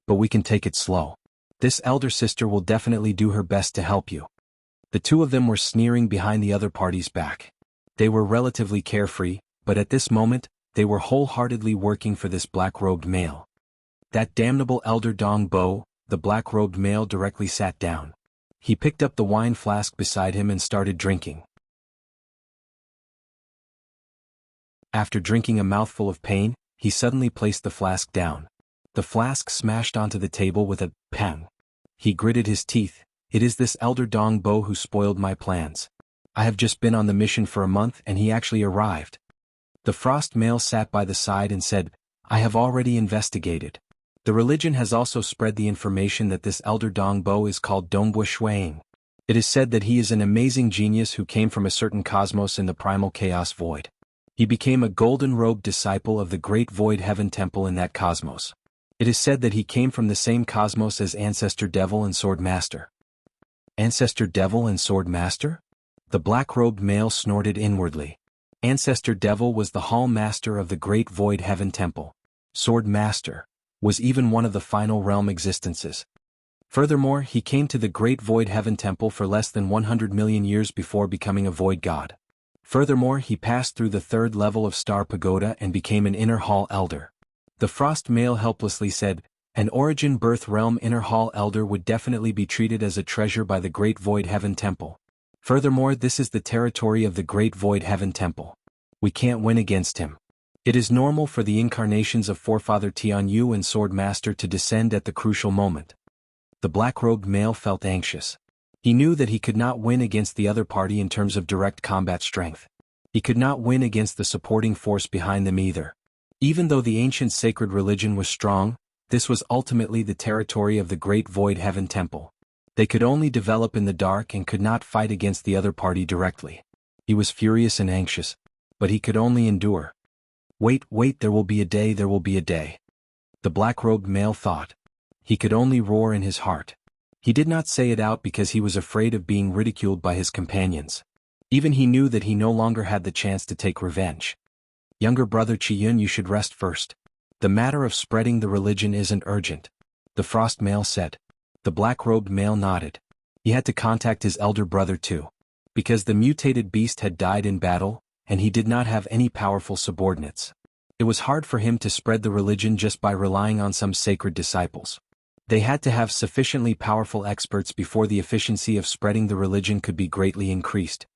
But we can take it slow. This elder sister will definitely do her best to help you. The two of them were sneering behind the other party's back. They were relatively carefree, but at this moment, they were wholeheartedly working for this black-robed male. That damnable elder Dong Bo, the black-robed male directly sat down. He picked up the wine flask beside him and started drinking. After drinking a mouthful of pain, he suddenly placed the flask down. The flask smashed onto the table with a pang. He gritted his teeth. It is this elder Dong Bo who spoiled my plans. I have just been on the mission for a month and he actually arrived. The frost male sat by the side and said, I have already investigated. The religion has also spread the information that this elder Dong Bo is called Dongbua Shuang. It is said that he is an amazing genius who came from a certain cosmos in the primal chaos void. He became a golden-robed disciple of the Great Void Heaven Temple in that cosmos. It is said that he came from the same cosmos as Ancestor Devil and Sword Master. Ancestor Devil and Sword Master? The black-robed male snorted inwardly. Ancestor Devil was the Hall Master of the Great Void Heaven Temple. Sword Master was even one of the final realm existences. Furthermore, he came to the Great Void Heaven Temple for less than 100 million years before becoming a void god. Furthermore, he passed through the 3rd level of Star Pagoda and became an Inner Hall Elder. The frost male helplessly said, an origin birth realm Inner Hall Elder would definitely be treated as a treasure by the Great Void Heaven Temple. Furthermore, this is the territory of the Great Void Heaven Temple. We can't win against him. It is normal for the incarnations of Forefather Tianyu and Sword Master to descend at the crucial moment. The black-robed male felt anxious. He knew that he could not win against the other party in terms of direct combat strength. He could not win against the supporting force behind them either. Even though the ancient sacred religion was strong, this was ultimately the territory of the Great Void Heaven Temple. They could only develop in the dark and could not fight against the other party directly. He was furious and anxious, but he could only endure. Wait, there will be a day, there will be a day. the black-robed male thought. He could only roar in his heart. He did not say it out because he was afraid of being ridiculed by his companions. Even he knew that he no longer had the chance to take revenge. Younger brother Qiyun, you should rest first. The matter of spreading the religion isn't urgent, the frost male said. The black-robed male nodded. He had to contact his elder brother too. Because the mutated beast had died in battle, and he did not have any powerful subordinates. It was hard for him to spread the religion just by relying on some sacred disciples. They had to have sufficiently powerful experts before the efficiency of spreading the religion could be greatly increased.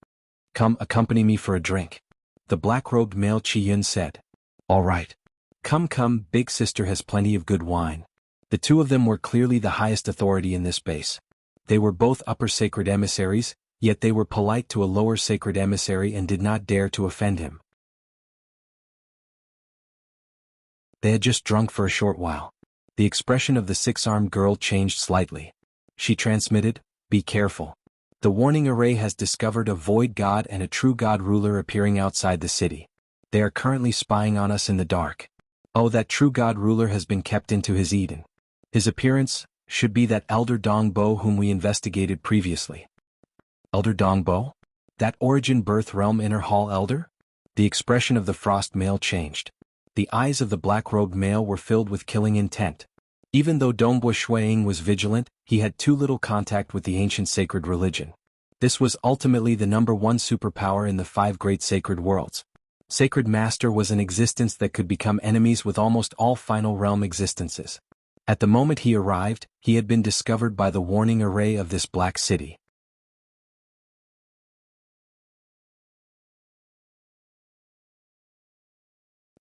Come, accompany me for a drink, the black-robed male Qiyun said. All right. Come, big sister has plenty of good wine. The two of them were clearly the highest authority in this base. They were both upper sacred emissaries, yet they were polite to a lower sacred emissary and did not dare to offend him. They had just drunk for a short while. The expression of the six-armed girl changed slightly. She transmitted, "Be careful. The warning array has discovered a void god and a true god ruler appearing outside the city. They are currently spying on us in the dark. Oh, that true god ruler has been kept into his Eden. His appearance should be that Elder Dongbo whom we investigated previously." Elder Dongbo? That origin birth realm inner hall elder? The expression of the frost male changed. The eyes of the black-robed male were filled with killing intent. Even though Dongbo Shuiying was vigilant, he had too little contact with the ancient sacred religion. This was ultimately the #1 superpower in the 5 great sacred worlds. Sacred Master was an existence that could become enemies with almost all final realm existences. At the moment he arrived, he had been discovered by the warning array of this black city.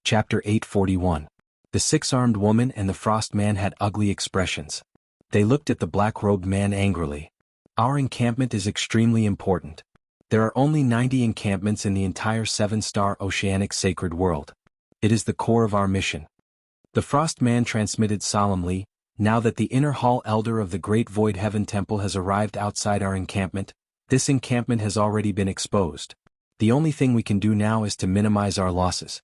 Chapter 841. The six-armed woman and the frost man had ugly expressions. They looked at the black-robed man angrily. Our encampment is extremely important. There are only 90 encampments in the entire 7-star oceanic sacred world. It is the core of our mission. The frost man transmitted solemnly, now that the inner hall elder of the great void heaven temple has arrived outside our encampment, this encampment has already been exposed. The only thing we can do now is to minimize our losses.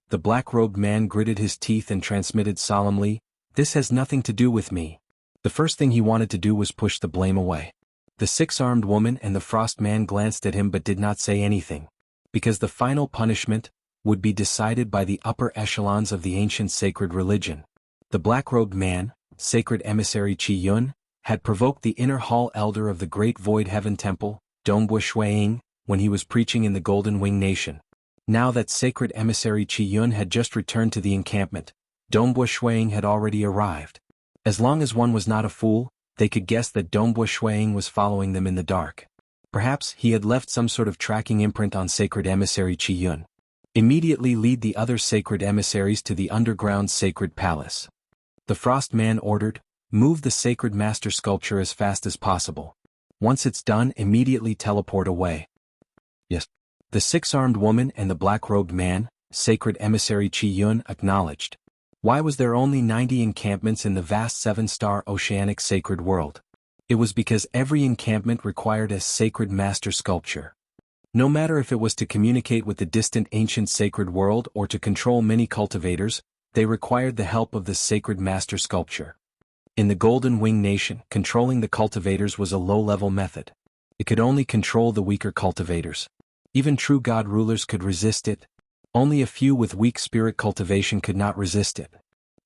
The black-robed man gritted his teeth and transmitted solemnly, "This has nothing to do with me." The first thing he wanted to do was push the blame away. The six-armed woman and the frost man glanced at him but did not say anything, because the final punishment would be decided by the upper echelons of the ancient sacred religion. The black-robed man, sacred emissary Qiyun, had provoked the inner hall elder of the great void heaven temple, Dongbo Shuiying, when he was preaching in the Golden Wing Nation. Now that sacred emissary Qiyun had just returned to the encampment, Dongbo Shuiying had already arrived. As long as one was not a fool, they could guess that Dongbo Shuiying was following them in the dark. Perhaps he had left some sort of tracking imprint on sacred emissary Qiyun. Immediately lead the other sacred emissaries to the underground sacred palace. The frost man ordered, "Move the sacred master sculpture as fast as possible. Once it's done, immediately teleport away." Yes. The six-armed woman and the black-robed man, sacred emissary Qiyun, acknowledged. Why was there only 90 encampments in the vast 7-star oceanic sacred world? It was because every encampment required a sacred master sculpture. No matter if it was to communicate with the distant ancient sacred world or to control many cultivators, they required the help of the sacred master sculpture. In the Golden Wing Nation, controlling the cultivators was a low-level method. It could only control the weaker cultivators. Even true god rulers could resist it. Only a few with weak spirit cultivation could not resist it.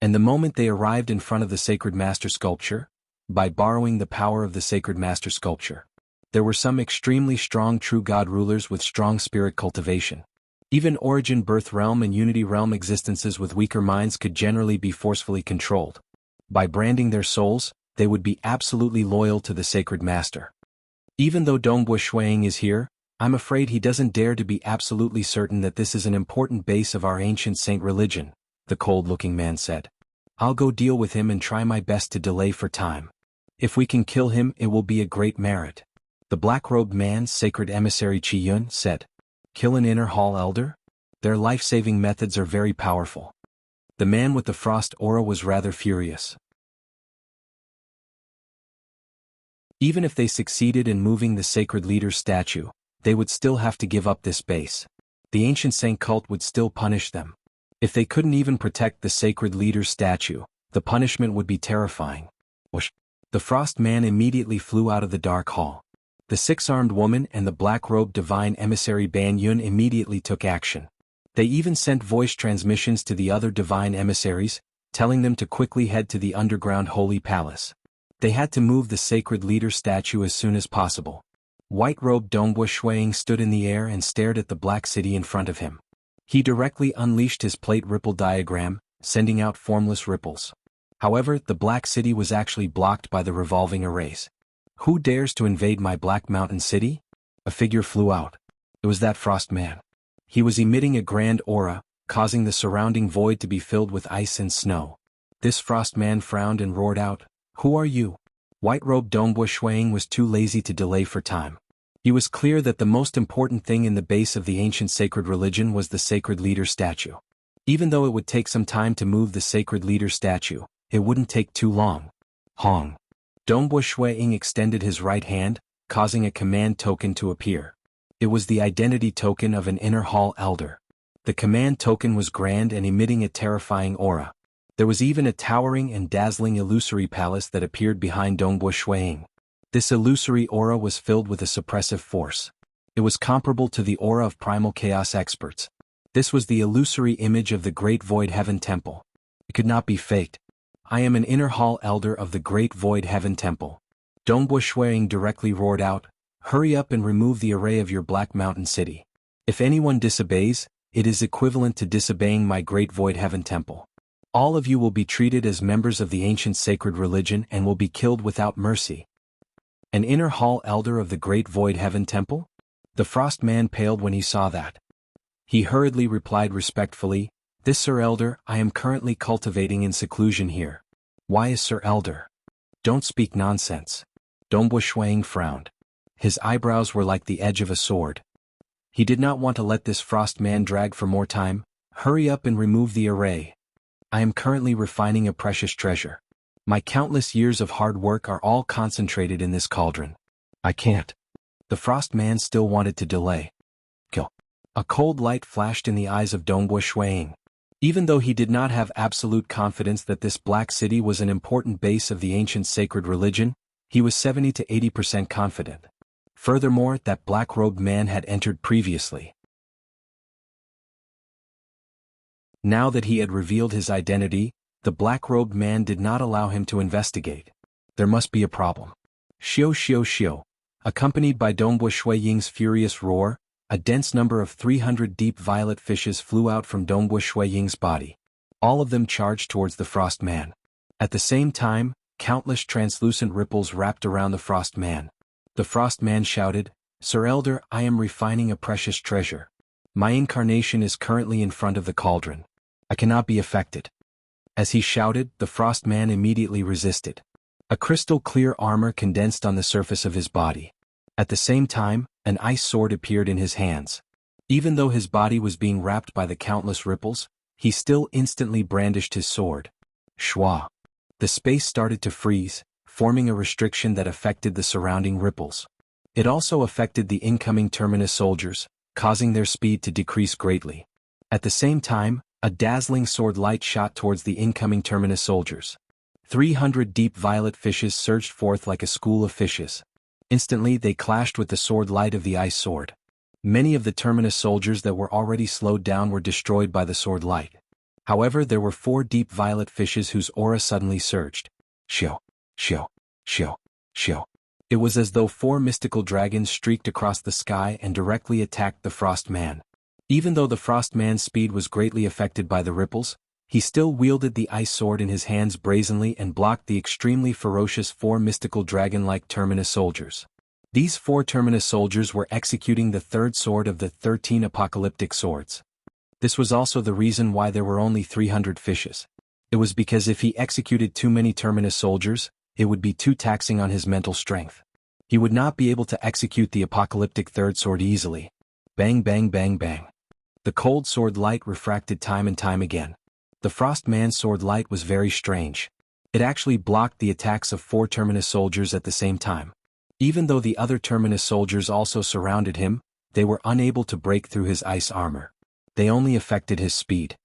And the moment they arrived in front of the sacred master sculpture, by borrowing the power of the sacred master sculpture, there were some extremely strong true god rulers with strong spirit cultivation. Even origin birth realm and unity realm existences with weaker minds could generally be forcefully controlled. By branding their souls, they would be absolutely loyal to the sacred master. Even though Dongbo Shuiying is here, I'm afraid he doesn't dare to be absolutely certain that this is an important base of our ancient saint religion, the cold-looking man said. I'll go deal with him and try my best to delay for time. If we can kill him, it will be a great merit. The black-robed man, sacred emissary Qiyun, said. Kill an inner hall elder? Their life-saving methods are very powerful. The man with the frost aura was rather furious. Even if they succeeded in moving the sacred leader's statue, they would still have to give up this base. The ancient saint cult would still punish them. If they couldn't even protect the sacred leader's statue, The punishment would be terrifying. Whoosh! The Frost Man immediately flew out of the dark hall. The six-armed woman and the black-robed divine emissary Ban Yun immediately took action. They even sent voice transmissions to the other divine emissaries, telling them to quickly head to the underground holy palace. They had to move the sacred leader statue as soon as possible. White-robed Dongbo Shuang stood in the air and stared at the black city in front of him. He directly unleashed his plate ripple diagram, sending out formless ripples. However, the black city was actually blocked by the revolving arrays. Who dares to invade my Black Mountain City? A figure flew out. It was that Frost Man. He was emitting a grand aura, causing the surrounding void to be filled with ice and snow. This Frost Man frowned and roared out, "Who are you?" White-robed Dongbo Shuang was too lazy to delay for time. He was clear that the most important thing in the base of the ancient sacred religion was the sacred leader statue. Even though it would take some time to move the sacred leader statue, it wouldn't take too long. Hong. Dongbo Shuang extended his right hand, causing a command token to appear. It was the identity token of an inner hall elder. The command token was grand and emitting a terrifying aura. There was even a towering and dazzling illusory palace that appeared behind Dongbo Shuang. This illusory aura was filled with a suppressive force. It was comparable to the aura of primal chaos experts. This was the illusory image of the Great Void Heaven Temple. It could not be faked. I am an inner hall elder of the Great Void Heaven Temple. Dongbo Shuang directly roared out, "Hurry up and remove the array of your Black Mountain City. If anyone disobeys, it is equivalent to disobeying my Great Void Heaven Temple. All of you will be treated as members of the ancient sacred religion and will be killed without mercy." An inner hall elder of the Great Void Heaven Temple? The Frost Man paled when he saw that. He hurriedly replied respectfully, "This Sir Elder, I am currently cultivating in seclusion here." "Why is Sir Elder?" "Don't speak nonsense." Dongbo Shuang frowned. His eyebrows were like the edge of a sword. He did not want to let this Frost Man drag for more time. "Hurry up and remove the array. I am currently refining a precious treasure. My countless years of hard work are all concentrated in this cauldron. I can't." The Frost Man still wanted to delay. Kill. A cold light flashed in the eyes of Dongbo Shuang. Even though he did not have absolute confidence that this black city was an important base of the ancient sacred religion, he was 70 to 80% confident. Furthermore, that black-robed man had entered previously. Now that he had revealed his identity, the black-robed man did not allow him to investigate. There must be a problem. Xiao xiao xiao. Accompanied by Dongbo Shuang's furious roar, a dense number of 300 deep violet fishes flew out from Dongbo Shuang's body. All of them charged towards the Frost Man. At the same time, countless translucent ripples wrapped around the Frost Man. The Frost Man shouted, "Sir Elder, I am refining a precious treasure. My incarnation is currently in front of the cauldron. I cannot be affected." As he shouted, the Frost Man immediately resisted. A crystal-clear armor condensed on the surface of his body. At the same time, an ice sword appeared in his hands. Even though his body was being wrapped by the countless ripples, he still instantly brandished his sword. Shwa. The space started to freeze, forming a restriction that affected the surrounding ripples. It also affected the incoming Terminus soldiers, causing their speed to decrease greatly. At the same time, a dazzling sword light shot towards the incoming Terminus soldiers. 300 deep violet fishes surged forth like a school of fishes. Instantly they clashed with the sword light of the ice sword. Many of the Terminus soldiers that were already slowed down were destroyed by the sword light. However, there were 4 deep violet fishes whose aura suddenly surged. Shio, shio, shio, shio. It was as though 4 mystical dragons streaked across the sky and directly attacked the Frost Man. Even though the Frost Man's speed was greatly affected by the ripples, he still wielded the ice sword in his hands brazenly and blocked the extremely ferocious 4 mystical dragon-like Terminus soldiers. These 4 Terminus soldiers were executing the 3rd sword of the 13 apocalyptic swords. This was also the reason why there were only 300 fishes. It was because if he executed too many Terminus soldiers, it would be too taxing on his mental strength. He would not be able to execute the apocalyptic 3rd sword easily. Bang bang bang bang. The cold sword light refracted time and time again. The Frost Man's sword light was very strange. It actually blocked the attacks of 4 Terminus soldiers at the same time. Even though the other Terminus soldiers also surrounded him, they were unable to break through his ice armor. They only affected his speed.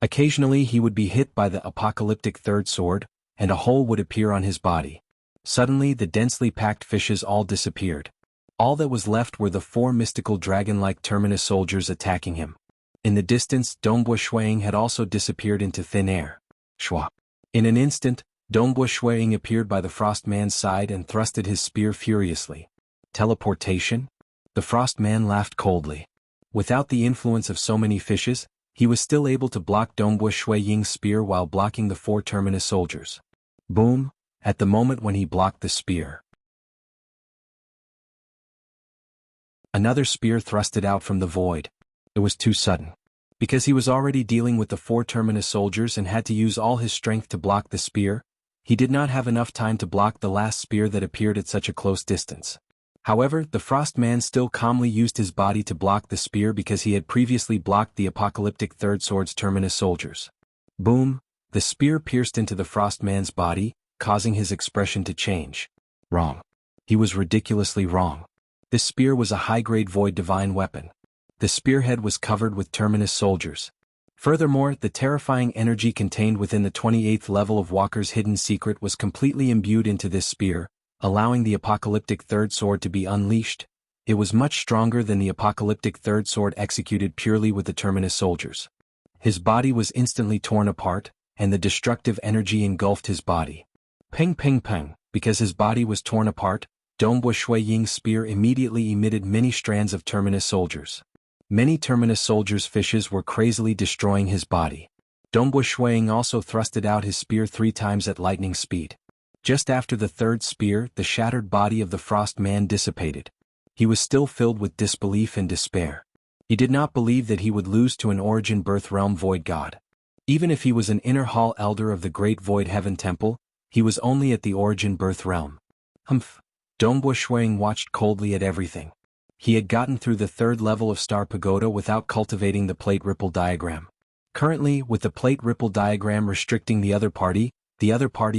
Occasionally he would be hit by the apocalyptic third sword, and a hole would appear on his body. Suddenly the densely packed fishes all disappeared. All that was left were the 4 mystical dragon-like terminus soldiers attacking him. In the distance, Dongbua Shuang had also disappeared into thin air. Shwa. In an instant, Dongbua Shuang appeared by the Frost Man's side and thrusted his spear furiously. Teleportation? The Frost Man laughed coldly. Without the influence of so many fishes, he was still able to block Dongbua Shuang's spear while blocking the 4 terminus soldiers. Boom! At the moment when he blocked the spear, another spear thrusted out from the void. It was too sudden. Because he was already dealing with the 4 terminus soldiers and had to use all his strength to block the spear, he did not have enough time to block the last spear that appeared at such a close distance. However, the Frost Man still calmly used his body to block the spear because he had previously blocked the apocalyptic third sword's terminus soldiers. Boom! The spear pierced into the Frost Man's body, causing his expression to change. Wrong. He was ridiculously wrong. This spear was a high-grade void divine weapon. The spearhead was covered with terminus soldiers. Furthermore, the terrifying energy contained within the 28th level of Walker's hidden secret was completely imbued into this spear, allowing the apocalyptic third sword to be unleashed. It was much stronger than the apocalyptic third sword executed purely with the terminus soldiers. His body was instantly torn apart, and the destructive energy engulfed his body. Ping ping ping, because his body was torn apart, Dongbua Shuang's spear immediately emitted many strands of terminus soldiers. Many terminus soldiers' fishes were crazily destroying his body. Dongbua Shuang also thrusted out his spear 3 times at lightning speed. Just after the third spear, the shattered body of the Frost Man dissipated. He was still filled with disbelief and despair. He did not believe that he would lose to an Origin Birth Realm Void God. Even if he was an Inner Hall Elder of the Great Void Heaven Temple, he was only at the Origin Birth Realm. Humph. Dongbua Shuang watched coldly at everything. He had gotten through the 3rd level of Star Pagoda without cultivating the plate ripple diagram. Currently, with the plate ripple diagram restricting the other party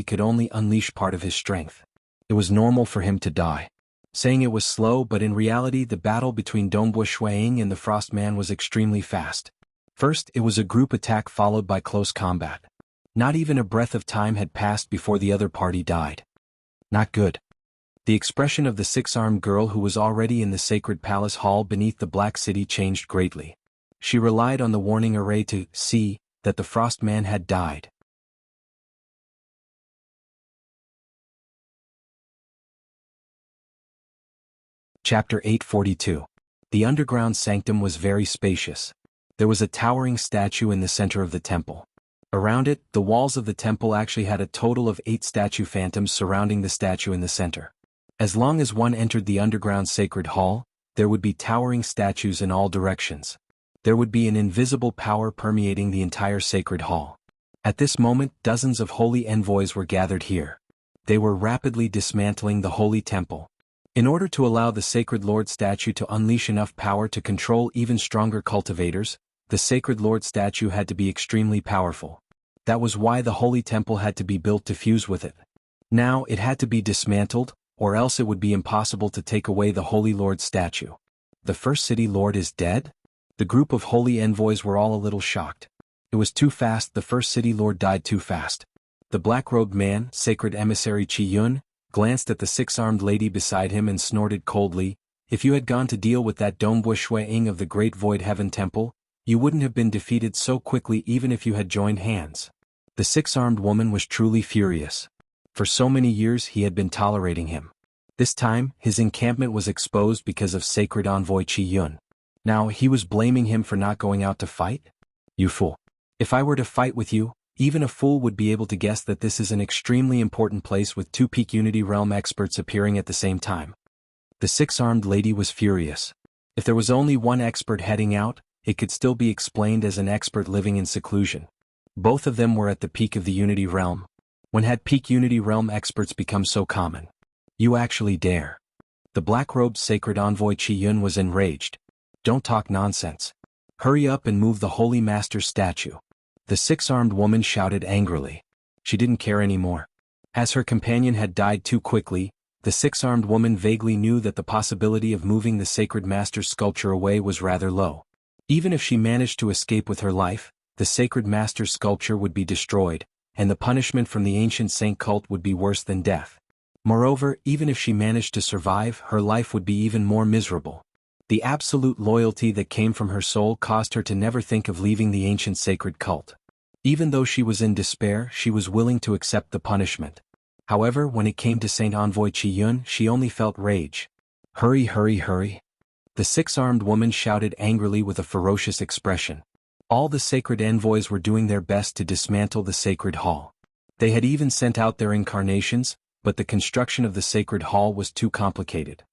could only unleash part of his strength. It was normal for him to die. Saying it was slow, but in reality the battle between Dongbua Shuang and the Frost Man was extremely fast. First, it was a group attack followed by close combat. Not even a breath of time had passed before the other party died. Not good. The expression of the 6-armed girl who was already in the sacred palace hall beneath the Black City changed greatly. She relied on the warning array to see that the Frost Man had died. Chapter 842. The underground sanctum was very spacious. There was a towering statue in the center of the temple. Around it, the walls of the temple actually had a total of 8 statue phantoms surrounding the statue in the center. As long as one entered the underground sacred hall, there would be towering statues in all directions. There would be an invisible power permeating the entire sacred hall. At this moment, dozens of holy envoys were gathered here. They were rapidly dismantling the holy temple. In order to allow the Sacred Lord statue to unleash enough power to control even stronger cultivators, the Sacred Lord statue had to be extremely powerful. That was why the holy temple had to be built to fuse with it. Now it had to be dismantled, or else it would be impossible to take away the Holy Lord statue. The first city lord is dead? The group of holy envoys were all a little shocked. It was too fast, the first city lord died too fast. The black-robed man, sacred emissary Qi Yun, glanced at the 6-armed lady beside him and snorted coldly, "If you had gone to deal with that Dongbua Shuang of the Great Void Heaven Temple, you wouldn't have been defeated so quickly even if you had joined hands." The 6-armed woman was truly furious. For so many years he had been tolerating him. This time, his encampment was exposed because of sacred envoy Qi Yun. Now he was blaming him for not going out to fight? You fool. If I were to fight with you, even a fool would be able to guess that this is an extremely important place with 2 peak Unity Realm experts appearing at the same time. The 6-armed lady was furious. If there was only one expert heading out, it could still be explained as an expert living in seclusion. Both of them were at the peak of the Unity Realm. When had peak Unity Realm experts become so common? You actually dare. The black-robed sacred envoy Qi Yun was enraged. Don't talk nonsense. Hurry up and move the Holy Master's statue. The 6-armed woman shouted angrily. She didn't care anymore. As her companion had died too quickly, the 6-armed woman vaguely knew that the possibility of moving the sacred master's sculpture away was rather low. Even if she managed to escape with her life, the sacred master's sculpture would be destroyed, and the punishment from the ancient saint cult would be worse than death. Moreover, even if she managed to survive, her life would be even more miserable. The absolute loyalty that came from her soul caused her to never think of leaving the ancient sacred cult. Even though she was in despair, she was willing to accept the punishment. However, when it came to Saint Envoy Qiyun, she only felt rage. Hurry, hurry, hurry. The six-armed woman shouted angrily with a ferocious expression. All the sacred envoys were doing their best to dismantle the sacred hall. They had even sent out their incarnations, but the construction of the sacred hall was too complicated.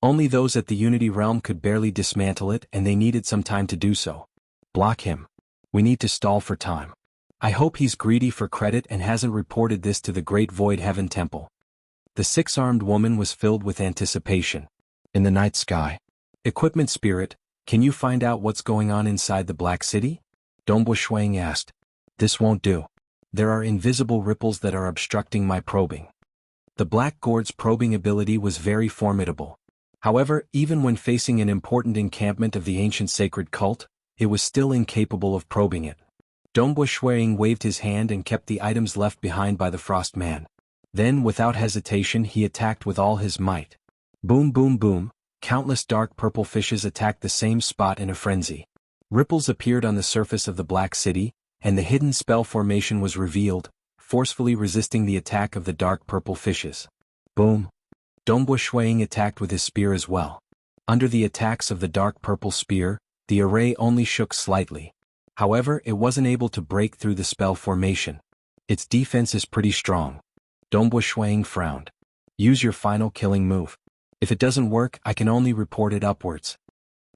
Only those at the Unity Realm could barely dismantle it, and they needed some time to do so. Block him. We need to stall for time. I hope he's greedy for credit and hasn't reported this to the Great Void Heaven Temple. The six-armed woman was filled with anticipation. In the night sky. Equipment Spirit, can you find out what's going on inside the Black City? Dongbo Shuang asked. This won't do. There are invisible ripples that are obstructing my probing. The Black Gourd's probing ability was very formidable. However, even when facing an important encampment of the ancient sacred cult, it was still incapable of probing it. Dongbo Shuang waved his hand and kept the items left behind by the Frost Man. Then, without hesitation, he attacked with all his might. Boom, boom, boom, countless dark purple fishes attacked the same spot in a frenzy. Ripples appeared on the surface of the Black City, and the hidden spell formation was revealed, forcefully resisting the attack of the dark purple fishes. Boom. Dongbo Shuang attacked with his spear as well. Under the attacks of the dark purple spear, the array only shook slightly. However, it wasn't able to break through the spell formation. Its defense is pretty strong. Dongbo Shuang frowned. Use your final killing move. If it doesn't work, I can only report it upwards.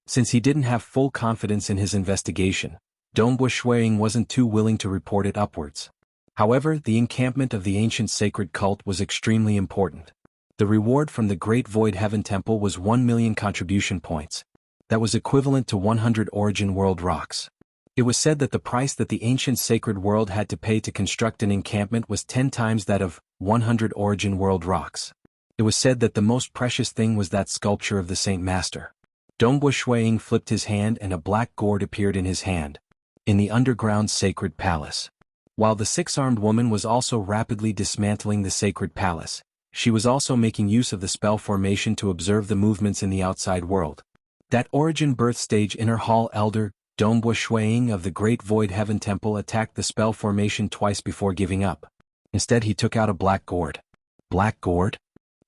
Since he didn't have full confidence in his investigation, Dongbo Shuang wasn't too willing to report it upwards. However, the encampment of the ancient sacred cult was extremely important. The reward from the Great Void Heaven Temple was 1 million contribution points. That was equivalent to 100 Origin World rocks. It was said that the price that the ancient sacred world had to pay to construct an encampment was 10 times that of 100 Origin World rocks. It was said that the most precious thing was that sculpture of the Saint Master. Dongbo Shuang flipped his hand and a black gourd appeared in his hand. In the underground sacred palace. While the six-armed woman was also rapidly dismantling the sacred palace, she was also making use of the spell formation to observe the movements in the outside world. That Origin birth stage inner hall elder, Dongbo Shuang of the Great Void Heaven Temple attacked the spell formation twice before giving up. Instead he took out a black gourd. Black gourd?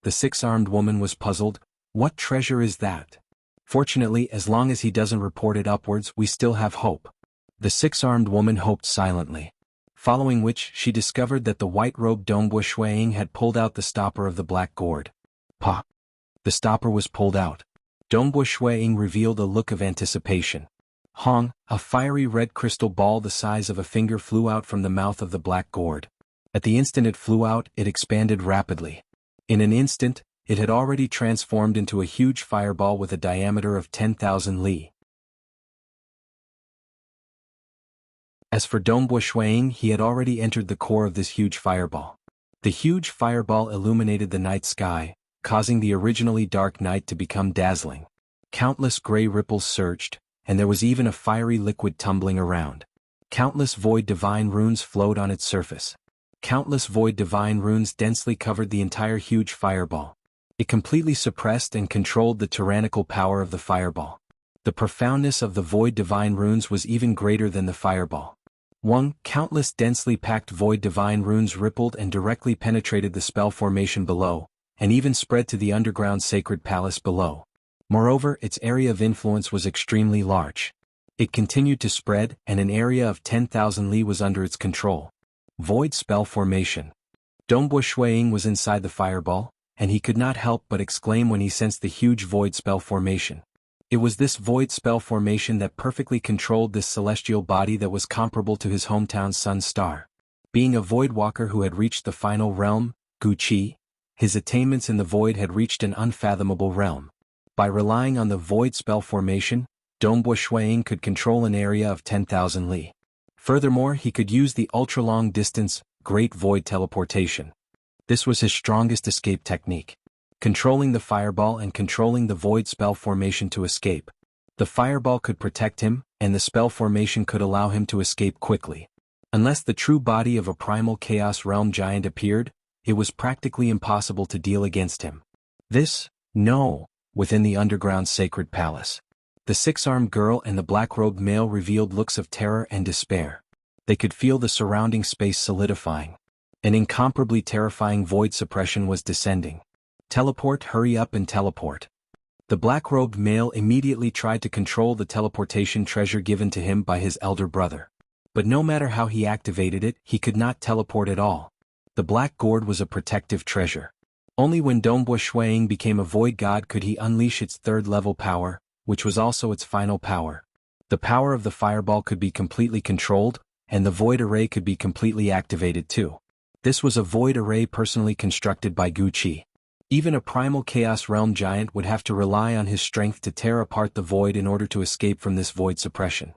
The six-armed woman was puzzled. What treasure is that? Fortunately, as long as he doesn't report it upwards, we still have hope. The six-armed woman hoped silently. Following which, she discovered that the white-robed Dongbo Shuang had pulled out the stopper of the black gourd. Pop! The stopper was pulled out. Dongbo Shuang revealed a look of anticipation. Hong, a fiery red crystal ball the size of a finger flew out from the mouth of the black gourd. At the instant it flew out, it expanded rapidly. In an instant, it had already transformed into a huge fireball with a diameter of 10,000 li. As for Dongbo Shuang, he had already entered the core of this huge fireball. The huge fireball illuminated the night sky, causing the originally dark night to become dazzling. Countless gray ripples surged, and there was even a fiery liquid tumbling around. Countless void divine runes flowed on its surface. Countless void divine runes densely covered the entire huge fireball. It completely suppressed and controlled the tyrannical power of the fireball. The profoundness of the void divine runes was even greater than the fireball. Countless densely packed void divine runes rippled and directly penetrated the spell formation below, and even spread to the underground sacred palace below. Moreover, its area of influence was extremely large. It continued to spread, and an area of 10,000 li was under its control. Void spell formation. Dongbo Shuang was inside the fireball, and he could not help but exclaim when he sensed the huge void spell formation. It was this void spell formation that perfectly controlled this celestial body that was comparable to his hometown sun star. Being a void walker who had reached the final realm, Guqi, his attainments in the void had reached an unfathomable realm. By relying on the void spell formation, Dongbo Shuang could control an area of 10,000 li. Furthermore, he could use the ultra-long distance, Great Void Teleportation. This was his strongest escape technique. Controlling the fireball and controlling the void spell formation to escape. The fireball could protect him, and the spell formation could allow him to escape quickly. Unless the true body of a primal Chaos Realm giant appeared, it was practically impossible to deal against him. Within the underground sacred palace. The six-armed girl and the black-robed male revealed looks of terror and despair. They could feel the surrounding space solidifying. An incomparably terrifying void suppression was descending. Teleport, hurry up and teleport. The black-robed male immediately tried to control the teleportation treasure given to him by his elder brother. But no matter how he activated it, he could not teleport at all. The black gourd was a protective treasure. Only when Dongbua Shuiying became a void god could he unleash its third-level power, which was also its final power. The power of the fireball could be completely controlled, and the void array could be completely activated too. This was a void array personally constructed by Guqi. Even a primal Chaos Realm giant would have to rely on his strength to tear apart the void in order to escape from this void suppression.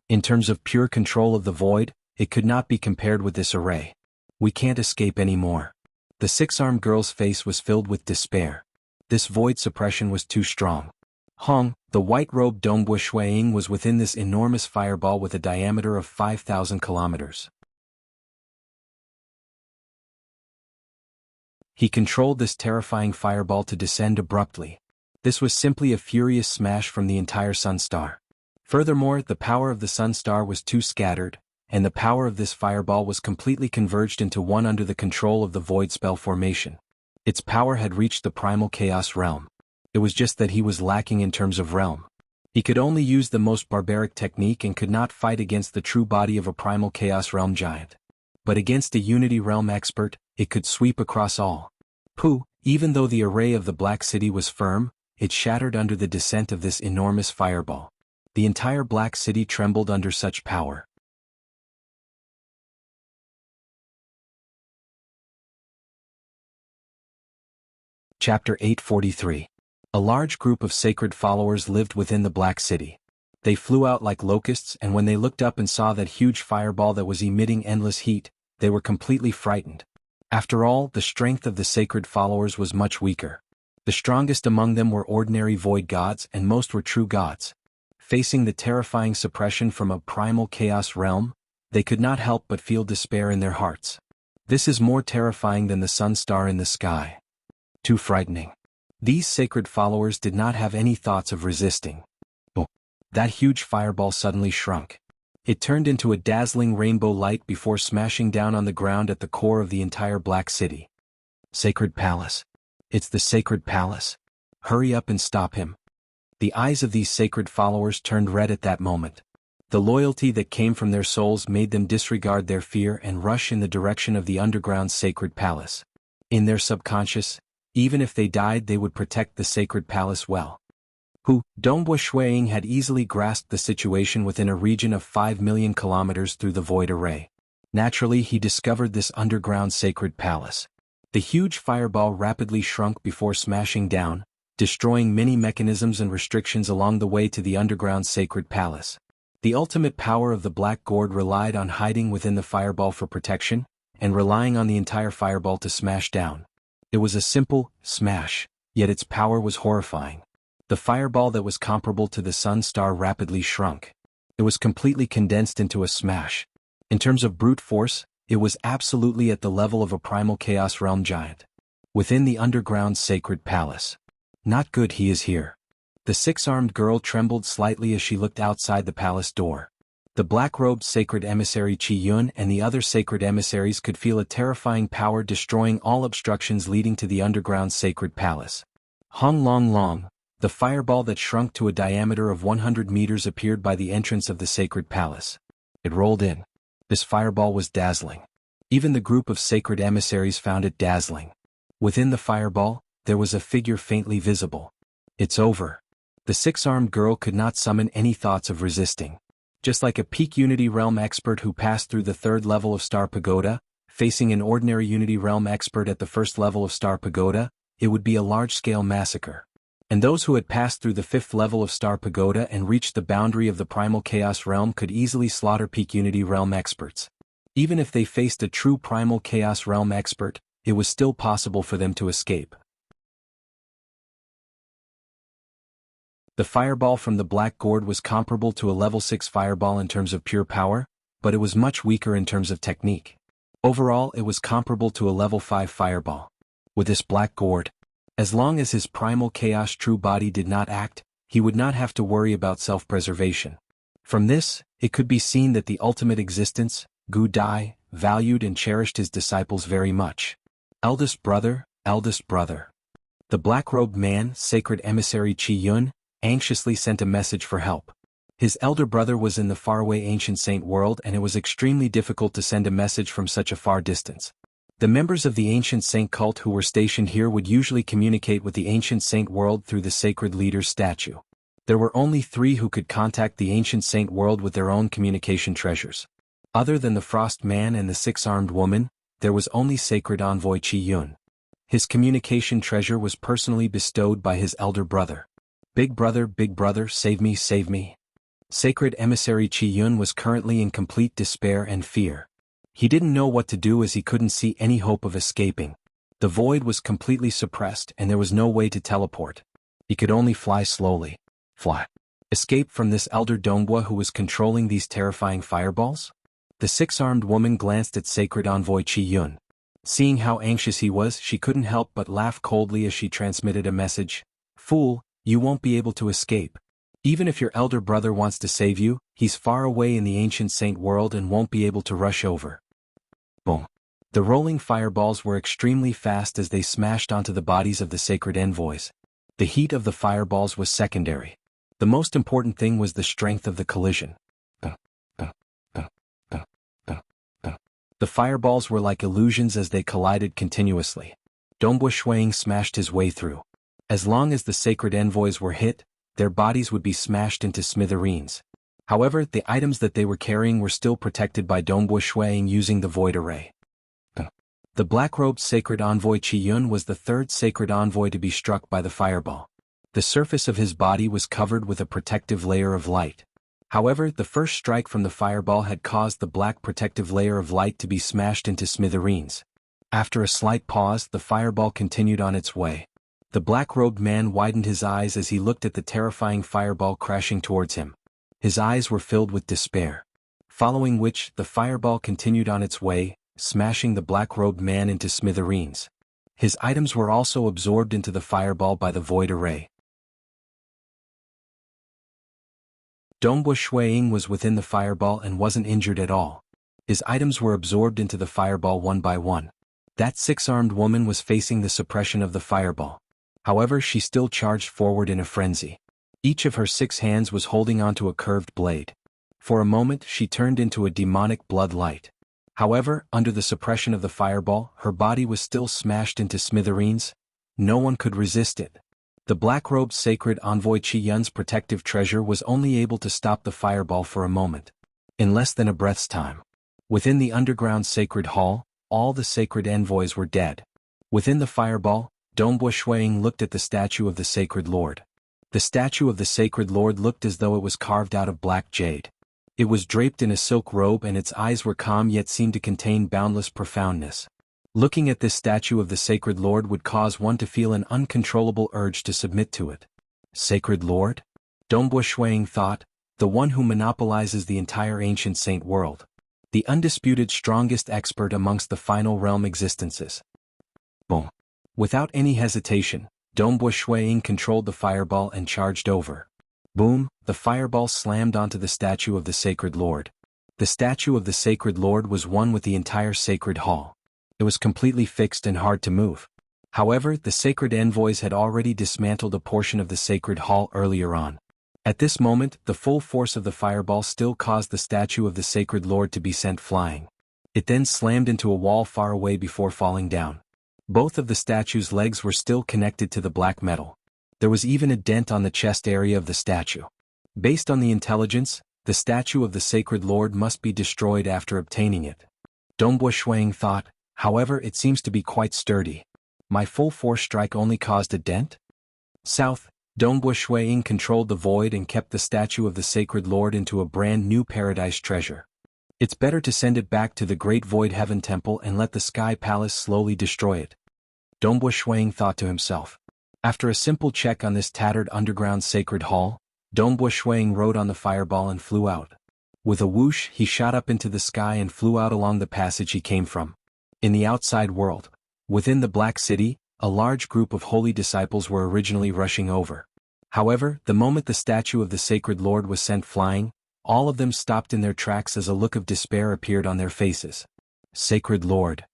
In terms of pure control of the void, it could not be compared with this array. We can't escape anymore. The six-armed girl's face was filled with despair. This void suppression was too strong. Hong, the white-robed Dongbua Shuiying, was within this enormous fireball with a diameter of 5,000 kilometers. He controlled this terrifying fireball to descend abruptly. This was simply a furious smash from the entire sun star. Furthermore, the power of the sun star was too scattered, and the power of this fireball was completely converged into one under the control of the void spell formation. Its power had reached the primal Chaos Realm. It was just that he was lacking in terms of realm. He could only use the most barbaric technique and could not fight against the true body of a primal Chaos Realm giant. But against a Unity Realm expert, it could sweep across all. Even though the array of the Black City was firm, it shattered under the descent of this enormous fireball. The entire Black City trembled under such power. Chapter 843. A large group of sacred followers lived within the Black City. They flew out like locusts, and when they looked up and saw that huge fireball that was emitting endless heat, they were completely frightened. After all, the strength of the sacred followers was much weaker. The strongest among them were ordinary void gods, and most were true gods. Facing the terrifying suppression from a primal chaos realm, they could not help but feel despair in their hearts. This is more terrifying than the sun star in the sky. Too frightening. These sacred followers did not have any thoughts of resisting. That huge fireball suddenly shrunk. It turned into a dazzling rainbow light before smashing down on the ground at the core of the entire Black City. Sacred Palace. It's the Sacred Palace. Hurry up and stop him. The eyes of these sacred followers turned red at that moment. The loyalty that came from their souls made them disregard their fear and rush in the direction of the underground Sacred Palace. In their subconscious, even if they died, they would protect the Sacred Palace well. Dongbua Shuiying had easily grasped the situation within a region of 5 million kilometers through the void array. Naturally, he discovered this underground Sacred Palace. The huge fireball rapidly shrunk before smashing down, destroying many mechanisms and restrictions along the way to the underground Sacred Palace. The ultimate power of the Black Gourd relied on hiding within the fireball for protection, and relying on the entire fireball to smash down. It was a simple smash, yet its power was horrifying. The fireball that was comparable to the sun star rapidly shrunk. It was completely condensed into a smash. In terms of brute force, it was absolutely at the level of a primal chaos realm giant. Within the underground Sacred Palace. Not good, he is here. The six-armed girl trembled slightly as she looked outside the palace door. The black-robed sacred emissary Qi Yun and the other sacred emissaries could feel a terrifying power destroying all obstructions leading to the underground Sacred Palace. Hong Long, the fireball that shrunk to a diameter of 100 meters appeared by the entrance of the Sacred Palace. It rolled in. This fireball was dazzling. Even the group of sacred emissaries found it dazzling. Within the fireball, there was a figure faintly visible. It's over. The six-armed girl could not summon any thoughts of resisting. Just like a peak Unity Realm expert who passed through the third level of Star Pagoda, facing an ordinary Unity Realm expert at the first level of Star Pagoda, it would be a large-scale massacre. And those who had passed through the fifth level of Star Pagoda and reached the boundary of the Primal Chaos Realm could easily slaughter peak Unity Realm experts. Even if they faced a true Primal Chaos Realm expert, it was still possible for them to escape. The fireball from the black gourd was comparable to a level 6 fireball in terms of pure power, but it was much weaker in terms of technique. Overall, it was comparable to a level 5 fireball. With this black gourd, as long as his primal chaos true body did not act, he would not have to worry about self-preservation. From this, it could be seen that the ultimate existence, Gu Dai, valued and cherished his disciples very much. Eldest brother, eldest brother. The black-robed man, sacred emissary Qi Yun, anxiously sent a message for help. His elder brother was in the faraway ancient saint world and it was extremely difficult to send a message from such a far distance. The members of the ancient saint cult who were stationed here would usually communicate with the ancient saint world through the sacred leader's statue. There were only 3 who could contact the ancient saint world with their own communication treasures. Other than the frost man and the 6-armed woman, there was only sacred envoy Qi Yun. His communication treasure was personally bestowed by his elder brother. Big brother, save me, save me. Sacred emissary Qi Yun was currently in complete despair and fear. He didn't know what to do as he couldn't see any hope of escaping. The void was completely suppressed and there was no way to teleport. He could only fly slowly. Fly. Escape from this elder Dongbua who was controlling these terrifying fireballs? The 6-armed woman glanced at sacred envoy Qi Yun. Seeing how anxious he was, she couldn't help but laugh coldly as she transmitted a message. Fool, you won't be able to escape. Even if your elder brother wants to save you, he's far away in the ancient saint world and won't be able to rush over. Boom. The rolling fireballs were extremely fast as they smashed onto the bodies of the sacred envoys. The heat of the fireballs was secondary. The most important thing was the strength of the collision. The fireballs were like illusions as they collided continuously. Dongbua Shuang smashed his way through. As long as the sacred envoys were hit, their bodies would be smashed into smithereens. However, the items that they were carrying were still protected by Dongbua Shuang using the void array. The black-robed sacred envoy Qi Yun was the 3rd sacred envoy to be struck by the fireball. The surface of his body was covered with a protective layer of light. However, the first strike from the fireball had caused the black protective layer of light to be smashed into smithereens. After a slight pause, the fireball continued on its way. The black-robed man widened his eyes as he looked at the terrifying fireball crashing towards him. His eyes were filled with despair. Following which, the fireball continued on its way, smashing the black-robed man into smithereens. His items were also absorbed into the fireball by the void array. Dongbua Shuang was within the fireball and wasn't injured at all. His items were absorbed into the fireball one by one. That 6-armed woman was facing the suppression of the fireball. However, she still charged forward in a frenzy. Each of her 6 hands was holding onto a curved blade. For a moment, she turned into a demonic blood light. However, under the suppression of the fireball, her body was still smashed into smithereens. No one could resist it. The black-robed sacred envoy Qi Yun's protective treasure was only able to stop the fireball for a moment. In less than a breath's time. Within the underground sacred hall, all the sacred envoys were dead. Within the fireball, Dongbua Shuang looked at the statue of the sacred lord. The statue of the sacred lord looked as though it was carved out of black jade. It was draped in a silk robe and its eyes were calm yet seemed to contain boundless profoundness. Looking at this statue of the sacred lord would cause one to feel an uncontrollable urge to submit to it. Sacred lord? Dongbua Shuang thought, the one who monopolizes the entire ancient saint world. The undisputed strongest expert amongst the final realm existences. Boom. Without any hesitation, Dongbua Shuang controlled the fireball and charged over. Boom, the fireball slammed onto the statue of the sacred lord. The statue of the sacred lord was one with the entire sacred hall. It was completely fixed and hard to move. However, the sacred envoys had already dismantled a portion of the sacred hall earlier on. At this moment, the full force of the fireball still caused the statue of the sacred lord to be sent flying. It then slammed into a wall far away before falling down. Both of the statue's legs were still connected to the black metal. There was even a dent on the chest area of the statue. Based on the intelligence, the statue of the sacred lord must be destroyed after obtaining it. Dongbua Shuang thought, however, it seems to be quite sturdy. My full force strike only caused a dent? South, Dongbua Shuang controlled the void and kept the statue of the sacred lord into a brand new paradise treasure. It's better to send it back to the great void heaven temple and let the sky palace slowly destroy it. Dongbua Shuang thought to himself. After a simple check on this tattered underground sacred hall, Dongbo Shuang rode on the fireball and flew out. With a whoosh, he shot up into the sky and flew out along the passage he came from. In the outside world, within the Black City, a large group of holy disciples were originally rushing over. However, the moment the statue of the sacred Lord was sent flying, all of them stopped in their tracks as a look of despair appeared on their faces. Sacred Lord!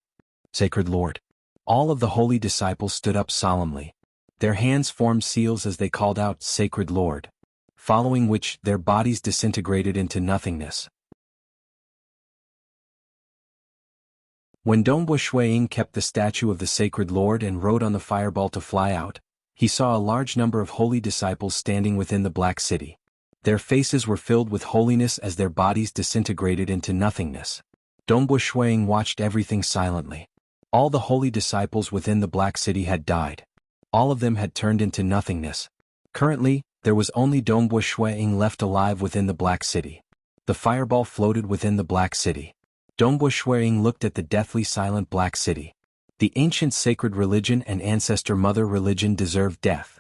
Sacred Lord! All of the holy disciples stood up solemnly. Their hands formed seals as they called out, Sacred Lord, following which their bodies disintegrated into nothingness. When Dongbo Shuang kept the statue of the sacred Lord and rode on the fireball to fly out, he saw a large number of holy disciples standing within the Black City. Their faces were filled with holiness as their bodies disintegrated into nothingness. Dongbo Shuang watched everything silently. All the holy disciples within the Black City had died. All of them had turned into nothingness. Currently, there was only Dongbo Shuang left alive within the Black City. The fireball floated within the Black City. Dongbo Shuang looked at the deathly silent Black City. The ancient sacred religion and ancestor mother religion deserved death.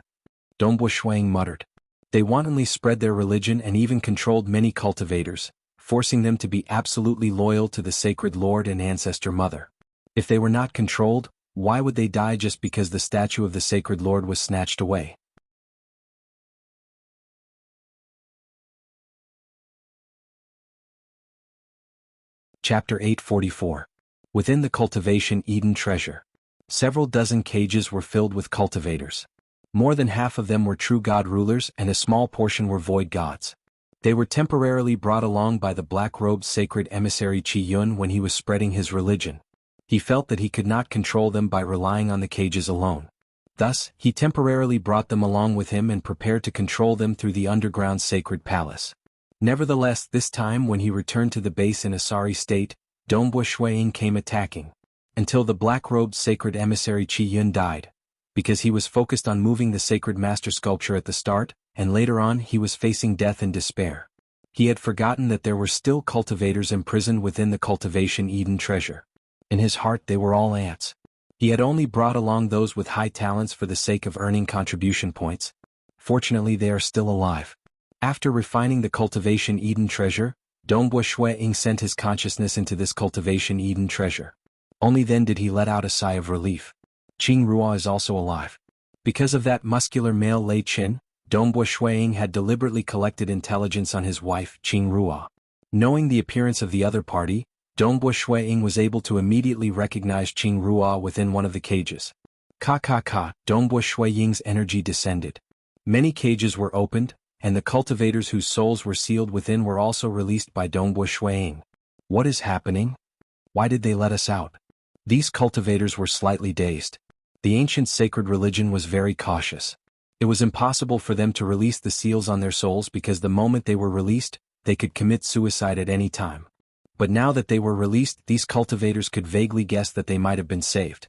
Dongbo Shuang muttered. They wantonly spread their religion and even controlled many cultivators, forcing them to be absolutely loyal to the sacred Lord and ancestor mother. If they were not controlled, why would they die just because the statue of the sacred Lord was snatched away? Chapter 844. Within the Cultivation Eden Treasure. Several dozen cages were filled with cultivators. More than half of them were true god rulers and a small portion were void gods. They were temporarily brought along by the black-robed sacred emissary Qi Yun when he was spreading his religion. He felt that he could not control them by relying on the cages alone. Thus, he temporarily brought them along with him and prepared to control them through the underground sacred palace. Nevertheless, this time when he returned to the base in a sorry state, Dongbo Shuang came attacking. Until the black-robed sacred emissary Qi Yun died. Because he was focused on moving the sacred master sculpture at the start, and later on he was facing death and despair. He had forgotten that there were still cultivators imprisoned within the Cultivation Eden treasure. In his heart they were all ants. He had only brought along those with high talents for the sake of earning contribution points. Fortunately they are still alive. After refining the Cultivation Eden treasure, Dongbo Shuang sent his consciousness into this Cultivation Eden treasure. Only then did he let out a sigh of relief. Qing Ruo is also alive. Because of that muscular male Lei Qin, Dongbo Shuang had deliberately collected intelligence on his wife, Qing Ruo. Knowing the appearance of the other party, Dongbo Shuang was able to immediately recognize Qing Ruo within one of the cages. Dongbo Shuang's energy descended. Many cages were opened, and the cultivators whose souls were sealed within were also released by Dongbo Shuang. What is happening? Why did they let us out? These cultivators were slightly dazed. The ancient sacred religion was very cautious. It was impossible for them to release the seals on their souls because the moment they were released, they could commit suicide at any time. But now that they were released, these cultivators could vaguely guess that they might have been saved.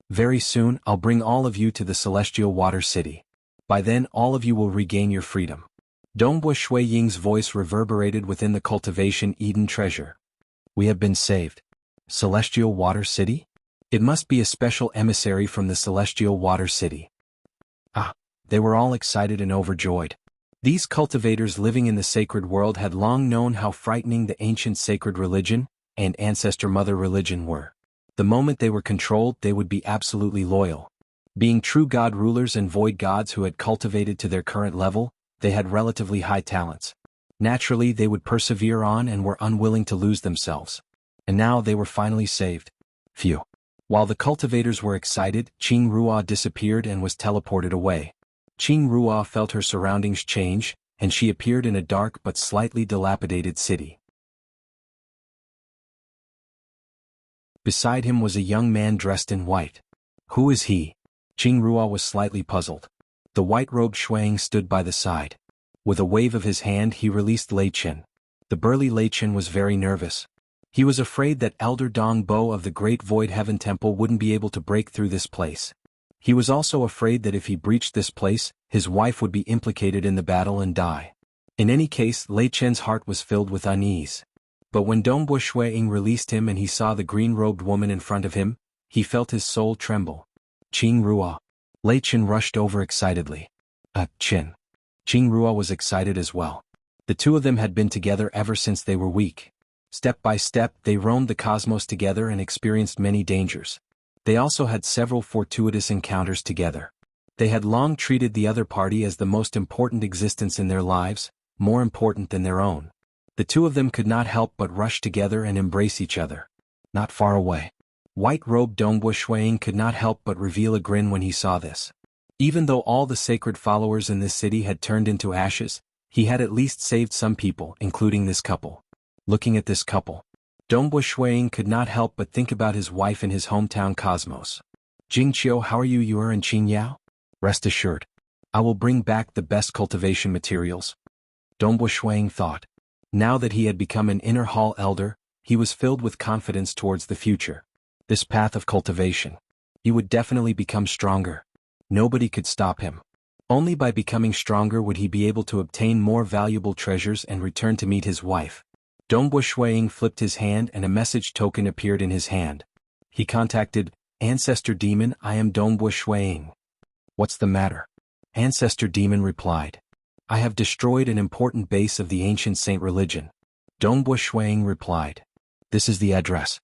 Very soon, I'll bring all of you to the Celestial Water City. By then, all of you will regain your freedom. Dongbo Shuang's voice reverberated within the Cultivation Eden treasure. We have been saved. Celestial Water City? It must be a special emissary from the Celestial Water City. They were all excited and overjoyed. These cultivators living in the sacred world had long known how frightening the ancient sacred religion and ancestor mother religion were. The moment they were controlled, they would be absolutely loyal. Being true god rulers and void gods who had cultivated to their current level, they had relatively high talents. Naturally, they would persevere on and were unwilling to lose themselves. And now they were finally saved. Phew. While the cultivators were excited, Qing Ruo disappeared and was teleported away. Qing Ruo felt her surroundings change, and she appeared in a dark but slightly dilapidated city. Beside him was a young man dressed in white. Who is he? Qing Ruo was slightly puzzled. The white-robed Shuang stood by the side. With a wave of his hand he released Lei Qin. The burly Lei Qin was very nervous. He was afraid that Elder Dong Bo of the Great Void Heaven Temple wouldn't be able to break through this place. He was also afraid that if he breached this place, his wife would be implicated in the battle and die. In any case, Lei Qin's heart was filled with unease. But when Dongbo Shuang released him and he saw the green-robed woman in front of him, he felt his soul tremble. Qing Ruo. Lei Chen rushed over excitedly. Chen. Qingrua was excited as well. The two of them had been together ever since they were weak. Step by step, they roamed the cosmos together and experienced many dangers. They also had several fortuitous encounters together. They had long treated the other party as the most important existence in their lives, more important than their own. The two of them could not help but rush together and embrace each other. Not far away, white-robed Dongbo Shuiying could not help but reveal a grin when he saw this. Even though all the sacred followers in this city had turned into ashes, he had at least saved some people, including this couple. Looking at this couple, Dongbo Shuiying could not help but think about his wife in his hometown cosmos. Jingqiu, how are you? You are in Qingyao? Rest assured, I will bring back the best cultivation materials. Dongbo Shuiying thought. Now that he had become an inner hall elder, he was filled with confidence towards the future. This path of cultivation. He would definitely become stronger. Nobody could stop him. Only by becoming stronger would he be able to obtain more valuable treasures and return to meet his wife. Dongbo Shuiying flipped his hand and a message token appeared in his hand. He contacted, Ancestor Demon, I am Dongbo Shuiying. What's the matter? Ancestor Demon replied. I have destroyed an important base of the ancient saint religion. Dongbo Shuiying replied. This is the address.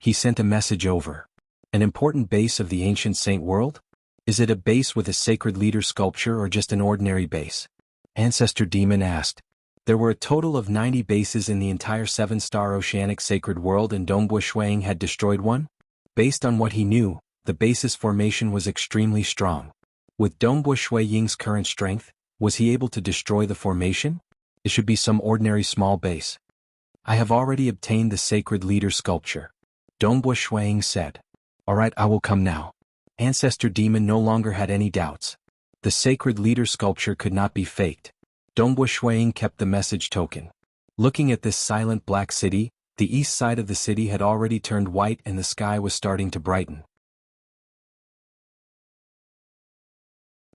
He sent a message over. An important base of the ancient saint world? Is it a base with a sacred leader sculpture or just an ordinary base? Ancestor Demon asked. There were a total of 90 bases in the entire 7-star oceanic sacred world and Dongbo Shuiying had destroyed one? Based on what he knew, the base's formation was extremely strong. With Dongbo Shuiying's current strength, was he able to destroy the formation? It should be some ordinary small base. I have already obtained the sacred leader sculpture. Dongbo Shuiying said. Alright, I will come now. Ancestor Demon no longer had any doubts. The sacred leader sculpture could not be faked. Dongbo Shuiying kept the message token. Looking at this silent black city, the east side of the city had already turned white and the sky was starting to brighten.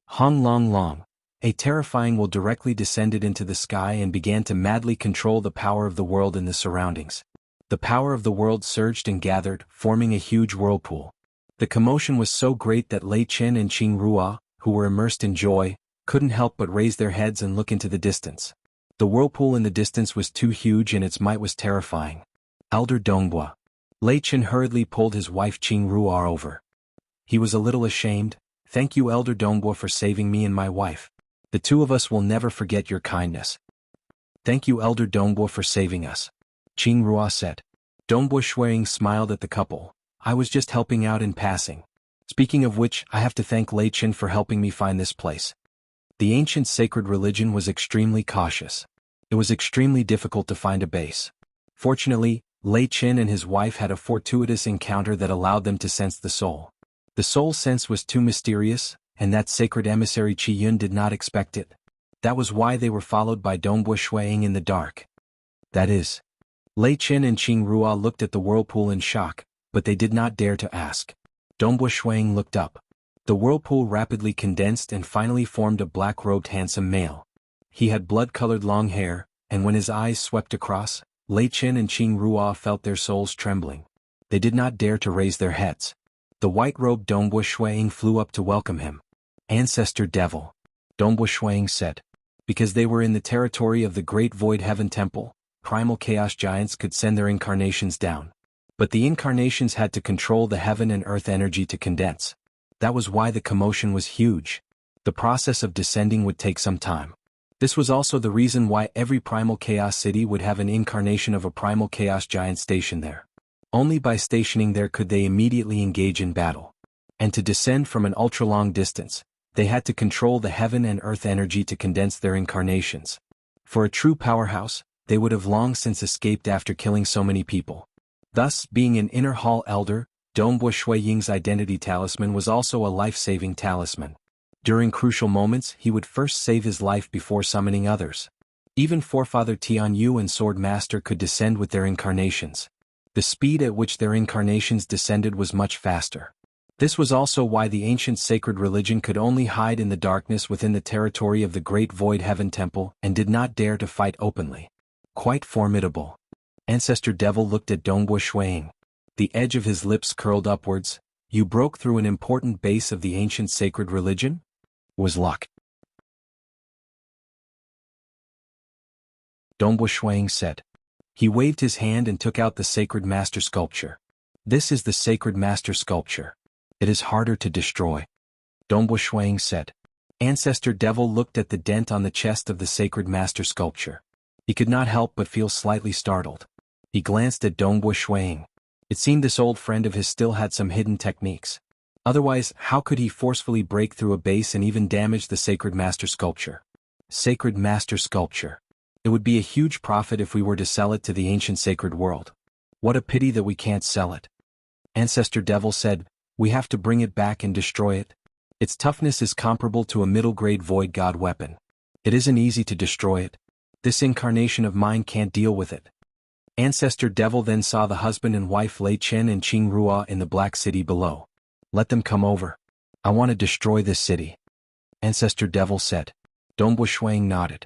Hong Long Long. A terrifying will directly descended into the sky and began to madly control the power of the world in the surroundings. The power of the world surged and gathered, forming a huge whirlpool. The commotion was so great that Lei Chen and Qingrua, who were immersed in joy, couldn't help but raise their heads and look into the distance. The whirlpool in the distance was too huge and its might was terrifying. Elder Dongbua. Lei Chen hurriedly pulled his wife Qingrua over. He was a little ashamed. Thank you, Elder Dongbua, for saving me and my wife. The two of us will never forget your kindness. Thank you, Elder Dongbua, for saving us. Qingrua said. Dongbo Shuiying smiled at the couple. I was just helping out in passing. Speaking of which, I have to thank Lei Chen for helping me find this place. The ancient sacred religion was extremely cautious. It was extremely difficult to find a base. Fortunately, Lei Chen and his wife had a fortuitous encounter that allowed them to sense the soul. The soul sense was too mysterious, and that sacred emissary Qi Yun did not expect it. That was why they were followed by Dongbo Shuiying in the dark. That is. Lei Chen and Qingrua looked at the whirlpool in shock, but they did not dare to ask. Dongbo Shuiying looked up. The whirlpool rapidly condensed and finally formed a black-robed handsome male. He had blood-colored long hair, and when his eyes swept across, Lei Chen and Qingrua felt their souls trembling. They did not dare to raise their heads. The white-robed Dongbo Shuiying flew up to welcome him. Ancestor Devil. Dongbo Shuiying said. Because they were in the territory of the Great Void Heaven Temple, primal chaos giants could send their incarnations down. But the incarnations had to control the heaven and earth energy to condense. That was why the commotion was huge. The process of descending would take some time. This was also the reason why every primal chaos city would have an incarnation of a primal chaos giant stationed there. Only by stationing there could they immediately engage in battle. And to descend from an ultra-long distance, they had to control the heaven and earth energy to condense their incarnations. For a true powerhouse, they would have long since escaped after killing so many people. Thus, being an inner hall elder, Dongbo Shuiying's identity talisman was also a life-saving talisman. During crucial moments, he would first save his life before summoning others. Even Forefather Tianyu and Sword Master could descend with their incarnations. The speed at which their incarnations descended was much faster. This was also why the ancient sacred religion could only hide in the darkness within the territory of the Great Void Heaven Temple and did not dare to fight openly. Quite formidable. Ancestor Devil looked at Dongbo Shuiying. The edge of his lips curled upwards. You broke through an important base of the ancient sacred religion? Was luck. Dongbo Shuang said. He waved his hand and took out the sacred master sculpture. This is the sacred master sculpture. It is harder to destroy. Dongbo Shuang said. Ancestor Devil looked at the dent on the chest of the sacred master sculpture. He could not help but feel slightly startled. He glanced at Dongbo Shuang. It seemed this old friend of his still had some hidden techniques. Otherwise, how could he forcefully break through a base and even damage the sacred master sculpture? Sacred master sculpture. It would be a huge profit if we were to sell it to the ancient sacred world. What a pity that we can't sell it. Ancestor Devil said, we have to bring it back and destroy it. Its toughness is comparable to a middle-grade void god weapon. It isn't easy to destroy it. This incarnation of mine can't deal with it. Ancestor Devil then saw the husband and wife Lei Chen and Qing Rua in the Black City below. Let them come over. I want to destroy this city. Ancestor Devil said. Dongbo Shuang nodded.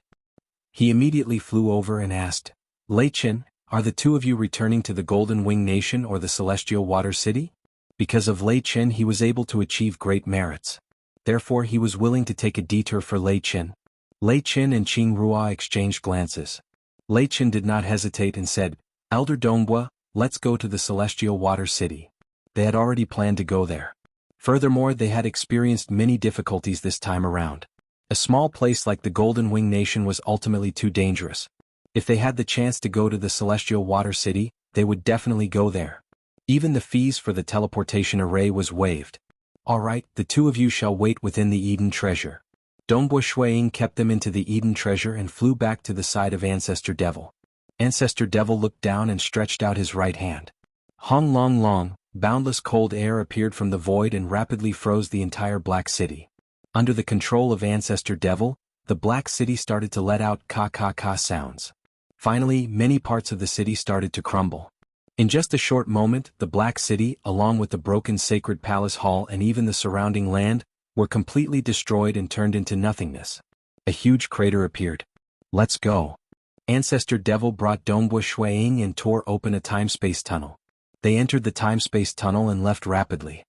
He immediately flew over and asked, Lei Chen, are the two of you returning to the Golden Wing Nation or the Celestial Water City? Because of Lei Chen he was able to achieve great merits. Therefore he was willing to take a detour for Lei Chen. Lei Chen and Qing Rua exchanged glances. Lei Chen did not hesitate and said, Elder Dongbo, let's go to the Celestial Water City. They had already planned to go there. Furthermore, they had experienced many difficulties this time around. A small place like the Golden Wing Nation was ultimately too dangerous. If they had the chance to go to the Celestial Water City, they would definitely go there. Even the fees for the teleportation array was waived. All right, the two of you shall wait within the Eden treasure. Dongbo Shuang kept them into the Eden treasure and flew back to the side of Ancestor Devil. Ancestor Devil looked down and stretched out his right hand. Hong Long Long, boundless cold air appeared from the void and rapidly froze the entire Black City. Under the control of Ancestor Devil, the Black City started to let out ka-ka-ka sounds. Finally, many parts of the city started to crumble. In just a short moment, the Black City, along with the broken Sacred Palace Hall and even the surrounding land, were completely destroyed and turned into nothingness. A huge crater appeared. Let's go. Ancestor Devil brought Dongbo Shuang and tore open a time-space tunnel. They entered the time-space tunnel and left rapidly.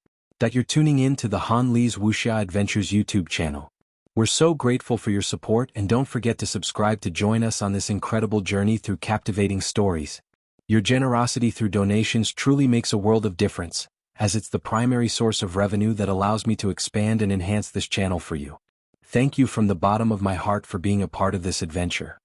You're tuning in to the Han Li's Wuxia Adventures YouTube channel. We're so grateful for your support and don't forget to subscribe to join us on this incredible journey through captivating stories. Your generosity through donations truly makes a world of difference, as it's the primary source of revenue that allows me to expand and enhance this channel for you. Thank you from the bottom of my heart for being a part of this adventure.